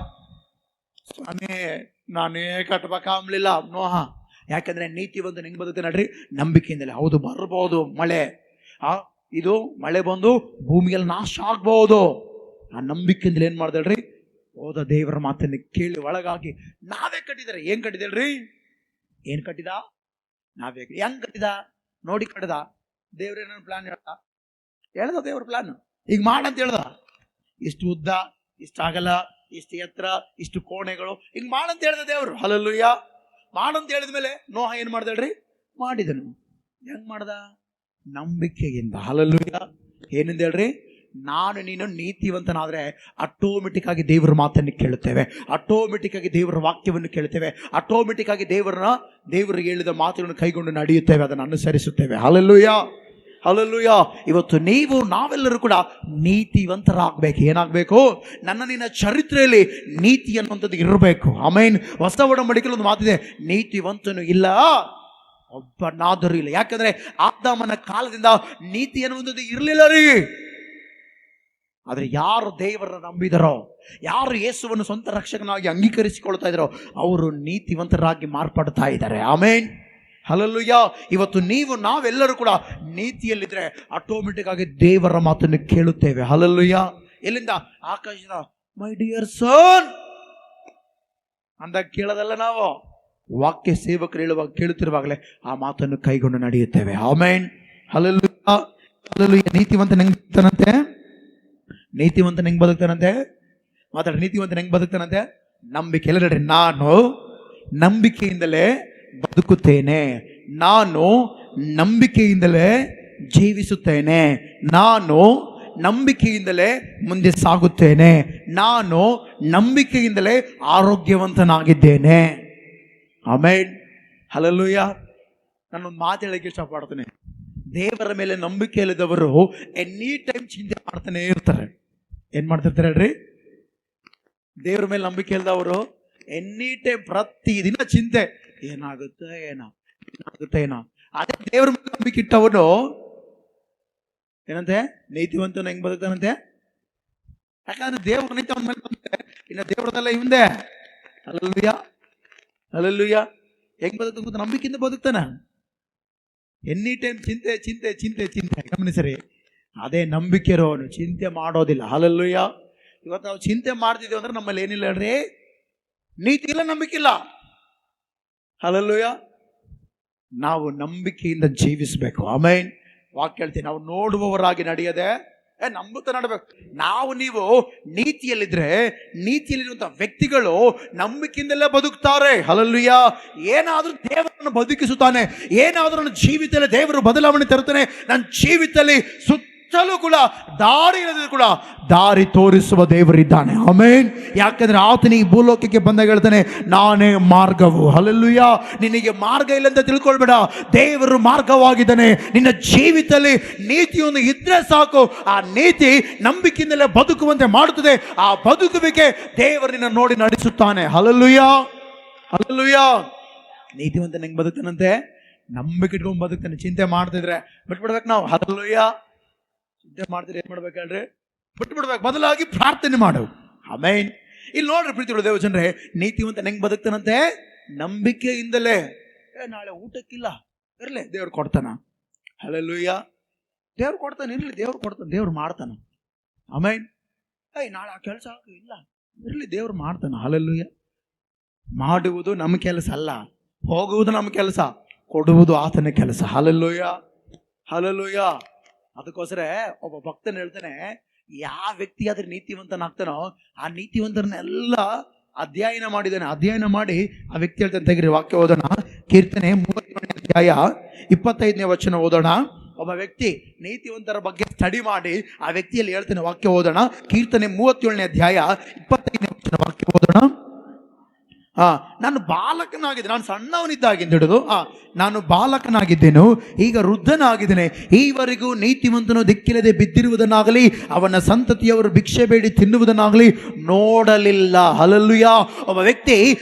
ಸ್ವಾಮಿ, ನಾನೇ ಕಟ್ಟಬೇಕಾಗ್ಲಿಲ್ಲ ನೋಹ. ಯಾಕಂದ್ರೆ ನೀತಿವಂತ ಹೆಂಗ್ ಬದುಕ್ತಾನೆ ನಡ್ರಿ? ನಂಬಿಕೆಯಿಂದಲೇ. ಹೌದು, ಬರ್ಬೋದು ಮಳೆ, ಇದು ಮಳೆ ಬಂದು ಭೂಮಿಯಲ್ಲಿ ನಾಶ ಆಗ್ಬಹುದು. ಆ ನಂಬಿಕೆಯಿಂದಲೇ ಏನ್ ಮಾಡ್ದಲ್ರಿ? ಹೋದ ದೇವರ ಮಾತನ್ನು ಕೇಳಿ ಒಳಗಾಗಿ ನಾವೇ ಕಟ್ಟಿದಾರೆ. ಏನ್ ಕಟ್ಟಿದಲ್ರಿ? ಏನ್ ಕಟ್ಟಿದ? ನಾವೇ. ಹೆಂಗ್ ಕಟ್ಟಿದ? ನೋಡಿ ಕಟ್ಟಿದ. ದೇವ್ರೇನ ಪ್ಲಾನ್ ಹೇಳ್ದ ದೇವ್ರ ಪ್ಲಾನ್ ಈಗ ಮಾಡಂತ ಹೇಳ್ದ. ಇಷ್ಟು ಉದ್ದ, ಇಷ್ಟು ಅಗಲ, ಇಷ್ಟು ಎತ್ತರ, ಇಷ್ಟು ಕೋಣೆಗಳು, ಹಿಂಗ್ ಮಾಡಂತ ಹೇಳ್ದ ದೇವ್ರು. ಹಲ್ಲೆಲೂಯಾ. ಮಾಡಂತ ಹೇಳಿದ್ಮೇಲೆ ನೋಹ ಏನ್ ಮಾಡ್ದಲ್ರಿ? ಮಾಡಿದನು. ಹೆಂಗ್ ಮಾಡ್ದ? ನಂಬಿಕೆಯಿಂದ. ಹಲ್ಲೆಲೂಯಾ. ಏನಿಂದ ಹೇಳ್ರಿ? ನಾನು ನೀನು ನೀತಿವಂತನಾದ್ರೆ ಆಟೋಮೆಟಿಕ್ ಆಗಿ ದೇವರ ಮಾತನ್ನು ಕೇಳುತ್ತೇವೆ, ಆಟೋಮೆಟಿಕ್ ಆಗಿ ದೇವರ ವಾಕ್ಯವನ್ನು ಕೇಳುತ್ತೇವೆ, ಆಟೋಮೆಟಿಕ್ ಆಗಿ ದೇವರು ಹೇಳಿದ ಮಾತುಗಳನ್ನು ಕೈಗೊಂಡು ನಡೆಯುತ್ತೇವೆ, ಅದನ್ನು ಅನುಸರಿಸುತ್ತೇವೆ. ಹಲ್ಲೆಲೂಯಾ. ಹಲ್ಲೆಲೂಯಾ. ಇವತ್ತು ನಾವೆಲ್ಲರೂ ಕೂಡ ನೀತಿವಂತರಾಗಬೇಕು. ಏನಾಗಬೇಕು? ನನ್ನ ನಿನ್ನ ಚರಿತ್ರೆಯಲ್ಲಿ ನೀತಿ ಅನ್ನುವಂಥದ್ದು ಇರಬೇಕು. ಆಮೇನ್. ಹೊಸ ಒಡಂಬಡಿಕೆಯಲ್ಲಿ ಒಂದು ಮಾತಿದೆ, ನೀತಿವಂತನು ಇಲ್ಲ, ಒಬ್ಬನಾದರೂ ಇಲ್ಲ. ಯಾಕಂದ್ರೆ ಆದಾಮನ ಕಾಲದಿಂದ ನೀತಿ ಅನ್ನುವಂಥದ್ದು ಇರಲಿಲ್ಲ ರೀ. ಆದರೆ ಯಾರು ದೇವರನ್ನು ನಂಬಿದರೋ, ಯಾರು ಯೇಸುವನ್ನು ಸ್ವಂತ ರಕ್ಷಕನಾಗಿ ಅಂಗೀಕರಿಸಿಕೊಳ್ತಾ ಇದ್ದಾರೋ ಅವರು ನೀತಿವಂತರಾಗಿ ಮಾರ್ಪಡ್ತಾ ಇದ್ದಾರೆ. ಆಮೇನ್. ಹಲ್ಲೆಲೂಯಾ. ಇವತ್ತು ನಾವೆಲ್ಲರೂ ಕೂಡ ನೀತಿಯಲ್ಲಿದ್ರೆ ಆಟೋಮೆಟಿಕ್ ಆಗಿ ದೇವರ ಮಾತನ್ನು ಕೇಳುತ್ತೇವೆ. ಹಲ್ಲೆಲೂಯಾ. ಎಲ್ಲಿಂದ? ಆಕಾಶದ ಮೈ ಡಿಯರ್ ಸನ್ ಅಂದಾಗ ಕೇಳೋದಲ್ಲ, ನಾವು ವಾಕ್ಯ ಸೇವಕರು ಹೇಳುವಾಗ ಕೇಳುತ್ತಿರುವಾಗಲೇ ಆ ಮಾತನ್ನು ಕೈಗೊಂಡು ನಡೆಯುತ್ತೇವೆ. ಆಮೇನ್. ಹಲ್ಲೆಲೂಯಾ. ಹಲ್ಲೆಲೂಯಾ. ನೀತಿವಂತನ ಹೆಂಗ್ ಬದುಕ್ತಾನಂತೆ? ಮಾತಾಡ. ನೀತಿವಂತನ ಹೆಂಗ್ ಬದುಕ್ತಾನಂತೆ? ನಂಬಿಕೆ. ಎಲ್ಲ ಹೇಳ್ರಿ, ನಾನು ನಂಬಿಕೆಯಿಂದಲೇ ಬದುಕುತ್ತೇನೆ, ನಾನು ನಂಬಿಕೆಯಿಂದಲೇ ಜೀವಿಸುತ್ತೇನೆ, ನಾನು ನಂಬಿಕೆಯಿಂದಲೇ ಮುಂದೆ ಸಾಗುತ್ತೇನೆ, ನಾನು ನಂಬಿಕೆಯಿಂದಲೇ ಆರೋಗ್ಯವಂತನಾಗಿದ್ದೇನೆ. Amen, hallelujah. ನಾನೊಂದು ಮಾತು ಹೇಳಕ್ಕೆ ಇಷ್ಟಪಡ್ತೇನೆ. ದೇವರ ಮೇಲೆ ನಂಬಿಕೆ ಇಲ್ಲದವರು ಎನಿ ಟೈಮ್ ಚಿಂತೆ ಮಾಡ್ತಾನೆ ಇರ್ತಾರೆ. ಏನ್ ಮಾಡ್ತಿರ್ತಾರೆ ಹೇಳ್ರಿ? ದೇವರ ಮೇಲೆ ನಂಬಿಕೆ ಇಲ್ಲದವರು ಎನಿ ಟೈಮ್ ಪ್ರತಿದಿನ ಚಿಂತೆ, ಏನಾಗುತ್ತೆ ಏನೋ. ಅದೇ ದೇವರ ಮೇಲೆ ನಂಬಿಕೆ ಇಟ್ಟವನು ಏನಂತೆ, ನೀತಿವಂತನ ಹೆಂಗ್ ಬದುಕ್ತಾನಂತೆ? ಯಾಕಂದ್ರೆ ದೇವ್ರ ನೀತಿ ಅವನ ಮೇಲೆ ಬಂದ್ರೆ ಇನ್ನು ದೇವ್ರದೆಲ್ಲ ಇವಂದೆ. ಹಲ್ಲೆಲೂಯಾ. ಹೆಂಗ್ ಬದುಕ? ನಂಬಿಕೆಯಿಂದ ಬದುಕ್ತಾನ. ಎನಿ ಟೈಮ್ ಚಿಂತೆ. ಗಮನಿಸರಿ, ಅದೇ ನಂಬಿಕೆ ಇರೋನು ಚಿಂತೆ ಮಾಡೋದಿಲ್ಲ. ಹಲ್ಲೆಲೂಯಾ. ಇವತ್ತು ನಾವು ಚಿಂತೆ ಮಾಡ್ತಿದ್ದೀವಿ ಅಂದ್ರೆ ನಮ್ಮಲ್ಲಿ ಏನಿಲ್ಲ ಹೇಳ್ರಿ, ನೀತಿ ಇಲ್ಲ, ನಂಬಿಕೆ ಇಲ್ಲ. ಹಲ್ಲೆಲೂಯಾ. ನಾವು ನಂಬಿಕೆಯಿಂದ ಜೀವಿಸಬೇಕು. ಆಮೆನ್. ವಾಕ್ಯ ಹೇಳ್ತೀನಿ, ನಾವು ನೋಡುವವರಾಗಿ ನಡೆಯದೆ ನಂಬುತ್ತಾ ನಡಬೇಕು. ನೀವು ನೀತಿಯಲ್ಲಿದ್ರೆ, ನೀತಿಯಲ್ಲಿರುವಂತಹ ವ್ಯಕ್ತಿಗಳು ನಂಬಿಕೆಯಿಂದಲೇ ಬದುಕ್ತಾರೆ. ಹಲ್ಲೆಲೂಯಾ. ಏನಾದ್ರೂ ದೇವರನ್ನು ಬದುಕಿಸುತ್ತಾನೆ, ಏನಾದ್ರೂ ನನ್ನ ಜೀವಿತದಲ್ಲಿ ದೇವರು ಬದಲಾವಣೆ ತರುತ್ತಾನೆ. ನನ್ನ ಜೀವಿತದಲ್ಲಿ ಸುತ್ತಲೂ ಕೂಡ ದಾರಿ ಇಲ್ಲದಿದ್ರು ಕೂಡ ದಾರಿ ತೋರಿಸುವ ದೇವರಿದ್ದಾನೆ. ಆಮೆನ್. ಯಾಕಂದ್ರೆ ಆತನ ಈ ಭೂಲೋಕಕ್ಕೆ ಬಂದಾಗ ಹೇಳ್ತಾನೆ, ನಾನೇ ಮಾರ್ಗವು. ಹಲ್ಲೆಲೂಯಾ. ನಿನಗೆ ಮಾರ್ಗ ಇಲ್ಲ ಅಂತ ತಿಳ್ಕೊಳ್ಬೇಡ, ದೇವರು ಮಾರ್ಗವಾಗಿದ್ದಾನೆ. ನಿನ್ನ ಜೀವಿತದಲ್ಲಿ ನೀತಿಯನ್ನು ಇದ್ರೆ ಸಾಕು, ಆ ನೀತಿ ನಂಬಿಕೆಯಿಂದಲೇ ಬದುಕುವಂತೆ ಮಾಡುತ್ತದೆ. ಆ ಬದುಕುವಿಕೆ ದೇವರು ನಿನ್ನ ನೋಡಿ ನಡೆಸುತ್ತಾನೆ. ಹಲ್ಲೆಲೂಯಾ. ನೀತಿವಂತ ಹೆಂಗ್ ಬದುಕ್ತಾನಂತೆ? ನಂಬಿಕೆ ಇಟ್ಕೊಂಡು ಬದುಕ್ತಾನೆ. ಚಿಂತೆ ಮಾಡ್ತಿದ್ರೆ ಬಿಟ್ಬಿಡ್ಬೇಕು ನಾವು. ಹಲ್ಲೆಲೂಯಾ. ಚಿಂತೆ ಮಾಡ್ತಿದ್ರೆ ಏನ್ ಮಾಡ್ಬೇಕು ಹೇಳ್ರಿ? ಬಿಟ್ಬಿಡ್ಬೇಕು. ಬದಲಾಗಿ ಪ್ರಾರ್ಥನೆ ಮಾಡು. ಆಮೆನ್. ಇಲ್ಲಿ ನೋಡ್ರಿ ಪ್ರೀತಿಗಳು ದೇವಜನರೇ, ನೀತಿವಂತ ಹೆಂಗ್ ಬದುಕ್ತಾನಂತೆ? ನಂಬಿಕೆಯಿಂದಲೇ. ನಾಳೆ ಊಟಕ್ಕಿಲ್ಲ ಇರ್ಲಿ, ದೇವ್ರು ಕೊಡ್ತಾನ. ಹಲ್ಲೆಲೂಯಾ. ದೇವ್ರು ಕೊಡ್ತಾನೆ, ಇರ್ಲಿ, ದೇವ್ರು ಕೊಡ್ತಾನೆ, ದೇವ್ರು ಮಾಡ್ತಾನ. ಆಮೆನ್. ನಾಳೆ ಆ ಕೆಲಸ ಇಲ್ಲ ಇರ್ಲಿ, ದೇವ್ರು ಮಾಡ್ತಾನ. ಹಲ್ಲೆಲೂಯಾ. ಮಾಡುವುದು ನಮ್ಮ ಕೆಲಸ ಅಲ್ಲ, ಹೋಗುವುದು ನಮ್ಮ ಕೆಲಸ, ಕೊಡುವುದು ಆತನ ಕೆಲಸ. ಹಲ್ಲೆಲೂಯಾ. ಅದಕ್ಕೋಸ್ಕರ ಒಬ್ಬ ಭಕ್ತನ ಹೇಳ್ತಾನೆ, ಯಾವ ವ್ಯಕ್ತಿ ಆದ್ರೆ ನೀತಿವಂತನಾಗ್ತಾನೋ ಆ ನೀತಿವಂತರನ್ನೆಲ್ಲ ಅಧ್ಯಯನ ಮಾಡಿ ಆ ವ್ಯಕ್ತಿ ಹೇಳ್ತಾನೆ. ತೆಗಿರಿ ವಾಕ್ಯ ಓದೋಣ. ಕೀರ್ತನೆ 37ನೇ ಅಧ್ಯಾಯ 25ನೇ ವಚನ ಓದೋಣ. ಒಬ್ಬ ವ್ಯಕ್ತಿ ನೀತಿವಂತರ ಬಗ್ಗೆ ಸ್ಟಡಿ ಮಾಡಿ ಆ ವ್ಯಕ್ತಿಯಲ್ಲಿ ಹೇಳ್ತಾನೆ. ವಾಕ್ಯ ಓದೋಣ. ಕೀರ್ತನೆ 37ನೇ ಅಧ್ಯಾಯ 25ನೇ ವಚನ ವಾಕ್ಯ ಓದೋಣ. ನಾನು ಬಾಲಕನಾಗಿದ್ದೆ, ನಾನು ಸಣ್ಣವನಿದ್ದಾಗಿಂದ ಹಿಡಿದು ನಾನು ಬಾಲಕನಾಗಿದ್ದೇನು, ಈಗ ವೃದ್ಧನಾಗಿದ್ದೇನೆ, ಈವರೆಗೂ ನೀತಿವಂತನು ದಿಕ್ಕಿಲ್ಲದೆ ಬಿದ್ದಿರುವುದನ್ನಾಗಲಿ ಅವನ ಸಂತತಿಯವರು ಭಿಕ್ಷೆ ಬೇಡಿ ತಿನ್ನುವುದನ್ನಾಗಲಿ ನೋಡಲಿಲ್ಲ. ಹಲ್ಲೆಲೂಯಾ. ಒಬ್ಬ ವ್ಯಕ್ತಿ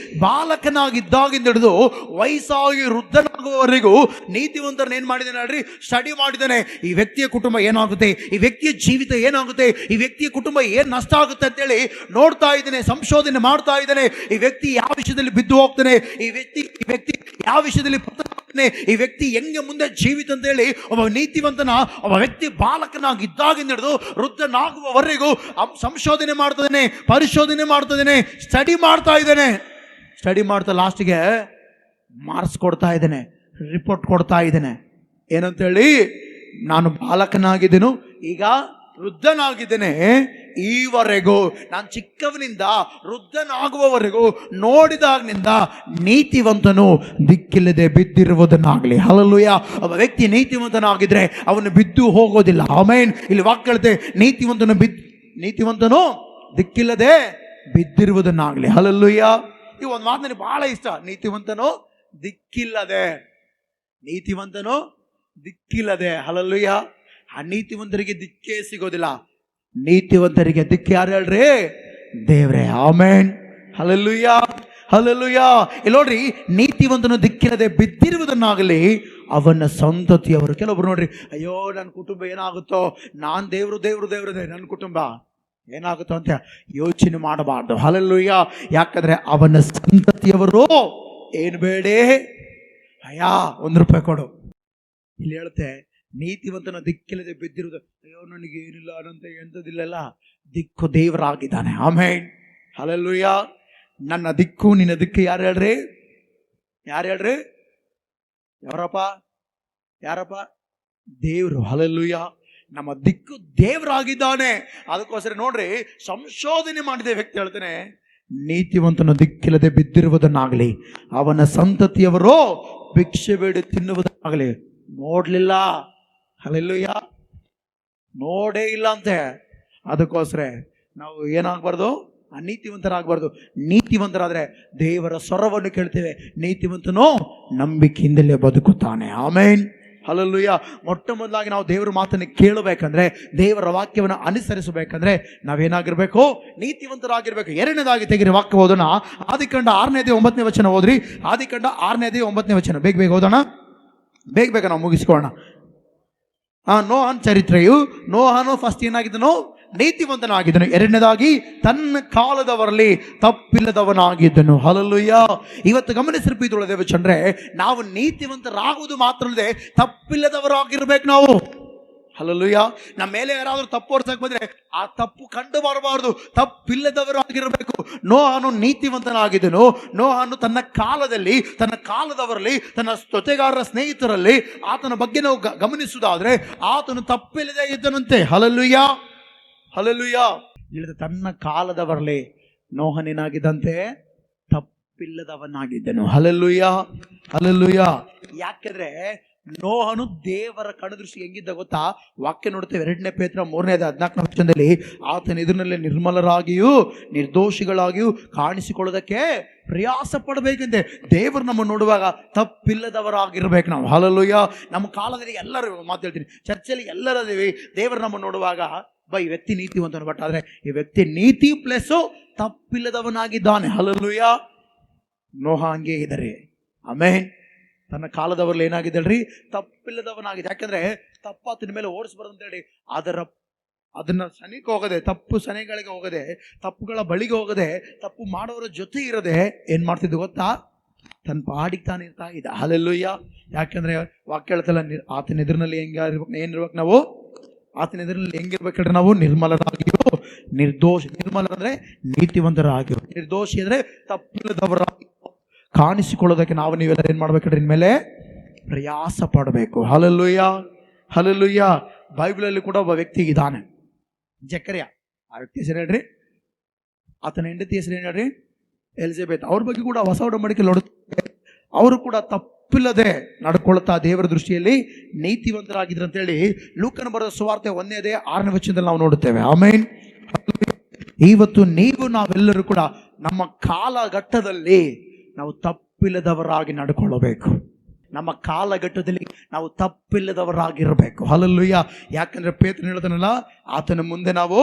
ಬಾಲಕನಾಗಿದ್ದಾಗಿಂದ ಹಿಡಿದು ವಯಸ್ಸಾಗಿ ವೃದ್ಧನಾಗುವವರೆಗೂ ನೀತಿವಂತರನ್ನ ಏನ್ ಮಾಡಿದ್ದಾನೆ ಹೇಳ್ರಿ? ಸ್ಟಡಿ ಮಾಡಿದ್ದಾನೆ. ಈ ವ್ಯಕ್ತಿಯ ಕುಟುಂಬ ಏನಾಗುತ್ತೆ, ಈ ವ್ಯಕ್ತಿಯ ಜೀವಿತ ಏನಾಗುತ್ತೆ, ಈ ವ್ಯಕ್ತಿಯ ಕುಟುಂಬ ಏನ್ ನಷ್ಟ ಆಗುತ್ತೆ ಅಂತೇಳಿ ನೋಡ್ತಾ ಇದ್ದೇನೆ, ಸಂಶೋಧನೆ ಮಾಡ್ತಾ ಇದ್ದೇನೆ. ಈ ವ್ಯಕ್ತಿ ಯಾವ ವಿಷಯದಲ್ಲಿ ಬಿದ್ದು ಹೋಗ್ತಾನೆ, ಈ ವ್ಯಕ್ತಿ ಯಾವ ವಿಷಯದಲ್ಲಿ ಪತನವಾಗ್ತಾನೆ, ಈ ವ್ಯಕ್ತಿ ಹೆಂಗೆ ಮುಂದೆ ಜೀವಿತ ಅಂತ ಹೇಳಿ ಒಬ್ಬ ನೀತಿವಂತನ ಒಬ್ಬ ವ್ಯಕ್ತಿ ಬಾಲಕನಾಗಿದ್ದಾಗಿಂದ ಹಿಡಿದು ವೃದ್ಧನಾಗುವವರೆಗೂ ಸಂಶೋಧನೆ ಮಾಡ್ತಾನೆ, ಪರಿಶೋಧನೆ ಮಾಡ್ತಾನೆ, ಸ್ಟಡಿ ಮಾಡ್ತಾ ಲಾಸ್ಟ್ಗೆ ಮಾರ್ಕ್ಸ್ ಕೊಡ್ತಾ ಇದ್ದೇನೆ, ರಿಪೋರ್ಟ್ ಕೊಡ್ತಾ ಇದ್ದೇನೆ. ಏನಂತೇಳಿ? ನಾನು ಬಾಲಕನಾಗಿದ್ದೇನು, ಈಗ ವೃದ್ಧನಾಗಿದ್ದೇನೆ, ಈವರೆಗೂ ನಾನು ಚಿಕ್ಕವನಿಂದ ವೃದ್ಧನಾಗುವವರೆಗೂ ನೋಡಿದಾಗಿನಿಂದ ನೀತಿವಂತನು ದಿಕ್ಕಿಲ್ಲದೆ ಬಿದ್ದಿರುವುದನ್ನಾಗಲಿ. ಹಲ್ಲೆಲೂಯಾ. ಒಬ್ಬ ವ್ಯಕ್ತಿ ನೀತಿವಂತನಾಗಿದ್ರೆ ಅವನು ಬಿದ್ದು ಹೋಗೋದಿಲ್ಲ. ಆಮೆನ್. ಇಲ್ಲಿ ವಾಕ್ಯ ಹೇಳುತ್ತೆ, ನೀತಿವಂತನು ದಿಕ್ಕಿಲ್ಲದೆ ಬಿದ್ದಿರುವುದನ್ನಾಗಲಿ. ಹಲ್ಲೆಲೂಯಾ. ಈ ಒಂದು ಮಾತು ನನಗೆ ಬಹಳ ಇಷ್ಟ. ನೀತಿವಂತನು ದಿಕ್ಕಿಲ್ಲದೆ. ಹಲ್ಲೆಲೂಯಾ. ಆ ನೀತಿವಂತರಿಗೆ ದಿಕ್ಕೇ ಸಿಗೋದಿಲ್ಲ. ನೀತಿವಂತರಿಗೆ ದಿಕ್ಕು ಯಾರು ಹೇಳ್ರಿ? ದೇವ್ರೇ. ಆಮೆನ್. ಹಲ್ಲೆಲೂಯಾ. ಇಲ್ಲಿ ನೋಡ್ರಿ, ನೀತಿವಂತನು ದಿಕ್ಕಿಲ್ಲದೆ ಬಿದ್ದಿರುವುದನ್ನಾಗಲಿ ಅವನ ಸಂತತಿಯವರು. ಕೆಲವೊಬ್ರು ನೋಡ್ರಿ, ಅಯ್ಯೋ ನನ್ನ ಕುಟುಂಬ ಏನಾಗುತ್ತೋ, ನಾನು ದೇವ್ರದೇ ನನ್ನ ಕುಟುಂಬ ಏನಾಗುತ್ತೋ ಅಂತ ಯೋಚನೆ ಮಾಡಬಾರ್ದು. ಹಲ್ಲೆಲೂಯಾ. ಯಾಕಂದ್ರೆ ಅವನ ಸಂತತಿಯವರು ಏನು ಬೇಡಿ, ಅಯ್ಯ ₹1 ಕೊಡು. ಇಲ್ಲಿ ಹೇಳುತ್ತೆ, ನೀತಿವಂತನ ದಿಕ್ಕಿಲ್ಲದೆ ಬಿದ್ದಿರುವುದು, ಅಯ್ಯೋ ನನಗೆ ಏನಿಲ್ಲ ಅನ್ನಂತ ಎಂಥದಿಲ್ಲ, ದಿಕ್ಕು ದೇವರಾಗಿದ್ದಾನೆ. ಆಮೆನ್. ಹಲ್ಲೆಲೂಯಾ. ನನ್ನ ದಿಕ್ಕು ನಿನ್ನ ದಿಕ್ಕು ಯಾರು ಹೇಳ್ರಿ? ಯಾರಪ್ಪ? ದೇವರು. ಹಲ್ಲೆಲೂಯಾ. ನಮ್ಮ ದಿಕ್ಕು ದೇವರಾಗಿದ್ದಾನೆ. ಅದಕ್ಕೋಸ್ಕರ ನೋಡ್ರಿ, ಸಂಶೋಧನೆ ಮಾಡಿದ ವ್ಯಕ್ತಿ ಹೇಳ್ತಾನೆ, ನೀತಿವಂತನ ದಿಕ್ಕಿಲ್ಲದೆ ಬಿದ್ದಿರುವುದನ್ನಾಗಲಿ ಅವನ ಸಂತತಿಯವರು ಭಿಕ್ಷೆ ಬೇಡಿ ತಿನ್ನುವುದನ್ನಾಗಲಿ ನೋಡ್ಲಿಲ್ಲ. ಹಲ್ಲೆಲೂಯಾ, ನೋಡೇ ಇಲ್ಲ ಅಂತೆ. ಅದಕ್ಕೋಸ್ಕರ ನಾವು ಏನಾಗಬಾರ್ದು, ಅನೀತಿವಂತರಾಗಬಾರ್ದು. ನೀತಿವಂತರಾದ್ರೆ ದೇವರ ಸ್ವರವನ್ನು ಕೇಳ್ತೇವೆ. ನೀತಿವಂತನು ನಂಬಿಕೆಯಿಂದಲೇ ಬದುಕುತ್ತಾನೆ. ಆಮೇನ್, ಹಲ್ಲೆಲೂಯಾ. ಮೊಟ್ಟ ಮೊದಲಾಗಿ ನಾವು ದೇವರ ಮಾತನ್ನು ಕೇಳಬೇಕಂದ್ರೆ, ದೇವರ ವಾಕ್ಯವನ್ನು ಅನುಸರಿಸಬೇಕಂದ್ರೆ ನಾವೇನಾಗಿರ್ಬೇಕು, ನೀತಿವಂತರಾಗಿರ್ಬೇಕು. ಎರಡನೇದಾಗಿ ತೆಗಿರಿ ವಾಕ್ಯ ಓದೋಣ. ಆದಿಕಾಂಡ 6ನೇ ವಚನ ಓದ್ರಿ. ಆದಿಕಾಂಡ 6ನೇ ವಚನ. ಬೇಗ ಓದೋಣ, ಬೇಗ ನಾವು ಮುಗಿಸ್ಕೊಳ್ಳೋಣ. ನೋಹನ್ ಚರಿತ್ರೆಯು, ನೋಹನು ಫಸ್ಟ್ ಏನಾಗಿದ್ದನು, ನೀತಿವಂತನಾಗಿದ್ದನು. ಎರಡನೇದಾಗಿ ತನ್ನ ಕಾಲದವರಲ್ಲಿ ತಪ್ಪಿಲ್ಲದವನಾಗಿದ್ದನು. ಹಲ್ಲೆಲೂಯಾ. ಇವತ್ತು ಗಮನಿಸಿರ್ಬಿದ್ದೊಳದೇವೆ ಚಂದ್ರೆ, ನಾವು ನೀತಿವಂತರಾಗುವುದು ಮಾತ್ರ ಅಲ್ಲದೆ ತಪ್ಪಿಲ್ಲದವರಾಗಿರ್ಬೇಕು ನಾವು. ಹಲ್ಲೆಲೂಯಾ. ನಮ್ಮ ಮೇಲೆ ಯಾರಾದರೂ ತಪ್ಪು ಹೊರಸಕ್ಕೆ ಬಂದ್ರೆ ಆ ತಪ್ಪು ಕಂಡು ಬರಬಾರದು, ತಪ್ಪಿಲ್ಲದವರಾಗಿರಬೇಕು. ನೋಹನು ನೀತಿವಂತನಾಗಿದ್ದನು. ನೋಹನು ತನ್ನ ಕಾಲದವರಲ್ಲಿ ತನ್ನ ಜೊತೆಗಾರರ ಸ್ನೇಹಿತರಲ್ಲಿ ಆತನ ಬಗ್ಗೆ ನಾವು ಗಮನಿಸುವುದಾದ್ರೆ ಆತನು ತಪ್ಪಿಲ್ಲದೆ ಇದ್ದನಂತೆ. Hallelujah, hallelujah. ಇಲ್ಲದ ತನ್ನ ಕಾಲದವರಲ್ಲಿ ನೋಹನೇನಾಗಿದ್ದಂತೆ, ತಪ್ಪಿಲ್ಲದವನಾಗಿದ್ದನು. Hallelujah, hallelujah. ಯಾಕೆಂದ್ರೆ ನೋಹನು ದೇವರ ಕಣ್ಣದೃಷ್ಟಿ ಹೆಂಗಿದ್ದ ಗೊತ್ತಾ? ವಾಕ್ಯ ನೋಡ್ತೇವೆ 2 ಪೇತ್ರ 3:14 ವಚನದಲ್ಲಿ, ಆತನ ಎದುರಿನಲ್ಲಿ ನಿರ್ಮಲರಾಗಿಯೂ ನಿರ್ದೋಷಿಗಳಾಗಿಯೂ ಕಾಣಿಸಿಕೊಳ್ಳೋದಕ್ಕೆ ಪ್ರಯಾಸ ಪಡಬೇಕಂತೆ. ದೇವರು ನಮ್ಮನ್ನು ನೋಡುವಾಗ ತಪ್ಪಿಲ್ಲದವರಾಗಿರ್ಬೇಕು ನಾವು. ಹಲ್ಲೆಲೂಯಾ. ನಮ್ಮ ಕಾಲದಲ್ಲಿ ಎಲ್ಲರೂ ಮಾತಾಡ್ತೀನಿ, ಚರ್ಚೆಯಲ್ಲಿ ಎಲ್ಲರದೇವಿ. ದೇವರು ನಮ್ಮನ್ನು ನೋಡುವಾಗ ಈ ವ್ಯಕ್ತಿ ನೀತಿವಂತನು, ಬಟ್ ಆದರೆ ಈ ವ್ಯಕ್ತಿ ನೀತಿ ಪ್ಲಸ್ ತಪ್ಪಿಲ್ಲದವನಾಗಿದ್ದಾನೆ. ಹಲ್ಲೆಲೂಯಾ. ನೋಹ ಹಂಗೆ ಇದ್ದಾರೆ. ಆಮೇನ್. ತನ್ನ ಕಾಲದವರಲ್ಲಿ ಏನಾಗಿದ್ದಲ್ರಿ, ತಪ್ಪಿಲ್ಲದವನಾಗಿದೆ. ಯಾಕಂದ್ರೆ ತಪ್ಪು ಆತನ ಮೇಲೆ ಓಡಿಸ್ಬಾರ್ದು ಅಂತೇಳಿ ಅದನ್ನ ಸನಿಗೆ ಹೋಗದೆ, ತಪ್ಪು ಸನೆಗಳಿಗೆ ಹೋಗದೆ, ತಪ್ಪುಗಳ ಬಳಿಗೆ ಹೋಗದೆ, ತಪ್ಪು ಮಾಡೋರ ಜೊತೆ ಇರದೆ ಏನ್ ಮಾಡ್ತಿದ್ದು ಗೊತ್ತಾ? ತನ್ನ ಪಾಡಿಗೆ ತಾನು ಇರ್ತಾ ಇದ್ದ. ಹಲ್ಲೆಲೂಯಾ. ಯಾಕಂದ್ರೆ ವಾಕ್ಯ ಹೇಳ್ತಲ್ಲ, ಆತನ ಎದುರಿನಲ್ಲಿ ಏನಿರ್ಬೇಕು ನಾವು, ಆತನ ಎದುರಿನಲ್ಲಿ ಹೆಂಗಿರ್ಬೇಕಂದ್ರೆ ನಾವು ನಿರ್ಮಲರಾಗಿಯೋ ನಿರ್ಮಲ ಅಂದ್ರೆ ನೀತಿವಂತರಾಗಿರೋ, ನಿರ್ದೋಷಿ ಅಂದ್ರೆ ತಪ್ಪಿಲ್ಲದವರಾಗಿ ಕಾಣಿಸಿಕೊಳ್ಳೋದಕ್ಕೆ ನೀವೆಲ್ಲ ಏನ್ ಮಾಡ್ಬೇಕಂದ್ರೆ ಇನ್ಮೇಲೆ ಪ್ರಯಾಸ ಪಡಬೇಕು. Hallelujah, hallelujah. ಬೈಬಲಲ್ಲಿ ಕೂಡ ಒಬ್ಬ ವ್ಯಕ್ತಿ ಇದ್ದಾನೆ, ಜಕರ್ಯ. ಆ ವ್ಯಕ್ತಿ ಹೆಸರು ಹೇಳ್ರಿ, ಆತನ ಹೆಂಡತಿ ಹೆಸರು ಏನ್ ಹೇಳ್ರಿ, ಎಲಿಜಬೆತ್. ಅವ್ರ ಬಗ್ಗೆ ಕೂಡ ಹೊಸ ಒಡಂಬಡಿಕೆ ನೋಡುತ್ತೆ. ಅವರು ಕೂಡ ತಪ್ಪಿಲ್ಲದೆ ನಡ್ಕೊಳ್ತಾ ದೇವರ ದೃಷ್ಟಿಯಲ್ಲಿ ನೀತಿವಂತರಾಗಿದ್ರು ಅಂತೇಳಿ ಲೂಕನ ಬರೆದ ಸುವಾರ್ತೆ 1:6 ವಚನದಲ್ಲಿ ನಾವು ನೋಡುತ್ತೇವೆ. ಆಮೇನ್. ಇವತ್ತು ನಾವೆಲ್ಲರೂ ಕೂಡ ನಮ್ಮ ಕಾಲಘಟ್ಟದಲ್ಲಿ ನಾವು ತಪ್ಪಿಲ್ಲದವರಾಗಿ ನಡ್ಕೊಳ್ಳಬೇಕು. ನಮ್ಮ ಕಾಲಘಟ್ಟದಲ್ಲಿ ನಾವು ತಪ್ಪಿಲ್ಲದವರಾಗಿರಬೇಕು. ಹಲ್ಲೆಲೂಯಾ. ಯಾಕಂದ್ರೆ ಪೇತ್ರನು ಹೇಳ್ತಾನಲ್ಲ, ಆತನ ಮುಂದೆ ನಾವು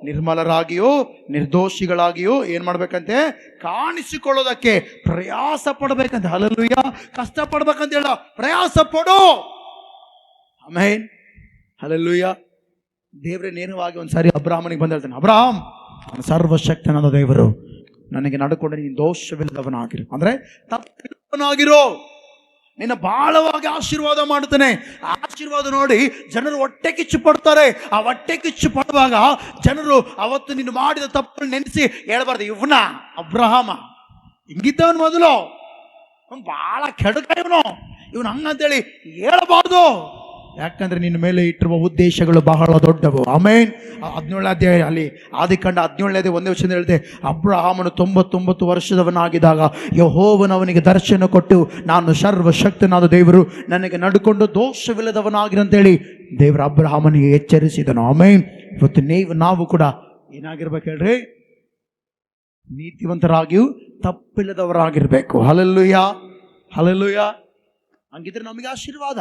ನಿರ್ಮಲರಾಗಿಯೋ ನಿರ್ದೋಷಿಗಳಾಗಿಯೋ ಏನ್ ಮಾಡ್ಬೇಕಂತೆ, ಕಾಣಿಸಿಕೊಳ್ಳೋದಕ್ಕೆ ಪ್ರಯಾಸ ಪಡಬೇಕಂತೆ. ಹಲ್ಲೆಲೂಯಾ. ಕಷ್ಟ ಪಡ್ಬೇಕಂತ ಹೇಳ, ಪ್ರಯಾಸ ಪಡು. ಆಮೇನ್, ಹಲ್ಲೆಲೂಯಾ. ದೇವರೇ ನೇರವಾಗಿ ಒಂದ್ಸಾರಿ ಅಬ್ರಾಹ್ಮನಿಗೆ ಬಂದು ಹೇಳ್ತಾನೆ, ಅಬ್ರಾಹಂ, ಸರ್ವಶಕ್ತನಾದ ದೇವರು ನನಗೆ ನಡ್ಕೊಂಡು ನೀನು ದೋಷವಿಲ್ಲದವನಾಗಿರು, ಅಂದ್ರೆ ತಪ್ಪಿಲ್ಲದವನಾಗಿರೋ, ನಿನ್ನ ಬಹಳವಾಗಿ ಆಶೀರ್ವಾದ ಮಾಡುತ್ತಾನೆ. ಆಶೀರ್ವಾದ ನೋಡಿ ಜನರು ಹೊಟ್ಟೆ ಕಿಚ್ಚು ಪಡ್ತಾರೆ. ಆ ಹೊಟ್ಟೆ ಕಿಚ್ಚು ಪಡುವಾಗ ಜನರು ಅವತ್ತು ನೀನು ಮಾಡಿದ ತಪ್ಪನ್ನು ನೆನೆಸಿ ಹೇಳ್ಬಾರ್ದು, ಇವನ ಅಬ್ರಹಾಮ ಹಿಂಗಿದ್ದವನು, ಮೊದಲು ಬಹಳ ಕೆಡಕ ಇವನು ಹಂಗಂತೇಳಿ ಹೇಳಬಾರ್ದು. ಯಾಕಂದ್ರೆ ನಿನ್ನ ಮೇಲೆ ಇಟ್ಟಿರುವ ಉದ್ದೇಶಗಳು ಬಹಳ ದೊಡ್ಡವು. ಆಮೇನ್. 17ನೇ ಅಧ್ಯಾಯ ಅಲ್ಲಿ ಆದಿಕಾಂಡ 17ನೇ 1 ವಚನ ಹೇಳ್ತೆ, ಅಬ್ರಹಾಮನು 99 ವರ್ಷದವನಾಗಿದ್ದಾಗ ಯೆಹೋವನು ಅವನಿಗೆ ದರ್ಶನ ಕೊಟ್ಟು, ನಾನು ಸರ್ವಶಕ್ತನಾದ ದೇವರು, ನನಗೆ ನಡ್ಕೊಂಡು ದೋಷವಿಲ್ಲದವನಾಗಿರಂತೇಳಿ ದೇವರ ಅಬ್ರಹಾಮನಿಗೆ ಎಚ್ಚರಿಸಿದನು. ಆಮೇನ್. ಇವತ್ತು ನಾವು ಕೂಡ ಏನಾಗಿರ್ಬೇಕು ಹೇಳ್ರಿ, ನೀತಿವಂತರಾಗಿಯೂ ತಪ್ಪಿಲ್ಲದವರಾಗಿರ್ಬೇಕು. Hallelujah, hallelujah. ಹಂಗಿದ್ರೆ ನಮಗೆ ಆಶೀರ್ವಾದ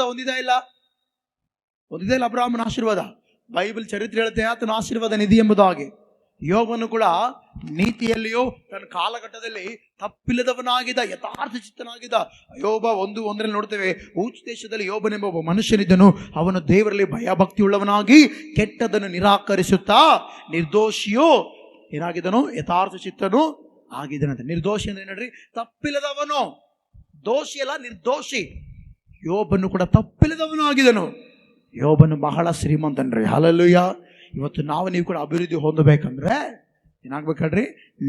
ಹೊಂದಿದೆ ಇಲ್ಲ ಅಬ್ರಹಾಮನ ಆಶೀರ್ವಾದ. ಬೈಬಲ್ ಚರಿತ್ರೆ ಹೇಳುತ್ತೆ, ಆತನ ಆಶೀರ್ವಾದ ನಿಧಿ ಎಂಬುದಾಗಿ. ಯೋಬನು ಕೂಡ ನೀತಿಯಲ್ಲಿಯೋ ತನ್ನ ಕಾಲಘಟ್ಟದಲ್ಲಿ ತಪ್ಪಿಲ್ಲದವನಾಗಿದ್ದ, ಯಥಾರ್ಥ ಚಿತ್ತನಾಗಿದ್ದ. ಯೋಬ 1:1 ನೋಡ್ತೇವೆ, ಊಚ್ ದೇಶದಲ್ಲಿ ಯೋಬನೆಂಬ ಒಬ್ಬ ಮನುಷ್ಯನಿದ್ದನು. ಅವನು ದೇವರಲ್ಲಿ ಭಯಭಕ್ತಿ ಉಳ್ಳವನಾಗಿ ಕೆಟ್ಟದನ್ನು ನಿರಾಕರಿಸುತ್ತಾ ನಿರ್ದೋಷಿಯೋ ಏನಾಗಿದ್ದನು, ಯಥಾರ್ಥ ಚಿತ್ತನು ಆಗಿದ್ದನಂತೆ. ನಿರ್ದೋಷಿ ಅಂದ್ರೆ ನೋಡ್ರಿ, ತಪ್ಪಿಲ್ಲದವನು. ದೋಷಿ ಅಲ್ಲ, ನಿರ್ದೋಷಿ. ಯೋಬನು ಕೂಡ ತಪ್ಪಿಲ್ಲದವನು ಆಗಿದನು. ಯೋಬನು ಬಹಳ ಶ್ರೀಮಂತನ್ರಿ. ಹಲ್ಲೆಲೂಯಾ. ಇವತ್ತು ನೀವು ಕೂಡ ಅಭಿವೃದ್ಧಿ ಹೊಂದಬೇಕಂದ್ರೆ ಏನಾಗ್ಬೇಕಲ್ರಿ,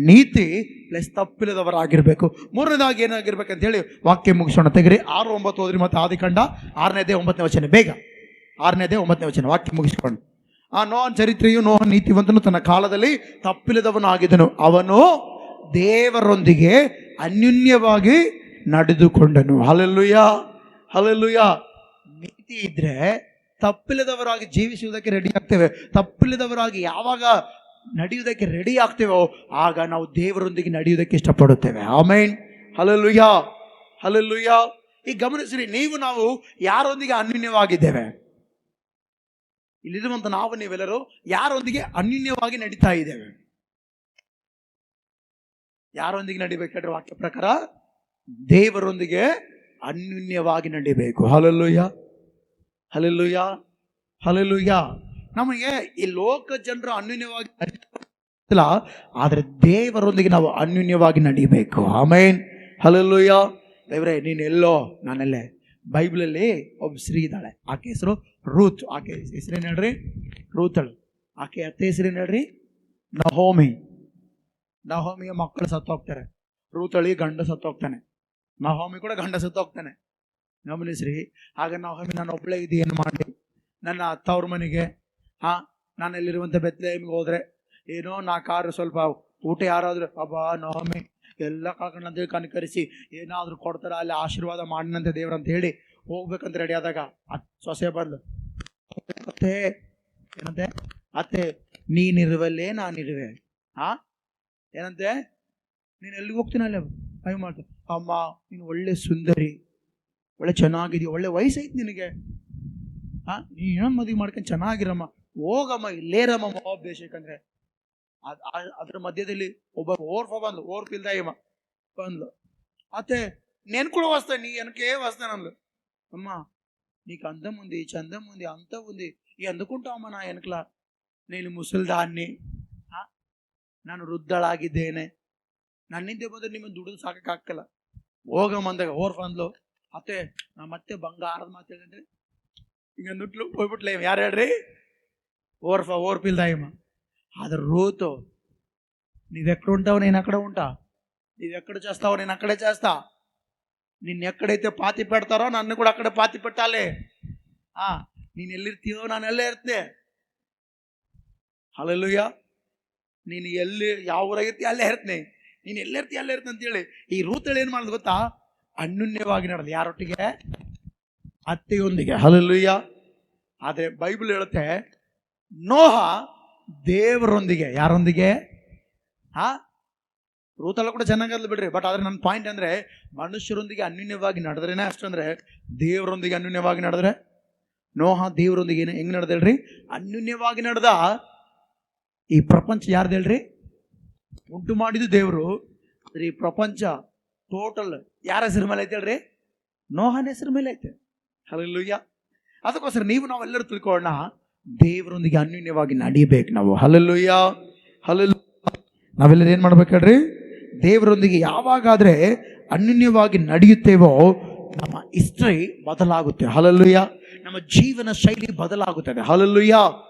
ನೀತಿ ಪ್ಲಸ್ ತಪ್ಪಿಲ್ಲದವರಾಗಿರ್ಬೇಕು. ಮೂರನೇದಾಗಿ ಏನಾಗಿರ್ಬೇಕಂತ ಹೇಳಿ ವಾಕ್ಯ ಮುಗಿಸೋಣ. ತೆಗ್ರಿ 6:9 ಹೋದ್ರಿ. ಮತ್ತೆ ಆದಿಕಾಂಡ 6:9 ವಚನ, ಬೇಗ 6:9 ವಚನ ವಾಕ್ಯ ಮುಗಿಸ್ಕೊಂಡು. ಆ ನೋಹನ ಚರಿತ್ರೆಯು, ನೋಹನ ನೀತಿವಂತನು ತನ್ನ ಕಾಲದಲ್ಲಿ ತಪ್ಪಿಲ್ಲದವನಾಗಿದ್ದನು. ಅವನು ದೇವರೊಂದಿಗೆ ಅನ್ಯೋನ್ಯವಾಗಿ ನಡೆದುಕೊಂಡನು. ಹಲ್ಲೆಲೂಯಾ. ಹಲ್ಲೆಲೂಯ. ನೀತಿ ಇದ್ರೆ ತಪ್ಪಿಲ್ಲದವರಾಗಿ ಜೀವಿಸುವುದಕ್ಕೆ ರೆಡಿ ಆಗ್ತೇವೆ. ತಪ್ಪಿಲ್ಲದವರಾಗಿ ಯಾವಾಗ ನಡೆಯುವುದಕ್ಕೆ ರೆಡಿ ಆಗ್ತೇವೋ ಆಗ ನಾವು ದೇವರೊಂದಿಗೆ ನಡೆಯುವುದಕ್ಕೆ ಇಷ್ಟಪಡುತ್ತೇವೆ. ಆಮೆನ್. Hallelujah, hallelujah. ಈಗ ಗಮನಿಸ್ರಿ, ನಾವು ಯಾರೊಂದಿಗೆ ಅನ್ಯೋನ್ಯವಾಗಿದ್ದೇವೆ? ಇಲ್ಲಿರುವಂತ ನಾವು ನೀವೆಲ್ಲರೂ ಯಾರೊಂದಿಗೆ ಅನ್ಯೋನ್ಯವಾಗಿ ನಡೀತಾ ಇದ್ದೇವೆ? ಯಾರೊಂದಿಗೆ ನಡಿಬೇಕಾದ್ರೆ ವಾಕ್ಯ ಪ್ರಕಾರ ದೇವರೊಂದಿಗೆ ಅನ್ಯೋನ್ಯವಾಗಿ ನಡಿಬೇಕು. Hallelujah, hallelujah, hallelujah. ನಮಗೆ ಈ ಲೋಕ ಜನರು ಅನ್ಯೋನ್ಯವಾಗಿ ನಡೀತಿಲ್ಲ, ಆದರೆ ದೇವರೊಂದಿಗೆ ನಾವು ಅನ್ಯೋನ್ಯವಾಗಿ ನಡಿಬೇಕು. ಆಮೇನ್, ಹಲ್ಲೆಲೂಯ. ದೇವರೇ ನೀನು ಎಲ್ಲೋ ನಾನೆಲ್ಲೇ. ಬೈಬಲಲ್ಲಿ ಒಬ್ಬ ಸ್ತ್ರೀ ಇದ್ದಾಳೆ, ಆಕೆ ಹೆಸರು ರೂತ್. ಆಕೆ ಹೆಸರೇನು ಹೇಳ್ರಿ? ರೂತಳು. ಆಕೆ ಅತ್ತೆ ಹೆಸರೇನು ಹೇಳ್ರಿ? ನಹೋಮಿ. ನಹೋಮಿಯ ಮಕ್ಕಳು ಸತ್ತೋಗ್ತಾರೆ. ರೂತಳಿ ಗಂಡ ಸತ್ತೋಗ್ತಾನೆ. ನಹೋಮಿ ಕೂಡ ಗಂಡ ಸತ್ತೋಗ್ತಾನೆ. ಗಮನಿಸ್ರಿ, ಆಗ ನಹೋಮಿ ನಾನು ಒಬ್ಬಳೇ ಇದು ಏನು ಮಾಡಿ ನನ್ನ ತವ್ರ ಮನೆಗೆ ನಾನೆಲ್ಲಿರುವಂಥ ಬೆತ್ಲೆಹೇಮಿಗೆ ಹೋದ್ರೆ ಏನೋ ಕಾರು ಸ್ವಲ್ಪ ಊಟ ಯಾರಾದರೂ ಅಬ್ಬಾ ನಹೋಮಿ ಎಲ್ಲ ಕಳ್ಕೊಂಡಂತೇಳಿ ಕನಿಕರಿಸಿ ಏನಾದರೂ ಕೊಡ್ತಾರ, ಅಲ್ಲಿ ಆಶೀರ್ವಾದ ಮಾಡಿನಂತೆ ದೇವ್ರ ಅಂತ ಹೇಳಿ ಹೋಗ್ಬೇಕಂತ ರೆಡಿ ಆದಾಗ ಸೊಸೆ ಬಂದು ಅತ್ತೆ ಏನಂತೆ, ಅತ್ತೆ ನೀನಿರುವಲ್ಲೇ ನಾನಿರುವೆ. ಏನಂತೆ, ನೀನು ಎಲ್ಲಿಗೆ ಹೋಗ್ತೀನಿ ಅಲ್ಲೇ ಕೈ ಮಾಡ್ತ. ಅಮ್ಮ ನೀನು ಒಳ್ಳೆ ಸುಂದರಿ, ಒಳ್ಳೆ ಚೆನ್ನಾಗಿದೆಯಾ, ಒಳ್ಳೆ ವಯಸ್ಸೈತಿ ನಿನಗೆ, ನೀನು ಮದುವೆ ಮಾಡ್ಕೊಂಡು ಚೆನ್ನಾಗಿರಮ್ಮ, ಹೋಗಮ್ಮ ಇಲ್ಲೇರಮ್ಮ ಮೋಬ್ ದೇಶಕ್ಕಂದ್ರೆ. ಅದ್ರ ಮಧ್ಯದಲ್ಲಿ ಒಬ್ಬ ಓರ್ಪಿಲ್ದಾಯಮ್ಮ ಬಂದ್ಲು. ಅತ್ತೆ ನೆನ್ಕೊಳು ವಸ್ತ ನೀ ಎನಕೆ ವಸ್ತಾನ ಅಂದ್ಲು. ಅಮ್ಮ నీకు అందం ఉంది, చందం ఉంది, అంత ఉంది, ఎందుకుంటావమ్మా నా వెనకల? నేను ಮುಸಲ್ದಾನ್ನಿ, ನಾನು ವೃದ್ಧಳಾಗಿದ್ದೇನೆ, ನನ್ನಿಂದ ಬಂದ್ರೆ ನಿಮ್ಮನ್ನು ದುಡಿದು ಸಾಕಾಗಲ್ಲ, ಹೋಗಮ್ಮಂದಾಗ ಓರ್ಫಂದ್ಲು. ಅತ್ತೆ ನಾ ಮತ್ತೆ ಬಂಗಾರದ ಮಾತು ಹೇಳಿದ್ರೆ ಈಗ ನುಟ್ಲು ಹೋಗ್ಬಿಟ್ಲೆ. ಯಾರು ಹೇಳ್ರಿ? ఓర్పిల్దాయమ్మ. అది రూతు, నీవెక్కడ ఉంటావు నేను అక్కడ ఉంటా, నీవెక్కడ చేస్తావు నేను అక్కడే చేస్తా, నిన్ను ఎక్కడైతే పాతి పెడతారో నన్ను కూడా అక్కడే పాతి పెట్టాలి. ನೀನು ಎಲ್ಲಿರ್ತೀಯೋ ನಾನು ಎಲ್ಲೇ ಇರ್ತೇನೆ. ಹಲ್ಲೆಲೂಯ. ನೀನು ಎಲ್ಲಿ ಯಾವ ಊರಾಗಿರ್ತೀಯ ಅಲ್ಲೇ ಇರ್ತೇನೆ, ನೀನು ಎಲ್ಲಿರ್ತೀಯ ಅಲ್ಲೇ ಇರ್ತೇನೆ ಅಂತೇಳಿ ಈ ರೂತಳು ಏನು ಮಾಡೋದು ಗೊತ್ತಾ? ಅನ್ಯೋನ್ಯವಾಗಿ ನಡೆದು. ಯಾರೊಟ್ಟಿಗೆ? ಅತ್ತೆಯೊಂದಿಗೆ. ಹಲ್ಲೆಲೂಯ. ಆದರೆ ಬೈಬಲ್ ಹೇಳುತ್ತೆ ನೋಹ ದೇವರೊಂದಿಗೆ. ಯಾರೊಂದಿಗೆ? ರೂತಲ್ಲ ಕೂಡ ಚೆನ್ನಾಗಲ್ಲ ಬಿಡ್ರಿ. ಬಟ್ ಆದ್ರೆ ನನ್ನ ಪಾಯಿಂಟ್ ಅಂದ್ರೆ ಮನುಷ್ಯರೊಂದಿಗೆ ಅನ್ಯೋನ್ಯವಾಗಿ ನಡೆದ್ರೇನೆ ಅಷ್ಟಂದ್ರೆ, ದೇವರೊಂದಿಗೆ ಅನ್ಯೋನ್ಯವಾಗಿ ನಡೆದ್ರೆ. ನೋಹ ದೇವರೊಂದಿಗೆ ಹೆಂಗ್ ನಡೆದೇಳ್ರಿ? ಅನ್ಯೋನ್ಯವಾಗಿ ನಡೆದ. ಈ ಪ್ರಪಂಚ ಯಾರ್ದೇಳ್ರಿ? ಉಂಟು ಮಾಡಿದ್ದು ದೇವರು. ಈ ಪ್ರಪಂಚ ಟೋಟಲ್ ಯಾರ ಹೆಸರು ಮೇಲೆ ಐತೆ ಹೇಳ್ರಿ? ನೋಹನ ಹೆಸರು ಮೇಲೆ ಐತೆ. ಹಲ್ಲೆಲೂಯ. ಅದಕ್ಕೋಸ್ಕರ ನಾವೆಲ್ಲರೂ ತಿಳ್ಕೊಳ್ಳೋಣ, ದೇವರೊಂದಿಗೆ ಅನ್ಯೋನ್ಯವಾಗಿ ನಡಿಬೇಕು ನಾವು. Hallelujah, hallelujah. ನಾವೆಲ್ಲರೂ ಏನ್ ಮಾಡ್ಬೇಕು ಹೇಳ್ರಿ? ದೇವರೊಂದಿಗೆ ಯಾವಾಗಾದ್ರೆ ಅನ್ಯೋನ್ಯವಾಗಿ ನಡೆಯುತ್ತೇವೋ ನಮ್ಮ ಹಿಸ್ಟ್ರಿ ಬದಲಾಗುತ್ತೆ. ಹಲ್ಲೆಲೂಯ. ನಮ್ಮ ಜೀವನ ಶೈಲಿ ಬದಲಾಗುತ್ತದೆ. ಹಲ್ಲೆಲೂಯ.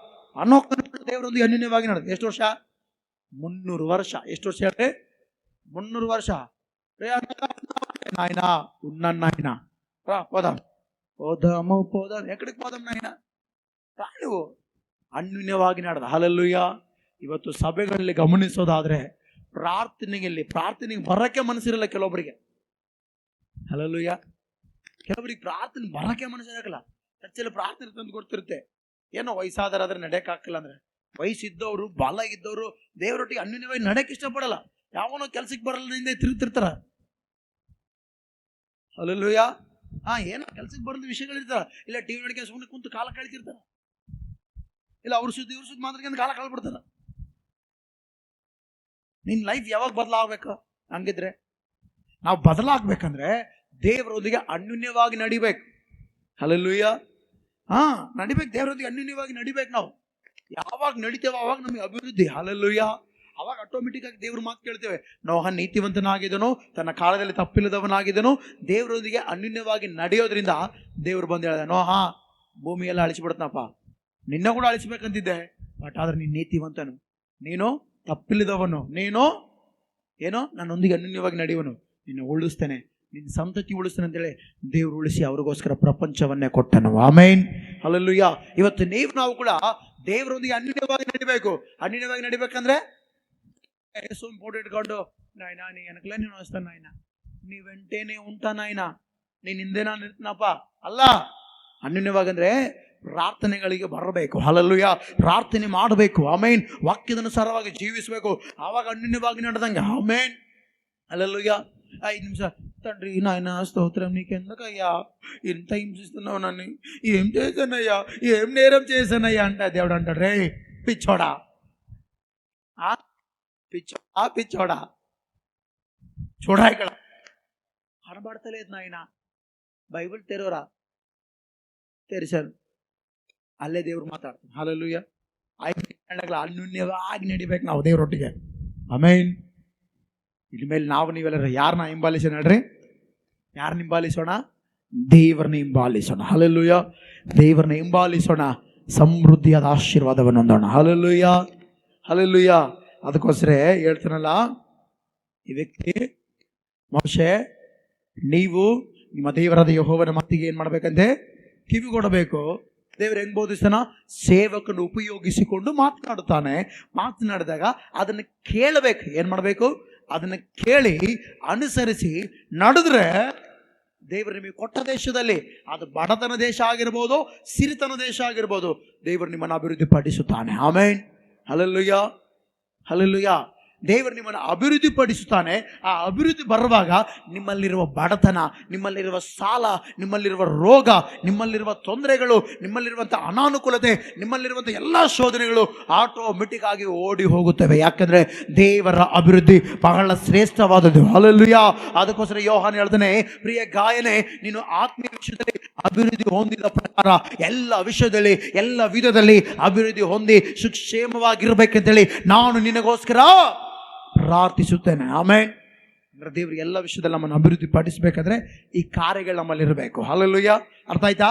ಅನೋಕ ದೇವರೊಂದಿಗೆ ಅನ್ಯೋನ್ಯವಾಗಿ ನಡೆದ ಎಷ್ಟು ವರ್ಷ? 300 ವರ್ಷ. ಎಷ್ಟು ವರ್ಷ ಹೇಳ್ರಿ? 300 ವರ್ಷ. నాయనా ఉన్నాను నాయన, రా పోదాం పోదాం. ఎక్కడికి పోదాం నాయన? రా నువ్వు. ಅನ್ಯೋನ್ಯವಾಗಿ ನಡೆದ. ಹಲ್ಲೆಲೂಯ. ಇವತ್ತು ಸಭೆಗಳಲ್ಲಿ ಗಮನಿಸೋದಾದ್ರೆ ಪ್ರಾರ್ಥನೆಗೆ ಬರಕ್ಕೆ ಮನಸ್ಸಿರಲ್ಲ ಕೆಲವೊಬ್ಬರಿಗೆ. ಹಲ್ಲೆಲೂಯ. ಕೆಲವರಿಗೆ ಪ್ರಾರ್ಥನೆ ಬರಕ್ಕೆ ಮನಸ್ಸಿರಲ್ಲ. ಚರ್ಚಲ್ಲಿ ಪ್ರಾರ್ಥನೆ ತಂದು ಕೊಡ್ತಿರುತ್ತೆ. ಏನೋ ವಯಸ್ಸಾದರಾದ್ರೆ ನಡೆಯಕ್ಕೆ ಹಾಕಿಲ್ಲ ಅಂದ್ರೆ, ವಯಸ್ಸಿದ್ದವರು ಬಲ ಇದ್ದವರು ದೇವರೊಟ್ಟಿಗೆ ಅನ್ಯೋನ್ಯವಾಗಿ ನಡೆಯಕ್ಕೆ ಇಷ್ಟಪಡಲ್ಲ. ಯಾವನೋ ಕೆಲ್ಸಕ್ಕೆ ಬರಲ್ಲ ತಿರುಗ್ತಿರ್ತಾರ. ಹಲ್ಲೆಲೂಯ. ಏನೋ ಕೆಲ್ಸಕ್ಕೆ ಬರೋದು ವಿಷಯಗಳಿರ್ತಾರ. ಇಲ್ಲ ಟಿವಿ ನೋಡ್ಕೊಂಡು ಸುಮ್ಮನೆ ಕುಂತು ಕಾಲ ಕಳಿತಿರ್ತಾರ. ಇಲ್ಲ ಅವ್ರ ಸುದ್ದಿ ಮಾತ್ರ ಕಾಲ ಕಳ್ಬಿಡ್ತಾರ. ನಿನ್ ಲೈಫ್ ಯಾವಾಗ ಬದಲಾಗಬೇಕು? ಹಂಗಿದ್ರೆ ನಾವು ಬದಲಾಗಬೇಕಂದ್ರೆ ದೇವರೊಂದಿಗೆ ಅನ್ಯೋನ್ಯವಾಗಿ ನಡಿಬೇಕು. ಹಲ್ಲೆಲೂಯ. ನಡಿಬೇಕು. ದೇವರೊಂದಿಗೆ ಅನ್ಯೋನ್ಯವಾಗಿ ನಡಿಬೇಕು. ನಾವು ಯಾವಾಗ ನಡಿತೇವೋ ಅವಾಗ ನಮಗೆ ಅಭಿವೃದ್ಧಿ. ಹಲ್ಲೆಲೂಯ. ಅವಾಗ ಆಟೋಮೆಟಿಕ್ ಆಗಿ ದೇವ್ರ ಮಾತು ಕೇಳ್ತೇವೆ. ನೋಹ ನೀತಿವಂತನಾಗಿದ್ದನು, ತನ್ನ ಕಾಲದಲ್ಲಿ ತಪ್ಪಿಲ್ಲದವನಾಗಿದ್ದನು. ದೇವರೊಂದಿಗೆ ಅನ್ಯೋನ್ಯವಾಗಿ ನಡೆಯೋದ್ರಿಂದ ದೇವ್ರು ಬಂದು ಹೇಳಿದ, ನೋಹ ಭೂಮಿಯೆಲ್ಲ ಅಳಿಸಿಬಿಡ್ತನಪ್ಪ, ನಿನ್ನ ಕೂಡ ಅಳಿಸ್ಬೇಕಂತಿದ್ದೆ, ಬಟ್ ಆದ್ರೆ ನೀನು ನೀತಿವಂತನು, ನೀನು ತಪ್ಪಿಲ್ಲದವನು, ನೀನು ಏನೋ ನನ್ನೊಂದಿಗೆ ಅನ್ಯೋನ್ಯವಾಗಿ ನಡೆಯುವನು, ನಿನ್ನ ಉಳಿಸ್ತೇನೆ, ನಿನ್ನ ಸಂತತಿ ಉಳಿಸ್ತೇನೆ ಅಂತೇಳಿ ದೇವ್ರು ಉಳಿಸಿ ಅವ್ರಿಗೋಸ್ಕರ ಪ್ರಪಂಚವನ್ನೇ ಕೊಟ್ಟನು. ಆಮೇನ್. ಹಲ್ಲೆಲೂಯ. ಇವತ್ತು ನಾವು ಕೂಡ ದೇವರೊಂದಿಗೆ ಅನ್ಯೋನ್ಯವಾಗಿ ನಡಿಬೇಕು. ಅನ್ಯೋನ್ಯವಾಗಿ ನಡಿಬೇಕಂದ್ರೆ ఫోటో ఇట్టుకోండు నాయన నీ వెనకలే నేను వస్తాను నాయన, నీ వెంటనే ఉంటా నాయన, ನೀನ್ ಹಿಂದೆ ನಾನು ಇರ್ತೀನಪ್ಪ ಅಲ್ಲ. ಅನ್ಯೋನ್ಯವಾಗಂದ್ರೆ ಪ್ರಾರ್ಥನೆಗಳಿಗೆ ಬರಬೇಕು. ಹಲ್ಲೆಲೂಯಾ. ಪ್ರಾರ್ಥನೆ ಮಾಡಬೇಕು. ಆಮೇನ್. ವಾಕ್ಯದನುಸಾರವಾಗಿ ಜೀವಿಸಬೇಕು. ಆವಾಗ ಅನ್ಯೋನ್ಯವಾಗಿ ನಡೆದಂಗೆ. ಆಮೇನ್. హల్లెలూయా. 5 నిమిషాలు తండ్రి నాయన స్తోత్రం నీకెందుకయ్యా ఇంత హింసిస్తున్నావు నన్ను, ఏం చేశానయ్యా, ఏం నేరం చేశానయ్యా అంటే దేవుడు అంటాడు, రే పిచ్చోడా, పిచ్చోడా చూడా ఇక్కడ కనబడతలేదు నాయన, బైబిల్ తెరవరా. తెరిచాను, ಅಲ್ಲೇ ದೇವ್ರು ಮಾತಾಡ್ತಾನೆ. ಹಲ್ಲೆಲೂಯಾ. 5 ನಿಮಿಷಗಳ ಅನ್ಯೋನ್ಯವಾಗಿ ನಡಿಬೇಕು ನಾವು ದೇವ್ರೊಟ್ಟಿಗೆ. ಆಮೇನ್. ಇನ್ಮೇಲೆ ನೀವೆಲ್ಲರೂ ಯಾರನ್ನ ಹಿಂಬಾಲಿಸೋಣ ಹೇಳ್ರಿ? ಯಾರನ್ನ ಹಿಂಬಾಲಿಸೋಣ? ದೇವರನ್ನ ಹಿಂಬಾಲಿಸೋಣ. ಹಲ್ಲೆಲೂಯಾ. ದೇವರನ್ನ ಹಿಂಬಾಲಿಸೋಣ, ಸಮೃದ್ಧಿಯಾದ ಆಶೀರ್ವಾದವನ್ನು ಹೊಂದೋಣ. Hallelujah, hallelujah. ಅದಕ್ಕೋಸ್ಕರ ಹೇಳ್ತಾನಲ್ಲ ಈ ವ್ಯಕ್ತಿ, ಮೋಶೆ ನೀವು ನಿಮ್ಮ ದೇವರಾದ ಯೆಹೋವನ ಮಾತಿಗೆ ಏನ್ ಮಾಡ್ಬೇಕಂತೆ? ಕಿವಿ ಕೊಡಬೇಕು. ದೇವರು ಹೆಂಗ್ ಬೋಧಿಸ್ತಾನ? ಸೇವಕನು ಉಪಯೋಗಿಸಿಕೊಂಡು ಮಾತನಾಡುತ್ತಾನೆ. ಮಾತನಾಡಿದಾಗ ಅದನ್ನು ಕೇಳಬೇಕು. ಏನ್ ಮಾಡಬೇಕು? ಅದನ್ನ ಕೇಳಿ ಅನುಸರಿಸಿ ನಡೆದ್ರೆ ದೇವರು ನಿಮಗೆ ಕೊಟ್ಟ ದೇಶದಲ್ಲಿ, ಅದು ಬಡತನ ದೇಶ ಆಗಿರ್ಬೋದು, ಸಿರಿತನ ದೇಶ ಆಗಿರ್ಬೋದು, ದೇವರು ನಿಮ್ಮನ್ನು ಅಭಿವೃದ್ಧಿ ಪಡಿಸುತ್ತಾನೆ. ಆಮೇನ್. Hallelujah, hallelujah. ದೇವರು ನಿಮ್ಮನ್ನು ಅಭಿವೃದ್ಧಿ ಪಡಿಸುತ್ತಾನೆ. ಆ ಅಭಿವೃದ್ಧಿ ಬರುವಾಗ ನಿಮ್ಮಲ್ಲಿರುವ ಬಡತನ, ನಿಮ್ಮಲ್ಲಿರುವ ಸಾಲ, ನಿಮ್ಮಲ್ಲಿರುವ ರೋಗ, ನಿಮ್ಮಲ್ಲಿರುವ ತೊಂದರೆಗಳು, ನಿಮ್ಮಲ್ಲಿರುವಂಥ ಅನಾನುಕೂಲತೆ, ನಿಮ್ಮಲ್ಲಿರುವಂಥ ಎಲ್ಲ ಶೋಧನೆಗಳು ಆಟೋಮೆಟಿಕ್ ಆಗಿ ಓಡಿ ಹೋಗುತ್ತವೆ. ಯಾಕಂದ್ರೆ ದೇವರ ಅಭಿವೃದ್ಧಿ ಬಹಳ ಶ್ರೇಷ್ಠವಾದದ್ದು. ಹಲ್ಲೆಲೂಯಾ. ಅದಕ್ಕೋಸ್ಕರ ಯೋಹಾನ ಹೇಳ್ತಾನೆ, ಪ್ರಿಯ ಗಾಯನೇ, ನೀನು ಆತ್ಮೀಯ ವಿಷಯದಲ್ಲಿ ಅಭಿವೃದ್ಧಿ ಹೊಂದಿದ ಪ್ರಕಾರ ಎಲ್ಲ ವಿಷಯದಲ್ಲಿ, ಎಲ್ಲ ವಿಧದಲ್ಲಿ ಅಭಿವೃದ್ಧಿ ಹೊಂದಿ ಸುಕ್ಷೇಮವಾಗಿರ್ಬೇಕಂತೇಳಿ ನಾನು ನಿನಗೋಸ್ಕರ ಪ್ರಾರ್ಥಿಸುತ್ತೇನೆ. ಆಮೇನ್. ಅಂದ್ರೆ ದೇವ್ರಿಗೆ ಎಲ್ಲ ವಿಷಯದಲ್ಲಿ ನಮ್ಮನ್ನು ಅಭಿವೃದ್ಧಿ ಪಡಿಸಬೇಕಾದ್ರೆ ಈ ಕಾರ್ಯಗಳು ನಮ್ಮಲ್ಲಿ ಇರಬೇಕು. ಹಲ್ಲೆಲೂಯಾ. ಅರ್ಥ ಆಯ್ತಾ?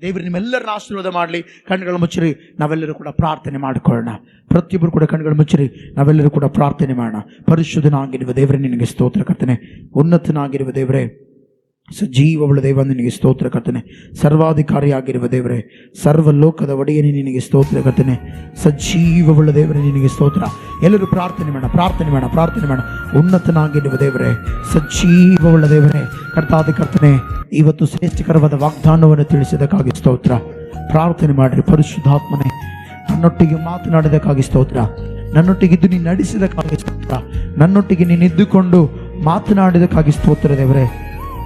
ದೇವರು ನಿಮ್ಮೆಲ್ಲರನ್ನ ಆಶೀರ್ವಾದ ಮಾಡಲಿ. ಕಣ್ಣುಗಳು ಮುಚ್ಚಿರಿ, ನಾವೆಲ್ಲರೂ ಕೂಡ ಪ್ರಾರ್ಥನೆ ಮಾಡಿಕೊಳ್ಳೋಣ. ಪ್ರತಿಯೊಬ್ಬರು ಕೂಡ ಕಣ್ಣುಗಳು ಮುಚ್ಚಿರಿ, ನಾವೆಲ್ಲರೂ ಕೂಡ ಪ್ರಾರ್ಥನೆ ಮಾಡೋಣ. ಪರಿಶುದ್ಧನಾಗಿರುವ ದೇವರೇ ನಿನಗೆ ಸ್ತೋತ್ರ ಕರ್ತನೆ. ಉನ್ನತನಾಗಿರುವ ದೇವರೇ, ಸಜೀವವುಳ್ಳ ದೇವ ನಿನಗೆ ಸ್ತೋತ್ರ ಕರ್ತನೆ. ಸರ್ವಾಧಿಕಾರಿಯಾಗಿರುವ ದೇವರೇ, ಸರ್ವಲೋಕದ ಒಡೆಯನೇ ನಿನಗೆ ಸ್ತೋತ್ರ ಕರ್ತನೆ. ಸಜೀವವುಳ್ಳ ದೇವರೇ ನಿನಗೆ ಸ್ತೋತ್ರ. ಎಲ್ಲರೂ ಪ್ರಾರ್ಥನೆ ಮಾಡೋಣ, ಪ್ರಾರ್ಥನೆ ಮಾಡೋಣ, ಪ್ರಾರ್ಥನೆ ಮಾಡೋಣ. ಉನ್ನತನಾಗಿರುವ ದೇವರೇ, ಸಜೀವವುಳ್ಳ ದೇವರೇ, ಕರ್ತಾದಿ ಕರ್ತನೆ, ಇವತ್ತು ಶ್ರೇಷ್ಠಕರವಾದ ವಾಗ್ದಾನವನ್ನು ತಿಳಿಸಿದಕ್ಕಾಗಿ ಸ್ತೋತ್ರ. ಪ್ರಾರ್ಥನೆ ಮಾಡಿರಿ. ಪರಿಶುದ್ಧಾತ್ಮನೆ, ನನ್ನೊಟ್ಟಿಗೆ ಮಾತನಾಡಿದಕ್ಕಾಗಿ ಸ್ತೋತ್ರ. ನನ್ನೊಟ್ಟಿಗಿದ್ದು ನೀನು ನಡೆಸಿದಕ್ಕಾಗಿ ಸ್ತೋತ್ರ. ನನ್ನೊಟ್ಟಿಗೆ ನೀನು ಇದ್ದುಕೊಂಡು ಮಾತನಾಡಿದಕ್ಕಾಗಿ ಸ್ತೋತ್ರ ದೇವರೇ.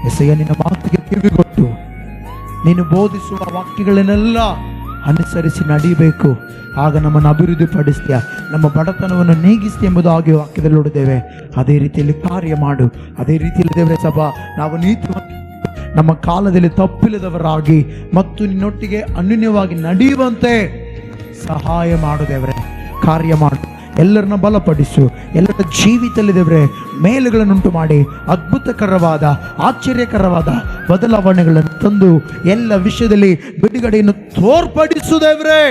ಎಸೆಯ ನಿನ್ನ ಮಾತಿಗೆ ಕಿವಿಗೊಟ್ಟು ನೀನು ಬೋಧಿಸುವ ವಾಕ್ಯಗಳನ್ನೆಲ್ಲ ಅನುಸರಿಸಿ ನಡೀಬೇಕು. ಆಗ ನಮ್ಮನ್ನು ಅಭಿವೃದ್ಧಿ ಪಡಿಸ್ತೀಯ, ನಮ್ಮ ಬಡತನವನ್ನು ನೀಗಿಸ್ತೀಯ ಎಂಬುದಾಗಿ ವಾಕ್ಯದಲ್ಲಿ ನೋಡಿದ್ದೇವೆ. ಅದೇ ರೀತಿಯಲ್ಲಿ ಕಾರ್ಯ ಮಾಡು. ಅದೇ ರೀತಿಯಲ್ಲಿ ದೇವರೇ ಸಭಾ, ನಾವು ನೀತಿವಂತ, ನಮ್ಮ ಕಾಲದಲ್ಲಿ ತಪ್ಪಿಲ್ಲದವರಾಗಿ ಮತ್ತು ನಿನ್ನೊಟ್ಟಿಗೆ ಅನ್ಯೋನ್ಯವಾಗಿ ನಡೆಯುವಂತೆ ಸಹಾಯ ಮಾಡು ದೇವರೇ. ಕಾರ್ಯ ಮಾಡು. ಎಲ್ಲರನ್ನ ಬಲಪಡಿಸು. ಎಲ್ಲರ ಜೀವಿತದಲ್ಲಿ ದೇವರೇ ಮೇಲುಗಳನ್ನುಂಟು ಮಾಡಿ ಅದ್ಭುತಕರವಾದ, ಆಶ್ಚರ್ಯಕರವಾದ ಬದಲಾವಣೆಗಳನ್ನು ತಂದು ಎಲ್ಲ ವಿಷಯದಲ್ಲಿ ಬಿಡುಗಡೆಯನ್ನು ತೋರ್ಪಡಿಸು ದೇವರೇ.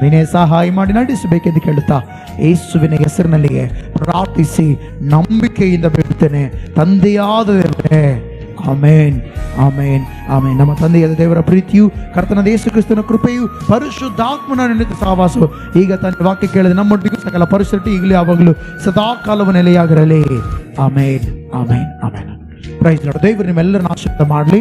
ನೀನೇ ಸಹಾಯ ಮಾಡಿ ನಡೆಸಬೇಕೆಂದು ಕೇಳುತ್ತಾ ಯೇಸುವಿನ ಹೆಸರಿನಲ್ಲಿಯೇ ಪ್ರಾರ್ಥಿಸಿ ನಂಬಿಕೆಯಿಂದ ಬಿಡುತ್ತೇನೆ ತಂದೆಯಾದ ದೇವರೇ. ಆಮೇನ್, ಆಮೇನ್, ಆಮೇನ್. ನಮ್ಮ ತಂದೆಯಾದ ದೇವರ ಪ್ರೀತಿಯು, ಕರ್ತನಾದ ಯೇಸು ಕ್ರಿಸ್ತನ ಕೃಪೆಯು, ಪರಿಶುದ್ಧಾತ್ಮನ ನಿಮಿತ್ತ ಸಹವಾಸವು ಈಗ ತನ್ನ ವಾಕ್ಯ ಕೇಳಿದ ನಮ್ಮೊಟ್ಟಿಗೂ ಸಕಲ ಪರಿಸ್ಥಿತಿ ಈಗಲೂ ಯಾವಾಗಲೂ ಸದಾಕಾಲವು ನೆಲೆಯಾಗಿರಲಿ. ಆಮೇನ್, ಆಮೇನ್, ಆಮೇನ್. Price lord. ದೇವರು ನಿಮ್ಮೆಲ್ಲರನ್ನ ಆಶೀರ್ವಾದ ಮಾಡಲಿ.